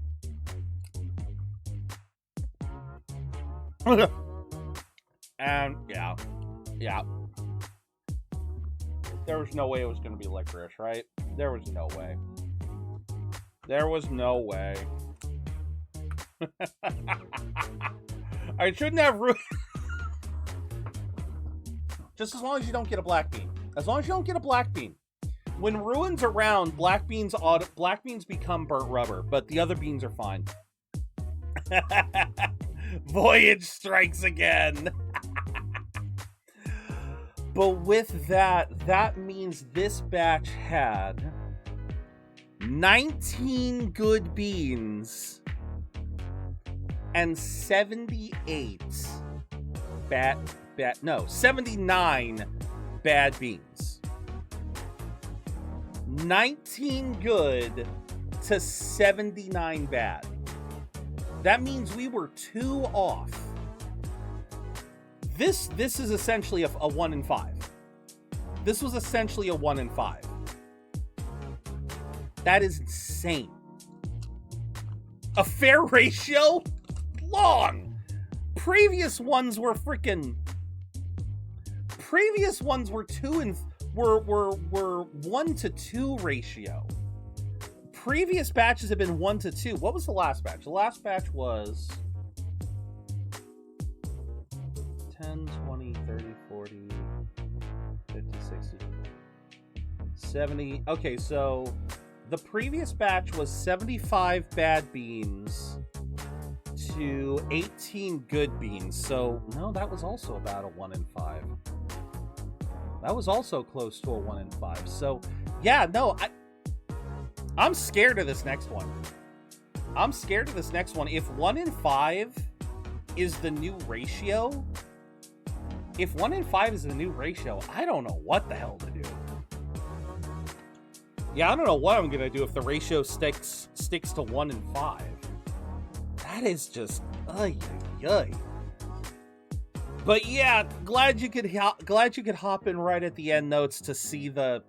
And yeah. There was no way it was going to be licorice, right? There was no way. There was no way. I shouldn't have just as long as you don't get a black bean. As long as you don't get a black bean. When Ruin's around, black beans become burnt rubber, but the other beans are fine. Voyage strikes again. But with that means this batch had 19 good beans and 79 bad beans. 19 good to 79 bad. That means we were 2 off. This is essentially a 1 in 5. This was essentially a 1 in 5. That is insane. A fair ratio? Long. Previous ones were 2 and were 1 to 2 ratio. Previous batches have been 1 to 2. What was the last batch? The last batch was 10, 20, 30, 40, 50, 60, 70. Okay, so the previous batch was 75 bad beans to 18 good beans. So, no, that was also about a 1 in 5. That was also close to a 1 in 5. So, yeah, no, I'm scared of this next one. If 1 in 5 is the new ratio, I don't know what the hell to do. Yeah, I don't know what I'm going to do if the ratio sticks to 1 in 5. That is just, But yeah, glad you could hop in right at the end notes to see the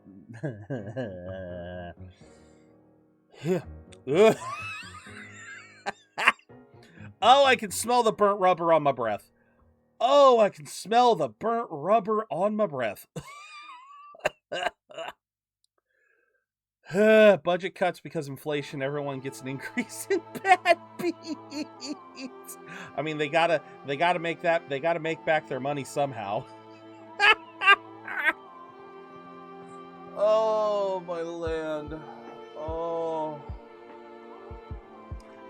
Oh, I can smell the burnt rubber on my breath. Budget cuts because inflation. Everyone gets an increase in bad beats. I mean, they gotta make back their money somehow. Oh my land. Oh.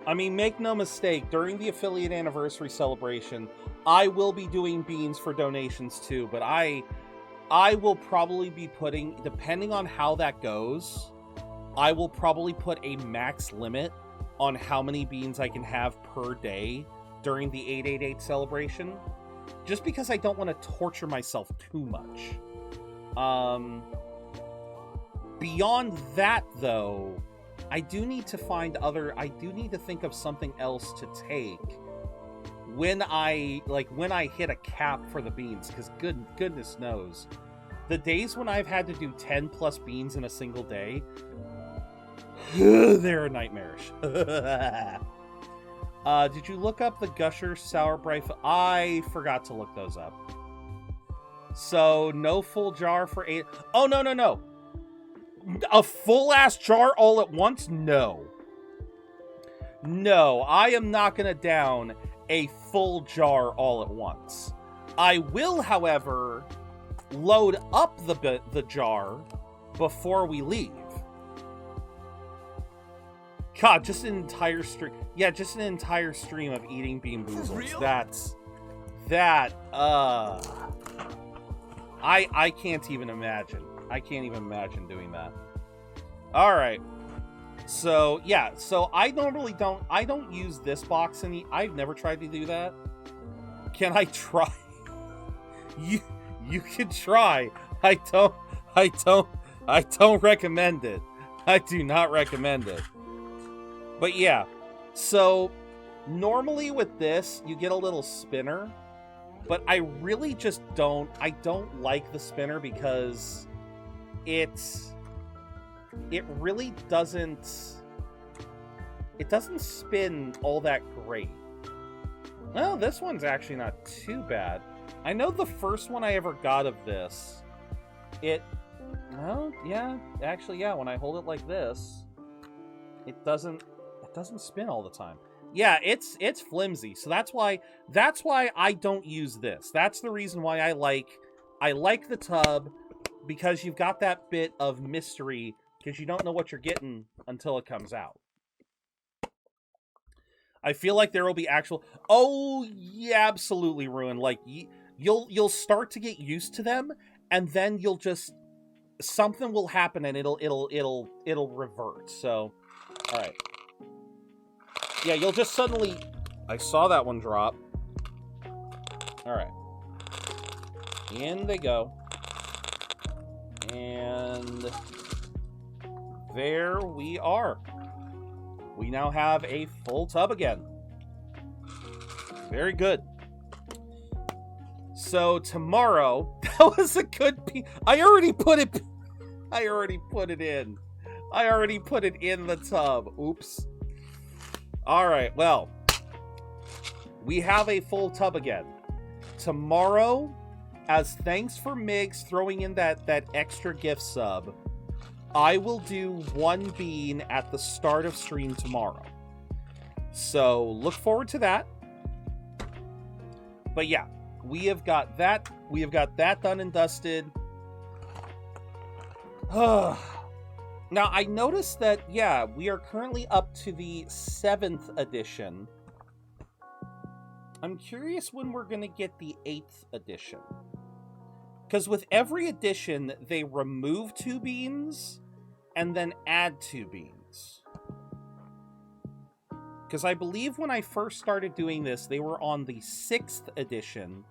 I mean, make no mistake, during the affiliate anniversary celebration, I will be doing beans for donations too, but I will probably be putting, depending on how that goes, I will probably put a max limit on how many beans I can have per day during the 888 celebration, just because I don't want to torture myself too much. Beyond that, though, I do need to think of something else to take when I hit a cap for the beans, because goodness knows, the days when I've had to do 10 plus beans in a single day, they're nightmarish. Did you look up the Gusher Sour Bright? I forgot to look those up. So, no full jar for 8. Oh, no. A full-ass jar all at once? No. No, I am not going to down a full jar all at once. I will, however, load up the jar before we leave. God, just an entire stream. Yeah, just an entire stream of eating Bean Boozles. I can't even imagine. I can't even imagine doing that. All right. So, yeah. So I don't use this box I've never tried to do that. Can I try? You can try. I don't recommend it. I do not recommend it. But yeah. So normally with this, you get a little spinner. But I really just don't like the spinner because it really doesn't spin all that great. Well, this one's actually not too bad. I know the first one I ever got of this, when I hold it like this, it doesn't spin all the time. Yeah, it's flimsy. So that's why I don't use this. That's the reason why I like the tub, because you've got that bit of mystery, because you don't know what you're getting until it comes out. I feel like there will be actual. Oh yeah, absolutely, Ruin. Like you'll start to get used to them, and then you'll just something will happen, and it'll revert. So, all right. Yeah, you'll just suddenly... I saw that one drop. Alright. In they go. And... there we are. We now have a full tub again. Very good. So, tomorrow... That was a good... I already put it in. I already put it in the tub. Oops. Alright, well, we have a full tub again. Tomorrow, as thanks for Migs throwing in that extra gift sub, I will do one bean at the start of stream tomorrow. So, look forward to that. But yeah, we have got that done and dusted. Now, I noticed that, yeah, we are currently up to the 7th edition. I'm curious when we're going to get the 8th edition. Because with every edition, they remove 2 beans and then add 2 beans. Because I believe when I first started doing this, they were on the 6th edition.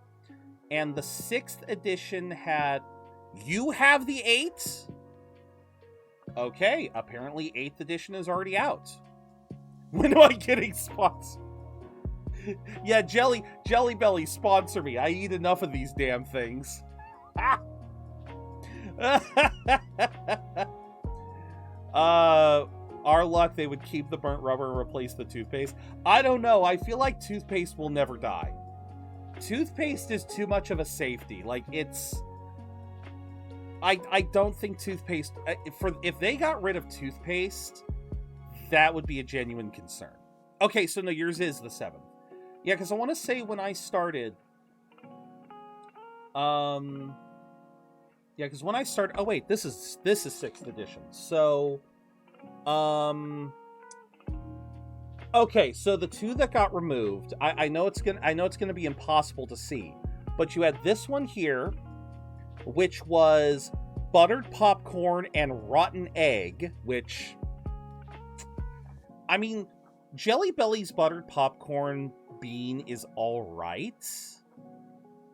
And the 6th edition had... You have the 8th? Okay, apparently 8th edition is already out. When am I getting sponsored? Yeah, Jelly Belly, sponsor me. I eat enough of these damn things. Our luck, they would keep the burnt rubber and replace the toothpaste. I don't know. I feel like toothpaste will never die. Toothpaste is too much of a safety. Like, it's... I don't think toothpaste... If they got rid of toothpaste, that would be a genuine concern. Okay, so no, yours is the 7th. Yeah, because I want to say when I started... Yeah, because when I started... Oh, wait, this is 6th edition. So... Okay, so the 2 that got removed, I know it's gonna be impossible to see, but you had this one here, which was buttered popcorn and rotten egg, which, I mean, Jelly Belly's buttered popcorn bean is all right.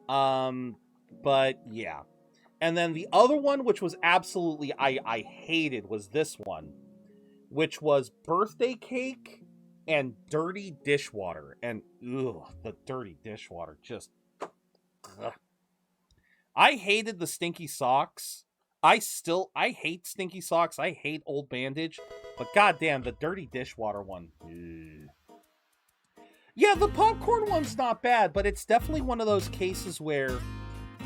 But yeah. And then the other one, which was absolutely I hated, was this one, which was birthday cake and dirty dishwater. And ugh, the dirty dishwater just ugh. I hated the stinky socks. I hate stinky socks. I hate Old Bandage. But goddamn, the dirty dishwater one. Ugh. Yeah, the popcorn one's not bad, but it's definitely one of those cases where,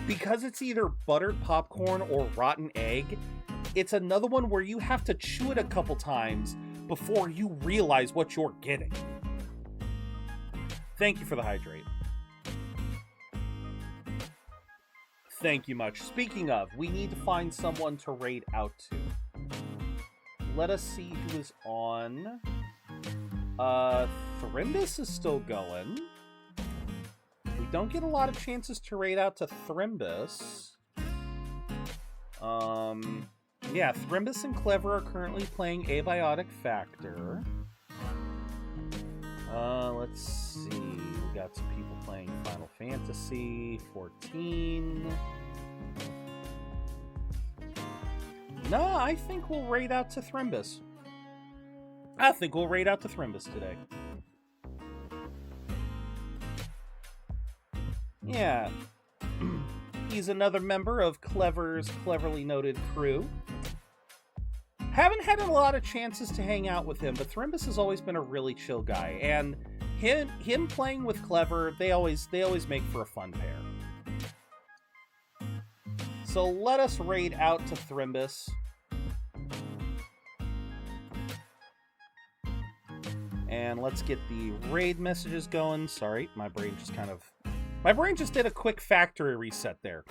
because it's either buttered popcorn or rotten egg, it's another one where you have to chew it a couple times before you realize what you're getting. Thank you for the hydrate. Thank you much. Speaking of, we need to find someone to raid out to. Let us see who is on. Thrimbus is still going. We don't get a lot of chances to raid out to Thrimbus. Yeah, Thrimbus and Clever are currently playing Abiotic Factor. Let's see. We got some people playing Final Fantasy 14. No, I think we'll raid out to Thrimbus. Today. Yeah. He's another member of Clever's cleverly noted crew. Haven't had a lot of chances to hang out with him, but Thrimbus has always been a really chill guy, and him playing with Clever, they always make for a fun pair. So let us raid out to Thrimbus. And let's get the raid messages going. Sorry, my brain just did a quick factory reset there.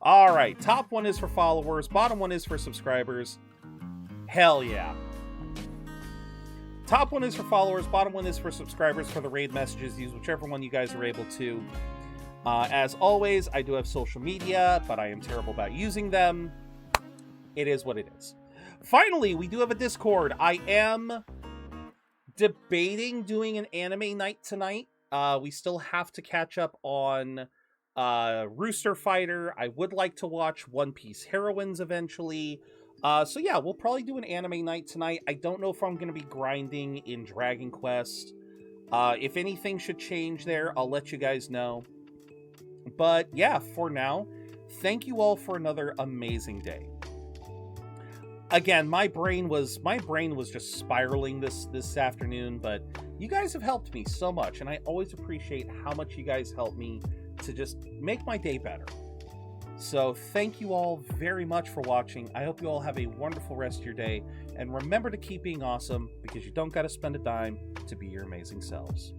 All right, top one is for followers, bottom one is for subscribers. Hell yeah. Top one is for followers, bottom one is for subscribers for the raid messages. Use whichever one you guys are able to. As always, I do have social media, but I am terrible about using them. It is what it is. Finally, we do have a Discord. I am debating doing an anime night tonight. We still have to catch up on Rooster Fighter. I would like to watch One Piece Heroines eventually. So yeah, we'll probably do an anime night tonight. I don't know if I'm going to be grinding in Dragon Quest. If anything should change there, I'll let you guys know. But yeah, for now, thank you all for another amazing day. Again, my brain was just spiraling this afternoon, but you guys have helped me so much, and I always appreciate how much you guys help me to just make my day better. So thank you all very much for watching. I hope you all have a wonderful rest of your day, and remember to keep being awesome, because you don't gotta spend a dime to be your amazing selves.